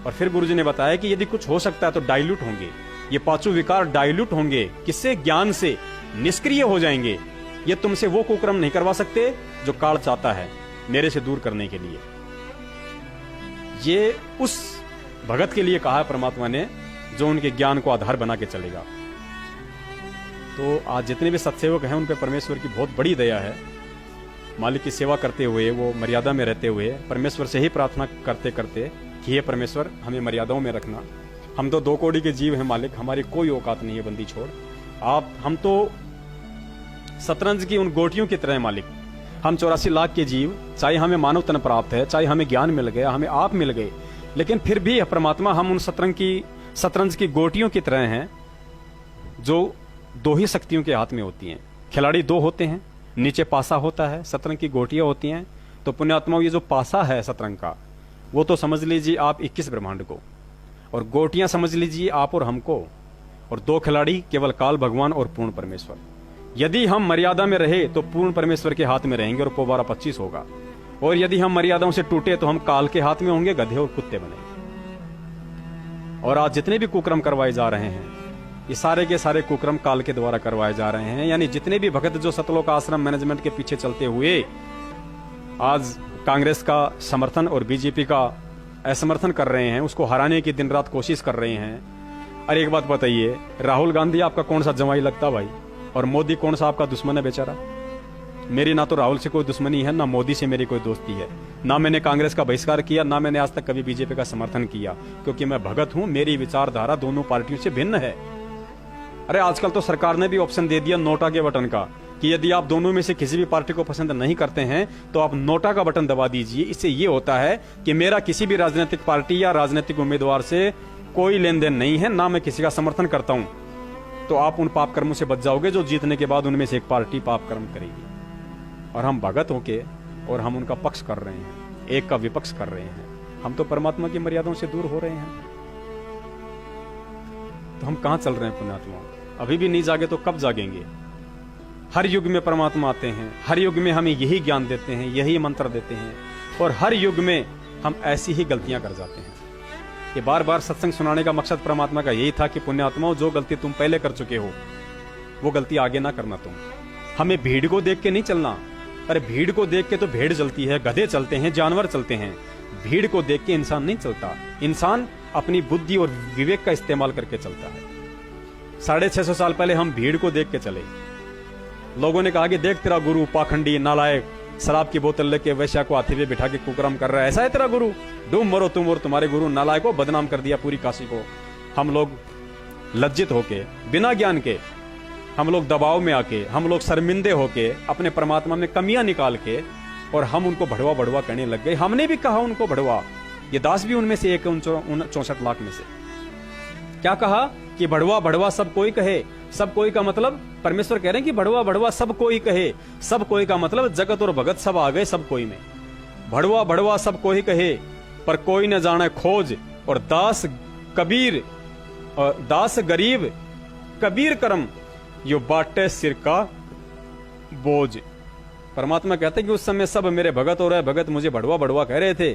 [SPEAKER 1] और फिर गुरुजी ने बताया कि यदि कुछ हो सकता है तो डाइल्यूट होंगे, ये 5 विकार डाइल्यूट होंगे। किससे? ज्ञान से निष्क्रिय हो जाएंगे। ये तुमसे वो कुकर्म नहीं करवा सकते जो काल चाहता है मेरे से दूर करने के लिए। ये उस भगत के लिए कहा है परमात्मा ने जो उनके ज्ञान को आधार बना के चलेगा। तो आज जितने भी सत्सेवक हैं उन पे परमेश्वर की बहुत बड़ी दया है। मालिक की सेवा करते हुए, वो मर्यादा में रहते हुए परमेश्वर से ही प्रार्थना करते करते कि हे परमेश्वर हमें मर्यादाओं में रखना। हम तो 2 कौड़ी के जीव हैं मालिक, हमारी कोई औकात नहीं है बंदी छोड़। हम तो शतरंज की उन गोटियों की तरह मालिक। हम 84 लाख के जीव, चाहे हमें मानव तन प्राप्त है, चाहे हमें ज्ञान मिल गया, हमें आप मिल गए, लेकिन फिर भी परमात्मा हम उन शतरंज की गोटियों की तरह हैं जो 2 ही शक्तियों के हाथ में होती हैं। खिलाड़ी 2 होते हैं, नीचे पासा होता है, शतरंज की गोटियां होती हैं। तो पुण्यात्माओं, ये जो पासा है शतरंज का, वो तो समझ लीजिए आप 21 ब्रह्मांड को, और गोटियां समझ लीजिए आप और हमको, और 2 खिलाड़ी केवल काल भगवान और पूर्ण परमेश्वर। यदि हम मर्यादा में रहे तो पूर्ण परमेश्वर के हाथ में रहेंगे और पोबारा 25 होगा, और यदि हम मर्यादाओं से टूटे तो हम काल के हाथ में होंगे, गधे और कुत्ते बनेंगे। और आज जितने भी कुक्रम करवाए जा रहे हैं, ये सारे के सारे कुक्रम काल के द्वारा करवाए जा रहे हैं। यानी जितने भी भगत जो सतलोक आश्रम मैनेजमेंट के पीछे चलते हुए आज कांग्रेस का समर्थन और बीजेपी का असमर्थन कर रहे हैं, उसको हराने की दिन रात कोशिश कर रहे हैं। अरे एक बात बताइए, राहुल गांधी आपका कौन सा जमाई लगता भाई, और मोदी कौन सा आपका दुश्मन है बेचारा? मेरी ना तो राहुल से कोई दुश्मनी है, ना मोदी से मेरी कोई दोस्ती है, ना मैंने कांग्रेस का बहिष्कार किया, ना मैंने आज तक कभी बीजेपी का समर्थन किया, क्योंकि मैं भगत हूं। मेरी विचारधारा दोनों पार्टियों से भिन्न है। अरे आजकल तो सरकार ने भी ऑप्शन दे दिया नोटा के बटन का, कि यदि आप दोनों में से किसी भी पार्टी को पसंद नहीं करते हैं तो आप नोटा का बटन दबा दीजिए। इससे ये होता है कि मेरा किसी भी राजनीतिक पार्टी या राजनीतिक उम्मीदवार से कोई लेन देन नहीं है, ना मैं किसी का समर्थन करता हूं। तो आप उन पाप कर्मों से बच जाओगे जो जीतने के बाद उनमें से एक पार्टी पाप कर्म करेगी। और हम भगत होके और हम उनका पक्ष कर रहे हैं, एक का विपक्ष कर रहे हैं। हम तो परमात्मा की मर्यादाओं से दूर हो रहे हैं। तो हम कहां चल रहे हैं पुण्यात्मा? अभी भी नहीं जागे तो कब जागेंगे? हर युग में परमात्मा आते हैं, हर युग में हमें यही ज्ञान देते हैं, यही मंत्र देते हैं, और हर युग में हम ऐसी ही गलतियां कर जाते हैं। ये बार बार सत्संग सुनाने का मकसद परमात्मा का यही था कि पुण्यात्माओं, जो गलती तुम पहले कर चुके हो वो गलती आगे ना करना तुम। हमें भीड़ को देख के नहीं चलना। अरे भीड़ को देख के तो भेड़ चलती है, गधे चलते हैं, जानवर चलते हैं। भीड़ को देख के इंसान नहीं चलता। इंसान अपनी बुद्धि और विवेक का इस्तेमाल करके चलता है। 650 साल पहले हम भीड़ को देख के चले। लोगों ने कहा कि देख तेरा गुरु पाखंडी, नालायक, शराब की बोतल लेके वैश्या को हाथी पे बिठा के कुकर्म कर रहा है, ऐसा है तेरा गुरु? डूब मरो तुम और तुम्हारे गुरु। नालायक को बदनाम कर दिया पूरी काशी को। हम लोग लज्जित होके, बिना ज्ञान के, हम लोग दबाव में आके, हम लोग शर्मिंदे होके, अपने परमात्मा में कमियां निकाल के, और हम उनको भड़वा भड़वा कहने लग गए। हमने भी कहा उनको भड़वा। ये दास भी उनमें से एक, 64 लाख में से। क्या कहा कि भड़वा भड़वा सब कोई कहे। सब कोई का मतलब परमेश्वर कह रहे हैं कि भड़वा भड़वा सब कोई कहे। सब कोई का मतलब जगत और भगत सब आ गए सब कोई में। भड़वा भड़वा सब कोई कहे, पर कोई न जाने खोज, और दास कबीर, और दास गरीब कबीर करम, यो बाटे सिर का बोझ। परमात्मा कहते हैं कि उस समय सब मेरे भगत हो रहे, भगत मुझे भड़वा भड़वा कह रहे थे,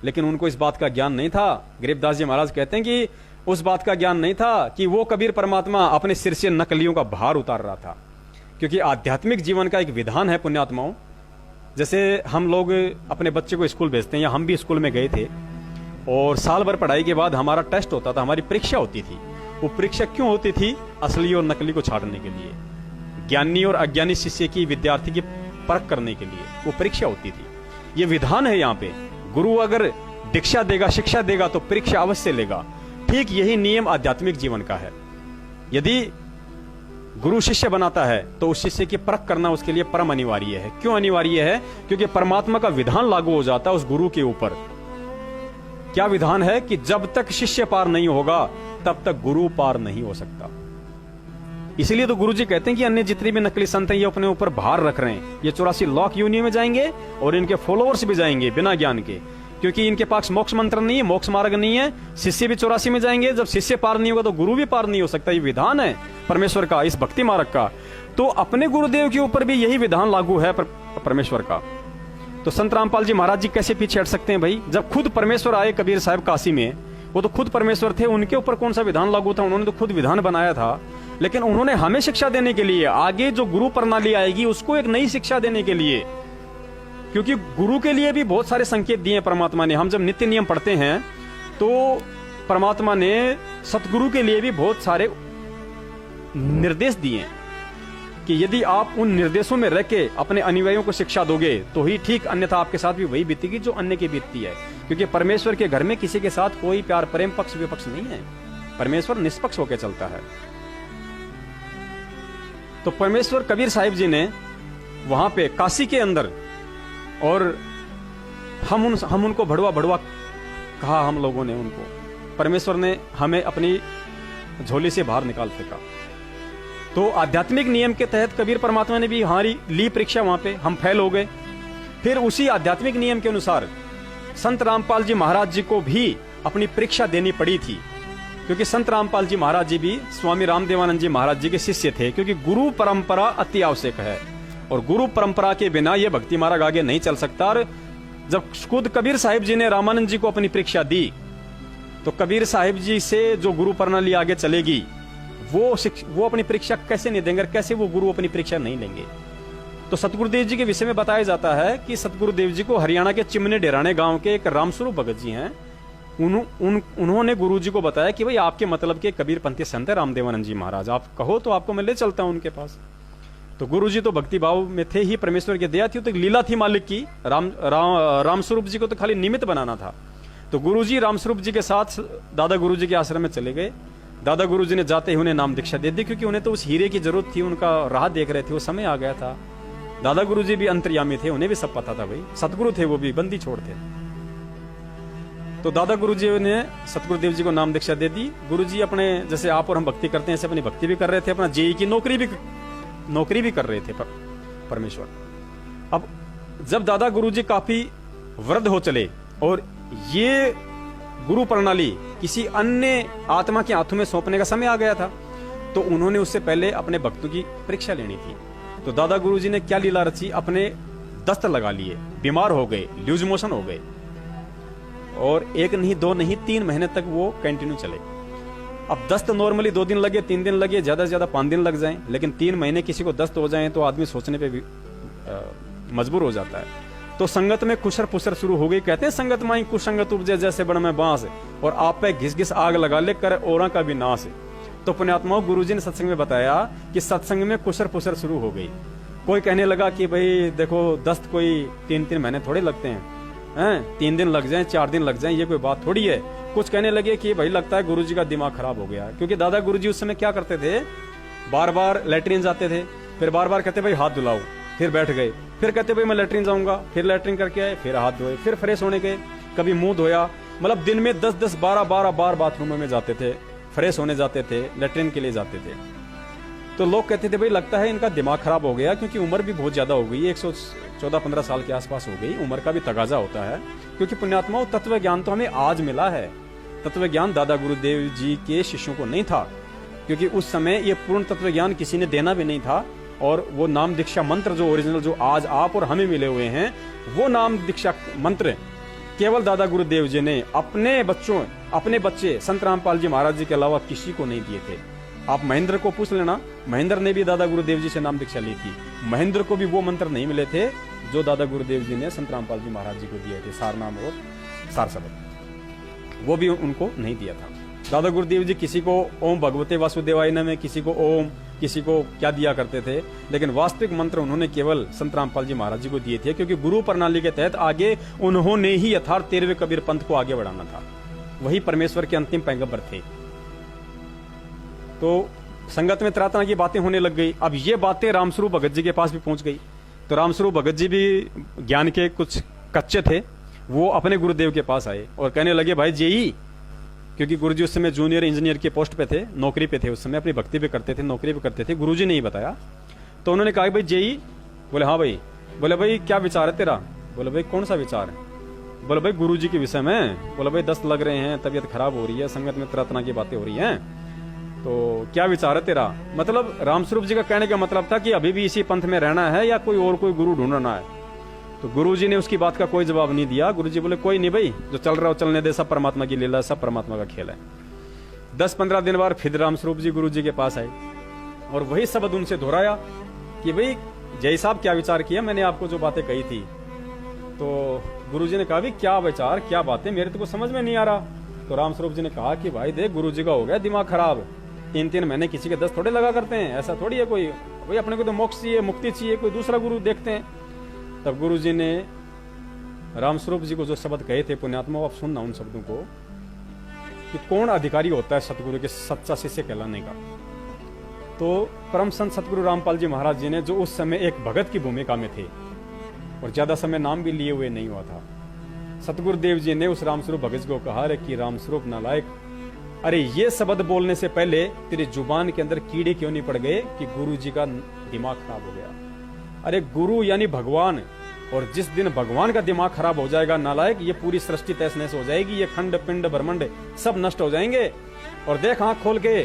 [SPEAKER 1] लेकिन उनको इस बात का ज्ञान नहीं था। गरीबदास जी महाराज कहते हैं कि उस बात का ज्ञान नहीं था कि वो कबीर परमात्मा अपने सिर से नकलियों का भार उतार रहा था। क्योंकि आध्यात्मिक जीवन का एक विधान है पुण्यात्माओं। जैसे हम लोग अपने बच्चे को स्कूल भेजते हैं, या हम भी स्कूल में गए थे, और साल भर पढ़ाई के बाद हमारा टेस्ट होता था, हमारी परीक्षा होती थी। वो परीक्षा क्यों होती थी? असली और नकली को छांटने के लिए, ज्ञानी और अज्ञानी शिष्य की, विद्यार्थी की परख करने के लिए वो परीक्षा होती थी। ये विधान है यहाँ पे। गुरु अगर दीक्षा देगा, शिक्षा देगा, तो परीक्षा अवश्य लेगा। ठीक यही नियम आध्यात्मिक जीवन का है। यदि गुरु शिष्य बनाता है तो उस शिष्य की परख करना उसके लिए परम अनिवार्य है। क्यों अनिवार्य है? क्योंकि परमात्मा का विधान लागू हो जाता है उस गुरु के ऊपर। क्या विधान है? कि जब तक शिष्य पार नहीं होगा तब तक गुरु पार नहीं हो सकता। इसलिए तो गुरु जी कहते हैं कि अन्य जितने भी नकली संत हैं ये अपने ऊपर भार रख रहे हैं। ये 84 लाख योनियों में जाएंगे और इनके फॉलोअर्स भी जाएंगे बिना ज्ञान के, क्योंकि इनके पास मोक्ष मंत्र नहीं है, मोक्ष मार्ग नहीं है। शिष्य भी 84 में जाएंगे। जब शिष्य पार नहीं होगा तो गुरु भी पार नहीं हो सकता। ये विधान है परमेश्वर का, इस भक्ति मार्ग का। तो अपने गुरुदेव के ऊपर भी यही विधान लागू है परमेश्वर का। तो संत रामपाल जी महाराज जी कैसे पीछे हट सकते हैं भाई? जब खुद परमेश्वर आए कबीर साहब काशी में, वो तो खुद परमेश्वर थे, उनके ऊपर कौन सा विधान लागू था? उन्होंने तो खुद विधान बनाया था। लेकिन उन्होंने हमें शिक्षा देने के लिए, आगे जो गुरु प्रणाली आएगी उसको एक नई शिक्षा देने के लिए क्योंकि गुरु के लिए भी बहुत सारे संकेत दिए परमात्मा ने। हम जब नित्य नियम पढ़ते हैं तो परमात्मा ने सतगुरु के लिए भी बहुत सारे निर्देश दिए कि यदि आप उन निर्देशों में रह के अपने अनुयायियों को शिक्षा दोगे तो ही ठीक, अन्यथा आपके साथ भी वही बीतेगी जो अन्य की बीतती है। क्योंकि परमेश्वर के घर में किसी के साथ कोई प्यार प्रेम पक्ष विपक्ष नहीं है, परमेश्वर निष्पक्ष होकर चलता है। तो परमेश्वर कबीर साहिब जी ने वहां पे काशी के अंदर, और हम उनको भड़वा भड़वा कहा, हम लोगों ने उनको, परमेश्वर ने हमें अपनी झोली से बाहर निकाल फेंका। तो आध्यात्मिक नियम के तहत कबीर परमात्मा ने भी हमारी ली परीक्षा, वहां पे हम फेल हो गए। फिर उसी आध्यात्मिक नियम के अनुसार संत रामपाल जी महाराज जी को भी अपनी परीक्षा देनी पड़ी थी, क्योंकि संत रामपाल जी महाराज जी भी स्वामी रामदेवानंद जी महाराज जी के शिष्य थे। क्योंकि गुरु परंपरा अति आवश्यक है, और गुरु परंपरा के बिना यह भक्ति मार्ग आगे नहीं चल सकता। और जब खुद कबीर साहिब जी ने रामानंद जी को अपनी परीक्षा दी, तो कबीर साहिब जी से जो गुरु प्रणाली आगे चलेगी, वो अपनी परीक्षा कैसे नहीं देंगे, कैसे वो गुरु अपनी परीक्षा नहीं लेंगे। तो सतगुरुदेव जी के विषय में बताया जाता है कि सतगुरुदेव जी को हरियाणा के चिमने डेराने गांव के एक रामस्वरूप भगत जी हैं, उन्होंने गुरु जी को बताया कि भाई आपके मतलब के कबीर पंथी संत है रामदेवानंद जी महाराज, आप कहो तो आपको मैं ले चलता हूं उनके पास। तो गुरु जी तो भक्ति भाव में थे ही, परमेश्वर की दया थी, तो लीला थी मालिक की। रामस्वरूप जी को तो खाली निमित्त बनाना था। तो गुरु जी रामस्वरूप जी के साथ दादा गुरु जी के आश्रम में चले गए। दादा गुरु जी ने जाते ही उन्हें नाम दीक्षा दे दी, क्योंकि उन्हें तो उस हीरे की जरूरत थी, उनका राह देख रहे थे, वो समय आ गया था। दादा गुरु जी भी अंतर्यामी थे, उन्हें भी सब पता था, भाई सतगुरु थे, वो भी बंदी छोड़ थे। तो दादा गुरु जी ने सतगुरुदेव जी को नाम दीक्षा दे दी। गुरु जी अपने, जैसे आप और हम भक्ति करते हैं, ऐसे अपनी भक्ति भी कर रहे थे, अपना जेई की नौकरी भी कर रहे थे परमेश्वर। अब जब दादा गुरु जी काफी वृद्ध हो चले और ये गुरु प्रणाली किसी अन्य आत्मा के हाथों में सौंपने का समय आ गया था, तो उन्होंने उससे पहले अपने भक्तों की परीक्षा लेनी थी। तो दादा गुरु जी ने क्या लीला रची, अपने दस्त लगा लिए, बीमार हो गए, लूज मोशन हो गए, और 1 नहीं 2 नहीं 3 महीने तक वो कंटिन्यू चले। अब दस्त नॉर्मली 2 दिन लगे, 3 दिन लगे, ज्यादा से ज्यादा 5 दिन लग जाएं, लेकिन 3 महीने किसी को दस्त हो जाए तो आदमी सोचने पे भी मजबूर हो जाता है। तो संगत में कुशर पुसर शुरू हो गई। कहते हैं संगत माई कुसंगत उपजे जैसे बड़ में बांस, और आप पे घिस घिस आग लगा ले कर औरा का भी नाश। तो पुण्यात्माओं, गुरुजी ने सत्संग में बताया कि सत्संग में कुशर पुसर शुरू हो गई। कोई कहने लगा कि भाई देखो दस्त कोई 3-3 महीने थोड़े लगते हैं, 3 दिन लग जाएं, 4 दिन लग जाएं, ये कोई बात थोड़ी है। कुछ कहने लगे कि भाई लगता है गुरुजी का दिमाग खराब हो गया, क्योंकि दादा गुरुजी उस समय क्या करते थे, बार बार लेटरिन जाते थे, फिर बार बार कहते भाई हाथ धुलाओ, फिर बैठ गए, फिर कहते भाई मैं लेटरिन जाऊंगा, फिर लेटरिन करके आए, फिर हाथ धोए, फिर फ्रेश होने गए, कभी मुंह धोया। मतलब दिन में 10-10 12-12 बार बाथरूम में जाते थे, फ्रेश होने जाते थे, लेटरिन के लिए जाते थे। तो लोग कहते थे भाई लगता है इनका दिमाग खराब हो गया, क्योंकि उम्र भी बहुत ज्यादा हो गई, 114-15 साल के आसपास हो गई, उम्र का भी तगाजा होता है। क्योंकि पुण्यात्माओं, तत्व ज्ञान तो हमें आज मिला है, तत्व ज्ञान दादा गुरुदेव जी के शिष्यों को नहीं था, क्योंकि उस समय ये पूर्ण तत्व ज्ञान किसी ने देना भी नहीं था। और वो नाम दीक्षा मंत्र जो ओरिजिनल, जो आज आप और हमें मिले हुए हैं, वो नाम दीक्षा मंत्र केवल दादा गुरुदेव जी ने अपने बच्चे संत रामपाल जी महाराज जी के अलावा किसी को नहीं दिए थे। आप महेंद्र को पूछ लेना, महेंद्र ने भी दादा गुरुदेव जी से नाम दीक्षा ली थी, महेंद्र को भी वो मंत्र नहीं मिले थे जो दादा गुरुदेव जी ने संत रामपाल जी महाराज जी को दिए थे, सारनाम और सार शब्द, वो भी उनको नहीं दिया था। दादा गुरुदेव जी किसी को ओम भगवते वासुदेवाय नमः, किसी को ओम, किसी को क्या दिया करते थे, लेकिन वास्तविक मंत्र उन्होंने केवल संत रामपाल जी महाराज जी को दिए थे, क्योंकि गुरु प्रणाली के तहत आगे उन्होंने ही यथार्थ 13वें कबीर पंथ को आगे बढ़ाना था, वही परमेश्वर के अंतिम पैगंबर थे। तो संगत में तरह तरह की बातें होने लग गई। अब ये बातें रामस्वरूप भगत जी के पास भी पहुंच गई। तो रामस्वरूप भगत जी भी ज्ञान के कुछ कच्चे थे, वो अपने गुरुदेव के पास आए और कहने लगे भाई जेई, क्योंकि गुरुजी उस समय जूनियर इंजीनियर के पोस्ट पे थे, नौकरी पे थे, उस समय अपनी भक्ति भी करते थे, नौकरी भी करते थे, गुरुजी ने ही बताया। तो उन्होंने कहा भाई जेई, बोले हाँ भाई, बोले भाई क्या विचार है तेरा, बोले भाई कौन सा विचार है, बोले भाई गुरुजी के विषय में, बोले भाई दस्त लग रहे हैं, तबीयत खराब हो रही है, संगत में तरह तरह की बातें हो रही हैं, तो क्या विचार है तेरा। मतलब रामस्वरूप जी का कहने का मतलब था कि अभी भी इसी पंथ में रहना है या कोई और कोई गुरु ढूंढना है। तो गुरुजी ने उसकी बात का कोई जवाब नहीं दिया। गुरुजी बोले कोई नहीं भाई, जो चल रहा हो चलने दे, सब परमात्मा की लीला, सब परमात्मा का खेल है। 10-15 दिन बाद फिर रामस्वरूप जी गुरुजी के पास आए और वही शब्द उनसे दोहराया कि भाई जय साहब क्या विचार किया, मैंने आपको जो बातें कही थी तो गुरुजी ने कहा भी क्या विचार, क्या बातें, मेरे तो कुछ समझ में नहीं आ रहा। तो रामस्वरूप जी ने कहा कि भाई देख, गुरुजी का हो गया दिमाग खराब, 3-3 महीने किसी के 10 थोड़े लगा करते हैं, ऐसा थोड़ी है कोई, भाई अपने को तो मोक्ष चाहिए, मुक्ति चाहिए, कोई दूसरा गुरु देखते हैं। तब गुरुजी ने रामस्वरूप जी को जो शब्द कहे थे, पुण्यात्मा आप सुनना उन शब्दों को, कि कौन अधिकारी होता है सतगुरु के सच्चा शिष्य कहलाने का। तो परम संत सतगुरु रामपाल जी महाराज जी ने, जो उस समय एक भगत की भूमिका में थे और ज्यादा समय नाम भी लिए हुए नहीं हुआ था, सतगुरुदेव जी ने उस रामस्वरूप भगत को कहा, अरे कि रामस्वरूप नालायक, अरे ये शब्द बोलने से पहले तेरी जुबान के अंदर कीड़े क्यों नहीं पड़ गए कि गुरु जी का दिमाग खराब हो गया। अरे गुरु यानी भगवान, और जिस दिन भगवान का दिमाग खराब हो जाएगा नालायक, ये पूरी सृष्टि तहस नहस हो जाएगी, ये खंड पिंड ब्रह्मांड सब नष्ट हो जाएंगे। और देख आंख खोल के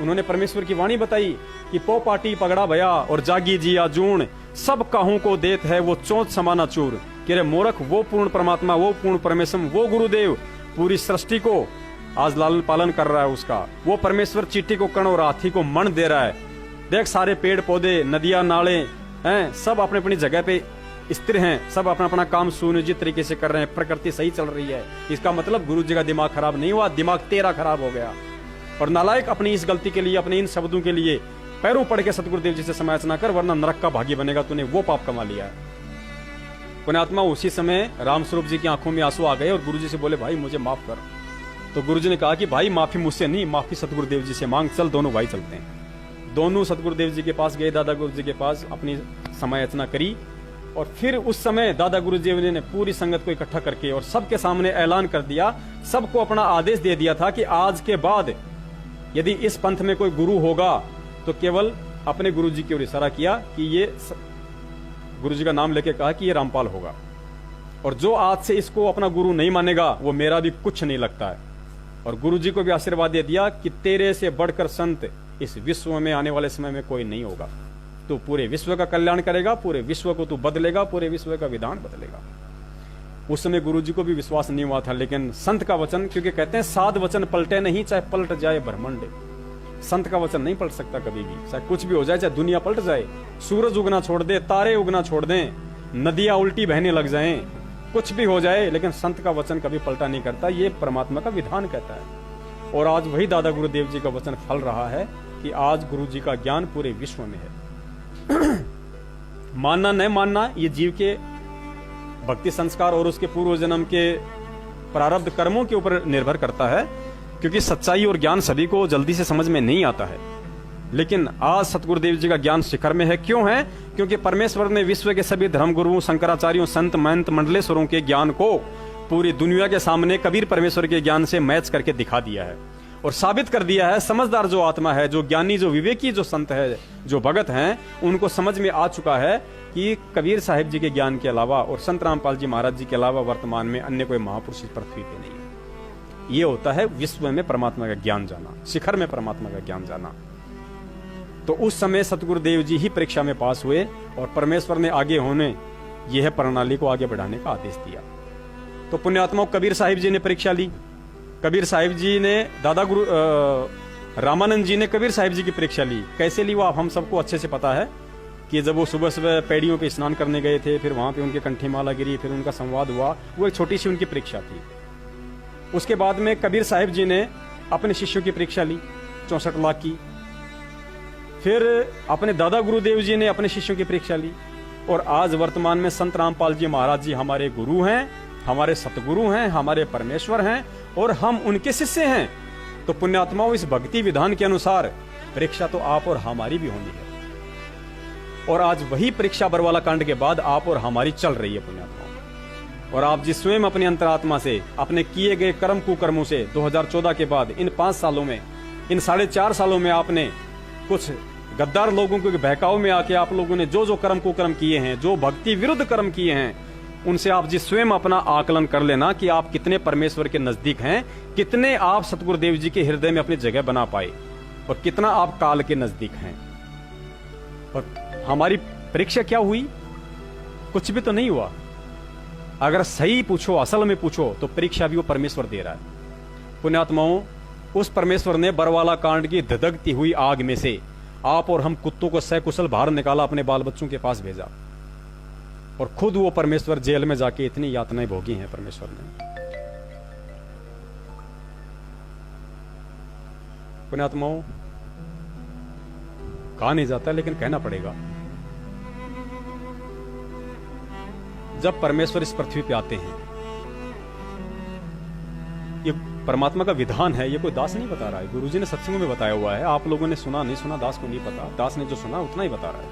[SPEAKER 1] उन्होंने परमेश्वर की वाणी बताई कि पो पाटी पगड़ा भया और जागी जी आजून, सब काहू को देत है वो चोंच समाना चूर। कि रे मूर्ख, वो पूर्ण परमात्मा, वो पूर्ण परमेश्वर, वो गुरुदेव पूरी सृष्टि को आज लालन पालन कर रहा है उसका। वो परमेश्वर चींटी को कण और हाथी को मण दे रहा है। देख सारे पेड़ पौधे, नदियां, नाले हैं, सब अपने अपनी जगह पे स्थिर हैं, सब अपना अपना काम सुनियोजित तरीके से कर रहे हैं, प्रकृति सही चल रही है। इसका मतलब गुरु जी का दिमाग खराब नहीं हुआ, दिमाग तेरा खराब हो गया। और नालायक अपनी इस गलती के लिए, अपने इन शब्दों के लिए पैरों पड़ के सतगुरुदेव जी से समायाचना कर, वरना नरक का भागी बनेगा, तूने वो पाप कमा लिया है। पुण्यात्मा उसी समय रामस्वरूप जी की आंखों में आंसू आ गए और गुरुजी से बोले, भाई मुझे माफ कर। तो गुरुजी ने कहा कि भाई माफी मुझसे नहीं, माफी सतगुरुदेव जी से मांग, चल दोनों भाई चलते हैं। दोनों सतगुरुदेव जी के पास गए, दादा गुरु जी के पास अपनी समायाचना करी। और फिर उस समय दादा गुरुदेव जी ने पूरी संगत को इकट्ठा करके और सबके सामने ऐलान कर दिया, सबको अपना आदेश दे दिया था कि आज के बाद यदि इस पंथ में कोई गुरु होगा तो केवल अपने गुरु जी की ओर इशारा किया कि ये गुरु जी का नाम लेके कहा कि ये रामपाल होगा। और जो आज से इसको अपना गुरु नहीं मानेगा वो मेरा भी कुछ नहीं लगता है। और गुरु जी को भी आशीर्वाद दे दिया कि तेरे से बढ़कर संत इस विश्व में आने वाले समय में कोई नहीं होगा। तू पूरे विश्व का कल्याण करेगा, पूरे विश्व को तू बदलेगा, पूरे विश्व का विधान बदलेगा। उस समय गुरु जी को भी विश्वास नहीं हुआ था, लेकिन संत का वचन, क्योंकि कहते हैं साध वचन पलटे नहीं, चाहे पलट जाए ब्रह्मांड। संत का वचन नहीं पलट सकता कभी भी, चाहे कुछ भी हो जाए, चाहे दुनिया पलट जाए, सूरज उगना छोड़ दे, तारे उगना छोड़ दें, नदियां उल्टी बहने लग जाएं, कुछ भी हो जाए, लेकिन संत का वचन कभी पलटा नहीं करता। ये परमात्मा का विधान कहता है। और आज वही दादा गुरुदेव जी का वचन फल रहा है कि आज गुरु जी का ज्ञान पूरे विश्व में है। मानना न मानना ये जीव के भक्ति संस्कार और उसके पूर्व जन्म के प्रारब्ध कर्मों के ऊपर निर्भर करता है, क्योंकि सच्चाई और ज्ञान सभी को जल्दी से समझ में नहीं आता है। लेकिन आज सतगुरुदेव जी का ज्ञान शिखर में है। क्यों है? क्योंकि परमेश्वर ने विश्व के सभी धर्म गुरुओं, शंकराचार्यों, संत महंत मंडलेश्वरों के ज्ञान को पूरी दुनिया के सामने कबीर परमेश्वर के ज्ञान से मैच करके दिखा दिया है और साबित कर दिया है। समझदार जो आत्मा है, जो ज्ञानी, जो विवेकी, जो संत है, जो भगत हैं, उनको समझ में आ चुका है कि कबीर साहिब जी के ज्ञान के अलावा और संत रामपाल जी महाराज जी के अलावा वर्तमान में अन्य कोई महापुरुष इस पृथ्वी पे नहीं है। ये होता है विश्व में परमात्मा का ज्ञान जाना, शिखर में परमात्मा का ज्ञान जाना। तो उस समय सतगुरुदेव जी ही परीक्षा में पास हुए और परमेश्वर ने आगे होने यह प्रणाली को आगे बढ़ाने का आदेश दिया। तो पुण्यात्माओं, कबीर साहिब जी ने परीक्षा ली। कबीर साहिब जी ने दादा गुरु रामानंद जी ने कबीर साहिब जी की परीक्षा ली। कैसे ली वो आप हम सबको अच्छे से पता है कि जब वो सुबह सुबह पैड़ियों पे स्नान करने गए थे, फिर वहां पे उनके कंठी माला गिरी, फिर उनका संवाद हुआ, वो एक छोटी सी उनकी परीक्षा थी। उसके बाद में कबीर साहिब जी ने अपने शिष्यों की परीक्षा ली 64 लाख की। फिर अपने दादा गुरुदेव जी ने अपने शिष्यों की परीक्षा ली। और आज वर्तमान में संत रामपाल जी महाराज जी हमारे गुरु हैं, हमारे सतगुरु हैं, हमारे परमेश्वर हैं और हम उनके शिष्य हैं। तो पुण्यात्माओं, इस भक्ति विधान के अनुसार परीक्षा तो आप और हमारी भी होनी है। और आज वही परीक्षा बरवाला कांड के बाद आप और हमारी चल रही है पुण्यात्माओं। और आप जिस स्वयं अपनी अंतरात्मा से, अपने किए गए कर्म कुकर्मों से 2014 के बाद इन 5 सालों में, इन 4.5 सालों में आपने कुछ गद्दार लोगों के बहकाव में आके आप लोगों ने जो जो कर्म कुकर्म किए हैं, जो भक्ति विरुद्ध कर्म किए हैं, उनसे आप जिस स्वयं अपना आकलन कर लेना कि आप कितने परमेश्वर के नजदीक हैं, कितने आप सतगुरुदेव जी के हृदय में अपनी जगह बना पाए और कितना आप काल के नजदीक हैं। और हमारी परीक्षा क्या हुई? कुछ भी तो नहीं हुआ। अगर सही पूछो, असल में पूछो, तो परीक्षा भी वो परमेश्वर दे रहा है। पुण्यात्माओं, उस परमेश्वर ने बरवाला कांड की धधकती हुई आग में से आप और हम कुत्तों को सकुशल बाहर निकाला, अपने बाल बच्चों के पास भेजा। और खुद वो परमेश्वर जेल में जाके इतनी यातनाएं भोगी हैं परमेश्वर ने। पुण्यात्माओं, कहा नहीं जाता लेकिन कहना पड़ेगा, जब परमेश्वर इस पृथ्वी पे आते हैं, ये परमात्मा का विधान है, ये कोई दास नहीं बता रहा है, गुरुजी ने सत्संग में बताया हुआ है। आप लोगों ने सुना नहीं सुना दास को नहीं पता, दास ने जो सुना उतना ही बता रहा है।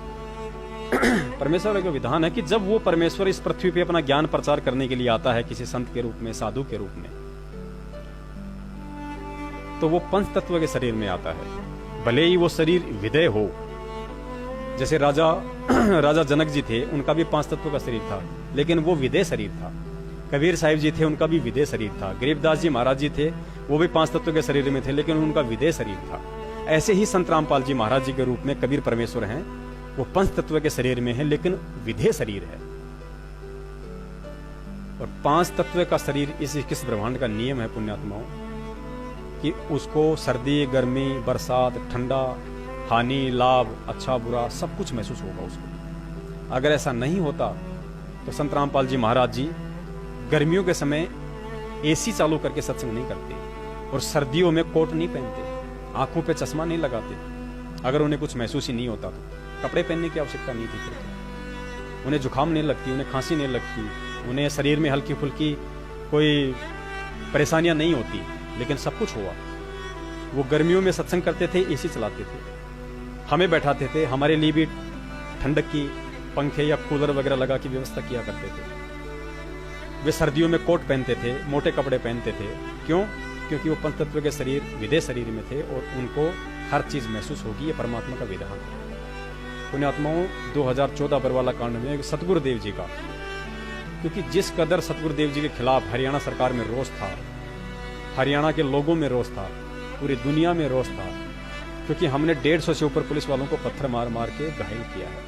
[SPEAKER 1] परमेश्वर का विधान है कि जब वो परमेश्वर इस पृथ्वी पे अपना ज्ञान प्रचार करने के लिए आता है किसी संत के रूप में, साधु के रूप में, तो वो पंच तत्व के शरीर में आता है। भले ही वो शरीर विदेह हो, जैसे राजा जनक जी थे, उनका भी पांच तत्व का शरीर था, लेकिन वो विदेह शरीर था। कबीर साहिब जी थे, उनका भी विदेह शरीर था। गरीबदास जी महाराज जी थे, वो भी पांच तत्व के शरीर में थे, लेकिन उनका विदेह शरीर था। ऐसे ही संत रामपाल जी महाराज जी के रूप में कबीर परमेश्वर हैं, वो पंच तत्व के शरीर में है लेकिन विदेह शरीर है। और पांच तत्व का शरीर इस 21 ब्रह्मांड का नियम है पुण्यात्माओं, कि उसको सर्दी, गर्मी, बरसात, ठंडा, हानि, लाभ, अच्छा बुरा सब कुछ महसूस होगा उसको। अगर ऐसा नहीं होता तो संत रामपाल जी महाराज जी गर्मियों के समय एसी चालू करके सत्संग नहीं करते, और सर्दियों में कोट नहीं पहनते, आंखों पे चश्मा नहीं लगाते। अगर उन्हें कुछ महसूस ही नहीं होता तो कपड़े पहनने की आवश्यकता नहीं थी फिर। उन्हें जुकाम नहीं लगती, उन्हें खांसी नहीं लगती, उन्हें शरीर में हल्की फुल्की कोई परेशानियां नहीं होती, लेकिन सब कुछ हुआ। वो गर्मियों में सत्संग करते थे, एसी चलाते थे, हमें बैठाते थे, हमारे लिए भी ठंडक की पंखे या कूलर वगैरह लगा की व्यवस्था किया करते थे। वे सर्दियों में कोट पहनते थे, मोटे कपड़े पहनते थे। क्यों? क्योंकि वो पंचतत्व के शरीर विदेह शरीर में थे और उनको हर चीज महसूस होगी। ये परमात्मा का विधान है। पुण्यात्माओं, 2014 बरवाला कांड में सतगुरुदेव जी का, क्योंकि जिस कदर सतगुरुदेव जी के खिलाफ हरियाणा सरकार में रोष था, हरियाणा के लोगों में रोष था, पूरी दुनिया में रोष था, क्योंकि हमने 150 से ऊपर पुलिस वालों को पत्थर मार मार के घायल किया है।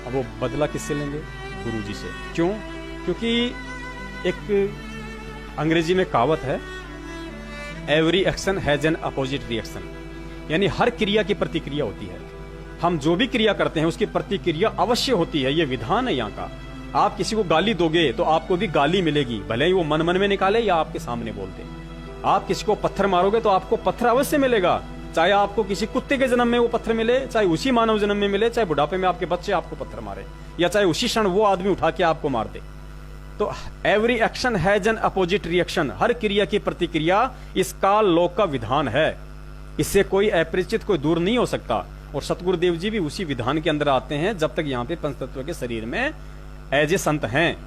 [SPEAKER 1] अब वो बदला किससे लेंगे? गुरुजी से। क्यों? क्योंकि एक अंग्रेजी में कहावत है, every action has an opposite reaction, यानी हर क्रिया की प्रतिक्रिया होती है। हम जो भी क्रिया करते हैं उसकी प्रतिक्रिया अवश्य होती है। ये विधान है यहाँ का। आप किसी को गाली दोगे तो आपको भी गाली मिलेगी, भले ही वो मन मन में निकाले या आपके सामने बोल दे। आप किसी को पत्थर मारोगे तो आपको पत्थर अवश्य मिलेगा, चाहे आपको किसी कुत्ते के जन्म में वो पत्थर मिले, चाहे उसी मानव जन्म में मिले, चाहे बुढ़ापे में आपके बच्चे आपको पत्थर मारे, या चाहे उसी क्षण वो आदमी उठा के आपको मार दे। तो every action has an opposite reaction, हर क्रिया की प्रतिक्रिया इस काल लोक का विधान है। इससे कोई अपरिचित, कोई दूर नहीं हो सकता। और सतगुरुदेव जी भी उसी विधान के अंदर आते हैं जब तक यहाँ पे पंचतत्व के शरीर में एज ए संत हैं।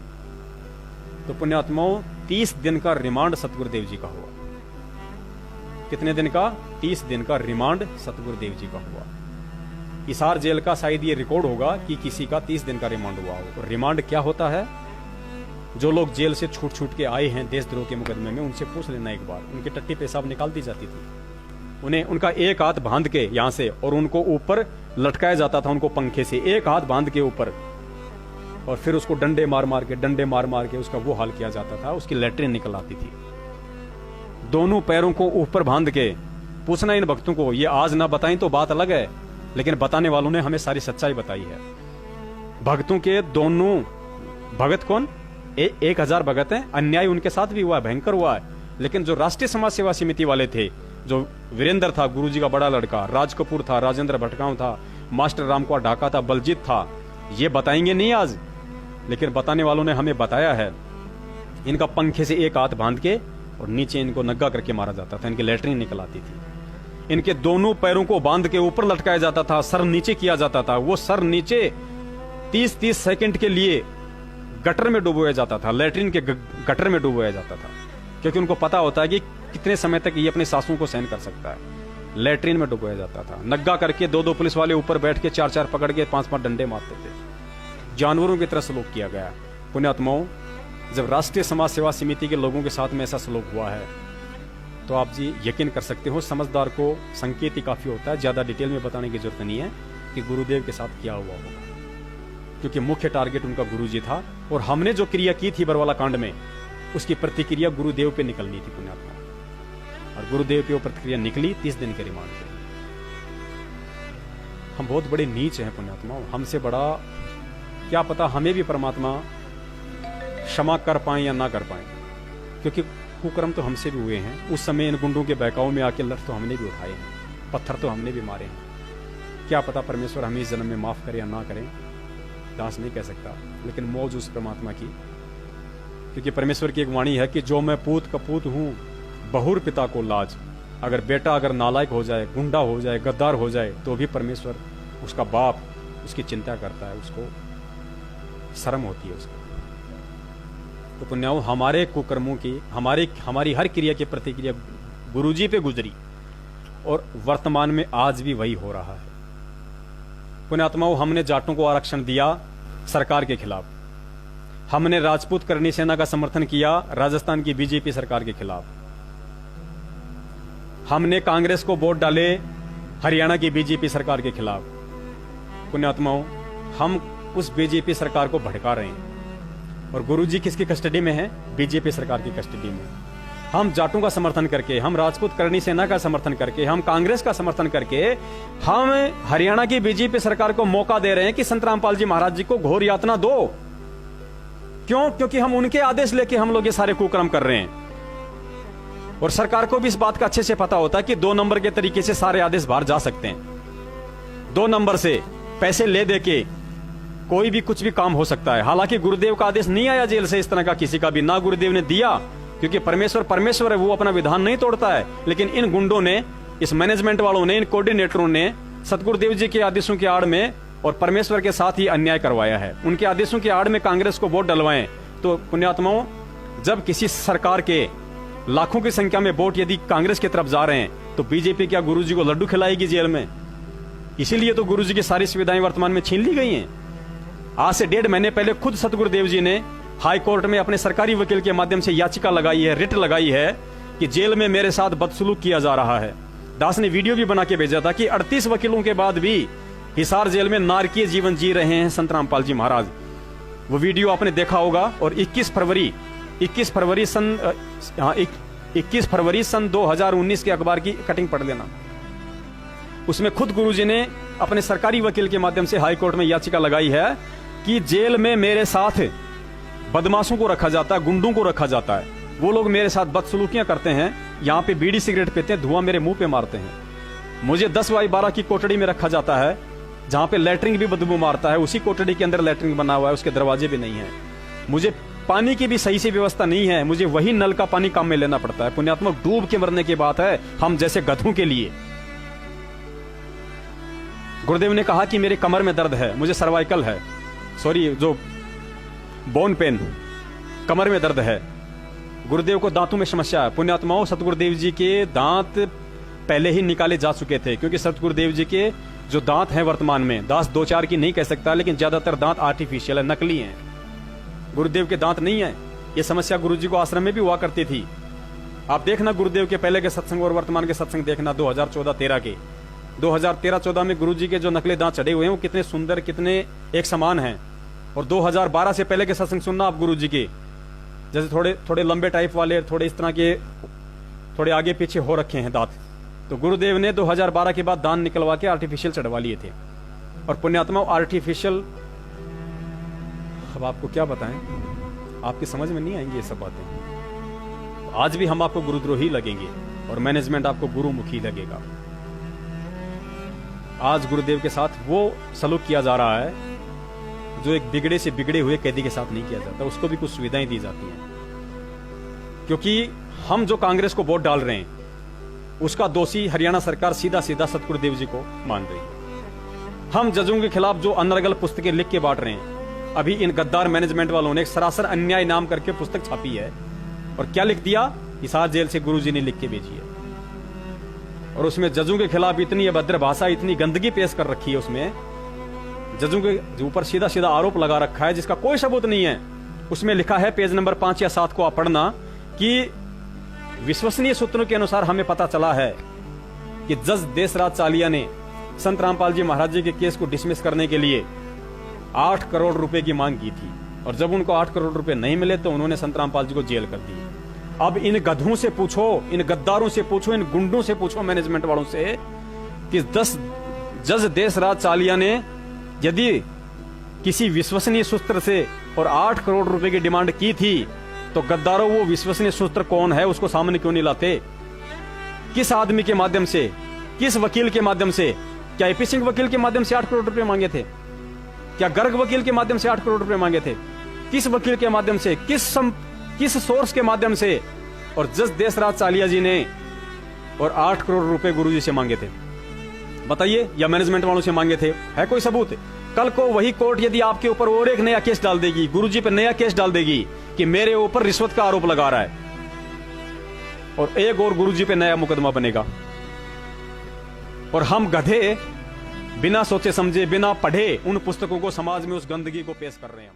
[SPEAKER 1] तो पुण्यात्माओं, 30 दिन का रिमांड सतगुरुदेव जी का हुआ। कितने दिन का? 30 दिन का रिमांड सतगुरुदेव जी का हुआ। हिसार जेल का शायद ये रिकॉर्ड होगा कि किसी का 30 दिन का रिमांड हुआ हो। रिमांड क्या होता है? जो लोग जेल से छूट छूट के आए हैं देशद्रोह के मुकदमे में, उनसे पूछ लेना एक बार। उनकी टट्टी पेशाब निकाल दी जाती थी, उन्हें उनका एक हाथ बांध के यहां से, और उनको ऊपर लटकाया जाता था, उनको पंखे से एक हाथ बांध के ऊपर, और फिर उसको डंडे मार मार के उसका वो हाल किया जाता था। उसकी लैट्रिन निकल आती थी। दोनों पैरों को ऊपर बांध के पूछना इन भक्तों को, ये आज ना बताएं तो बात अलग है, लेकिन बताने वालों ने हमें सारी सच्चाई बताई है। भक्तों के दोनों भगत कौन? 1000 भगत हैं। अन्याय उनके साथ भी हुआ है, भयंकर हुआ है। लेकिन जो राष्ट्रीय समाज सेवा समिति वाले थे, जो वीरेंद्र था गुरुजी का बड़ा लड़का, राज कपूर था, राजेंद्र भटगांव था, मास्टर रामकुमार ढाका था, बलजीत था, ये बताएंगे नहीं आज, लेकिन बताने वालों ने हमें बताया है। इनका पंखे से एक हाथ बांध के और नीचे इनको नग्गा करके मारा जाता था, इनकी लैट्रिन निकल आती थी। इनके दोनों पैरों को बांध के ऊपर लटकाया जाता था, सर नीचे किया जाता था। वो सर नीचे 30-30 सेकंड के लिए गटर में डुबोया जाता था, लैट्रिन के गटर में डुबोया जाता था, क्योंकि उनको पता होता है कि कितने समय तक ये अपने सांसों को सहन कर सकता है। लैट्रिन में डुबोया जाता था, नग्गा करके 2-2 पुलिस वाले ऊपर बैठ के 4-4 पकड़ के 5-5 डंडे मारते थे। जानवरों की तरह सलूक किया गया। पुण्यात्माओं, जब राष्ट्रीय समाज सेवा समिति के लोगों के साथ में ऐसा सलूक हुआ है तो आप जी यकीन कर सकते हो, समझदार को संकेत ही काफी होता है। ज्यादा डिटेल में बताने की जरूरत नहीं है कि गुरुदेव के साथ क्या हुआ होगा, क्योंकि मुख्य टारगेट उनका गुरुजी था। और हमने जो क्रिया की थी बरवाला कांड में, उसकी प्रतिक्रिया गुरुदेव पे निकलनी थी पुण्यात्मा, और गुरुदेव पे वो प्रतिक्रिया निकली 30 दिन के रिमांड पे। हम बहुत बड़े नीच हैं पुण्यात्मा, हमसे बड़ा क्या पता हमें भी परमात्मा क्षमा कर पाए या ना कर पाए, क्योंकि कुकर्म तो हमसे भी हुए हैं। उस समय इन गुंडों के बहकाव में आके लठ तो हमने भी उठाए हैं, पत्थर तो हमने भी मारे हैं। क्या पता परमेश्वर हमें इस जन्म में माफ करे या ना करें, दास नहीं कह सकता, लेकिन मौज उस परमात्मा की, क्योंकि परमेश्वर की एक वाणी है कि जो मैं पूत कपूत हूं बहुर पिता को लाज। अगर बेटा अगर नालायक हो जाए, गुंडा हो जाए, गद्दार हो जाए, तो भी परमेश्वर उसका बाप उसकी चिंता करता है, उसको शर्म होती है उसको। तो पुण्याओ, हमारे कुकर्मों की हमारी हर क्रिया की प्रतिक्रिया गुरुजी पे गुजरी, और वर्तमान में आज भी वही हो रहा है। पुण्यात्माओं, हमने जाटों को आरक्षण दिया सरकार के खिलाफ, हमने राजपूत करनी सेना का समर्थन किया राजस्थान की बीजेपी सरकार के खिलाफ, हमने कांग्रेस को वोट डाले हरियाणा की बीजेपी सरकार के खिलाफ। पुण्यात्माओं, हम उस बीजेपी सरकार को भड़का रहे हैं, और गुरुजी किसकी कस्टडी में है? बीजेपी सरकार की कस्टडी में। हम जाटों का समर्थन करके, हम राजपूत करनी सेना का समर्थन करके, हम कांग्रेस का समर्थन करके, हम हरियाणा की बीजेपी सरकार को मौका दे रहे हैं कि संत रामपाल जी महाराज जी को घोर यातना दो। क्यों? क्योंकि हम उनके आदेश लेके हम लोग ये सारे कुकर्म कर रहे हैं, और सरकार को भी इस बात का अच्छे से पता होता है कि 2 नंबर के तरीके से सारे आदेश बाहर जा सकते हैं। 2 नंबर से पैसे ले दे के कोई भी कुछ भी काम हो सकता है। हालांकि गुरुदेव का आदेश नहीं आया जेल से इस तरह का किसी का भी, ना गुरुदेव ने दिया, क्योंकि परमेश्वर है, वो अपना विधान नहीं तोड़ता है। लेकिन इन गुंडों ने, इस मैनेजमेंट वालों ने, इन कोऑर्डिनेटरों ने सतगुरुदेव जी के आदेशों की आड़ में और परमेश्वर के साथ ही अन्याय करवाया है। उनके आदेशों की आड़ में कांग्रेस को वोट डलवाएं। तो पुण्यात्माओं, जब किसी सरकार के लाखों की संख्या में वोट यदि कांग्रेस की तरफ जा रहे हैं, तो बीजेपी क्या गुरुजी को लड्डू खिलाएगी जेल में? इसीलिए तो गुरुजी की सारी सुविधाएं वर्तमान में छीन ली गई हैं। आज से 1.5 महीने पहले खुद सतगुरुदेव जी ने हाई कोर्ट में अपने सरकारी वकील के माध्यम से याचिका लगाई है, रिट लगाई है कि जेल में मेरे साथ बदसलूक किया जा रहा है। दास ने वीडियो भी बना के भेजा था कि 38 वकीलों के बाद भी हिसार जेल में नारकीय जीवन जी रहे हैं संत रामपाल जी महाराज। वो वीडियो आपने देखा होगा। और 21 फरवरी सन 2019 के अखबार की कटिंग पढ़ लेना। उसमें खुद गुरुजी ने अपने सरकारी वकील के माध्यम से हाई कोर्ट में याचिका लगाई है कि जेल में मेरे साथ बदमाशों को रखा जाता है, गुंडों को रखा जाता है, वो लोग मेरे साथ बदसलूकियां करते हैं, यहाँ पे बीड़ी सिगरेट पीते हैं, धुआं मेरे मुंह पे मारते हैं। मुझे 10/12 की कोठड़ी में रखा जाता है, जहां पे लैट्रिन भी बदबू मारता है। उसी कोठड़ी के अंदर लैट्रिन बना हुआ है, उसके दरवाजे भी नहीं है। मुझे पानी की भी सही से व्यवस्था नहीं है, मुझे वही नल का पानी काम में लेना पड़ता है। पुण्यात्मक, डूब के मरने की बात है हम जैसे गधों के लिए। गुरुदेव ने कहा कि मेरे कमर में दर्द है, मुझे सर्वाइकल है, जो बोन पेन, कमर में दर्द है। गुरुदेव को दांतों में समस्या है। पुण्यात्माओं, सतगुरुदेव जी के दांत पहले ही निकाले जा चुके थे, क्योंकि सतगुरुदेव जी के जो दांत हैं वर्तमान में, दास 2-4 की नहीं कह सकता, लेकिन ज्यादातर दांत आर्टिफिशियल है, नकली हैं। गुरुदेव के दांत नहीं है। ये समस्या गुरुजी को आश्रम में भी हुआ करती थी। आप देखना गुरुदेव के पहले के सत्संग और वर्तमान के सत्संग देखना 2014-13 के। 2013-14 में गुरुजी के जो नकली दांत चढ़े हुए हैं वो कितने सुंदर, कितने एक समान हैं। और 2012 से पहले के सत्संग सुनना आप गुरुजी के, जैसे थोड़े लंबे टाइप वाले, थोड़े इस तरह के, थोड़े आगे पीछे हो रखे हैं दांत। तो गुरुदेव ने 2012 के बाद दांत निकलवा के आर्टिफिशियल चढ़वा लिए थे। और पुण्यात्मा, आर्टिफिशियल, अब आपको क्या बताएं, आपकी समझ में नहीं आएंगी ये सब बातें। आज भी हम आपको गुरुद्रोही लगेंगे और मैनेजमेंट आपको गुरुमुखी लगेगा। आज गुरुदेव के साथ वो सलूक किया जा रहा है जो एक बिगड़े से बिगड़े हुए कैदी के साथ नहीं किया जाता, उसको भी कुछ सुविधाएं दी जाती हैं। क्योंकि हम जो कांग्रेस को वोट डाल रहे हैं उसका दोषी हरियाणा सरकार सीधा सीधा सतगुरुदेव जी को मान रही है। हम जजों के खिलाफ जो अनर्गल पुस्तकें लिख के बांट रहे हैं, अभी इन गद्दार मैनेजमेंट वालों ने एक सरासर अन्याय नाम करके पुस्तक छापी है। और क्या लिख दिया? हिसार जेल से गुरुजी ने लिख के भेजी है। और उसमें जजों के खिलाफ इतनी अभद्र भाषा, इतनी गंदगी पेश कर रखी है, उसमें जजों के ऊपर सीधा सीधा आरोप लगा रखा है जिसका कोई सबूत नहीं है। उसमें लिखा है, पेज नंबर 5 या 7 को आप पढ़ना, कि विश्वसनीय सूत्रों के अनुसार हमें पता चला है कि जज देशराज चालिया ने संत रामपाल जी महाराज जी के केस को डिसमिस करने के लिए 8 करोड़ रुपए की मांग की थी। और जब उनको 8 करोड़ रुपए नहीं मिले तो उन्होंने संत रामपाल जी को जेल कर दी। अब इन गधों से पूछो, इन गद्दारों से पूछो, इन गुंडों से पूछो, मैनेजमेंट वालों से, कि 10 जज देशराज चालिया ने यदि किसी विश्वसनीय सूत्र से और 8 करोड़ रुपए की डिमांड की थी, तो गद्दारों वो विश्वसनीय सूत्र कौन है उसको सामने क्यों नहीं लाते? किस आदमी के माध्यम से, किस वकील के माध्यम से? क्या एपी सिंह वकील के माध्यम से 8 करोड़ रुपए मांगे थे? क्या गर्ग वकील के माध्यम से 8 करोड़ रुपए मांगे थे? किस वकील के माध्यम से, किस सोर्स के माध्यम से? और जज देशराज चालिया जी ने और 8 करोड़ रुपए गुरुजी से मांगे थे, बताइए, या मैनेजमेंट वालों से मांगे थे? है कोई सबूत? कल को वही कोर्ट यदि आपके ऊपर और एक नया केस डाल देगी, गुरुजी पे नया केस डाल देगी कि मेरे ऊपर रिश्वत का आरोप लगा रहा है, और एक और गुरुजी पे नया मुकदमा बनेगा, और हम गधे बिना सोचे समझे, बिना पढ़े उन पुस्तकों को समाज में उस गंदगी को पेश कर रहे हैं।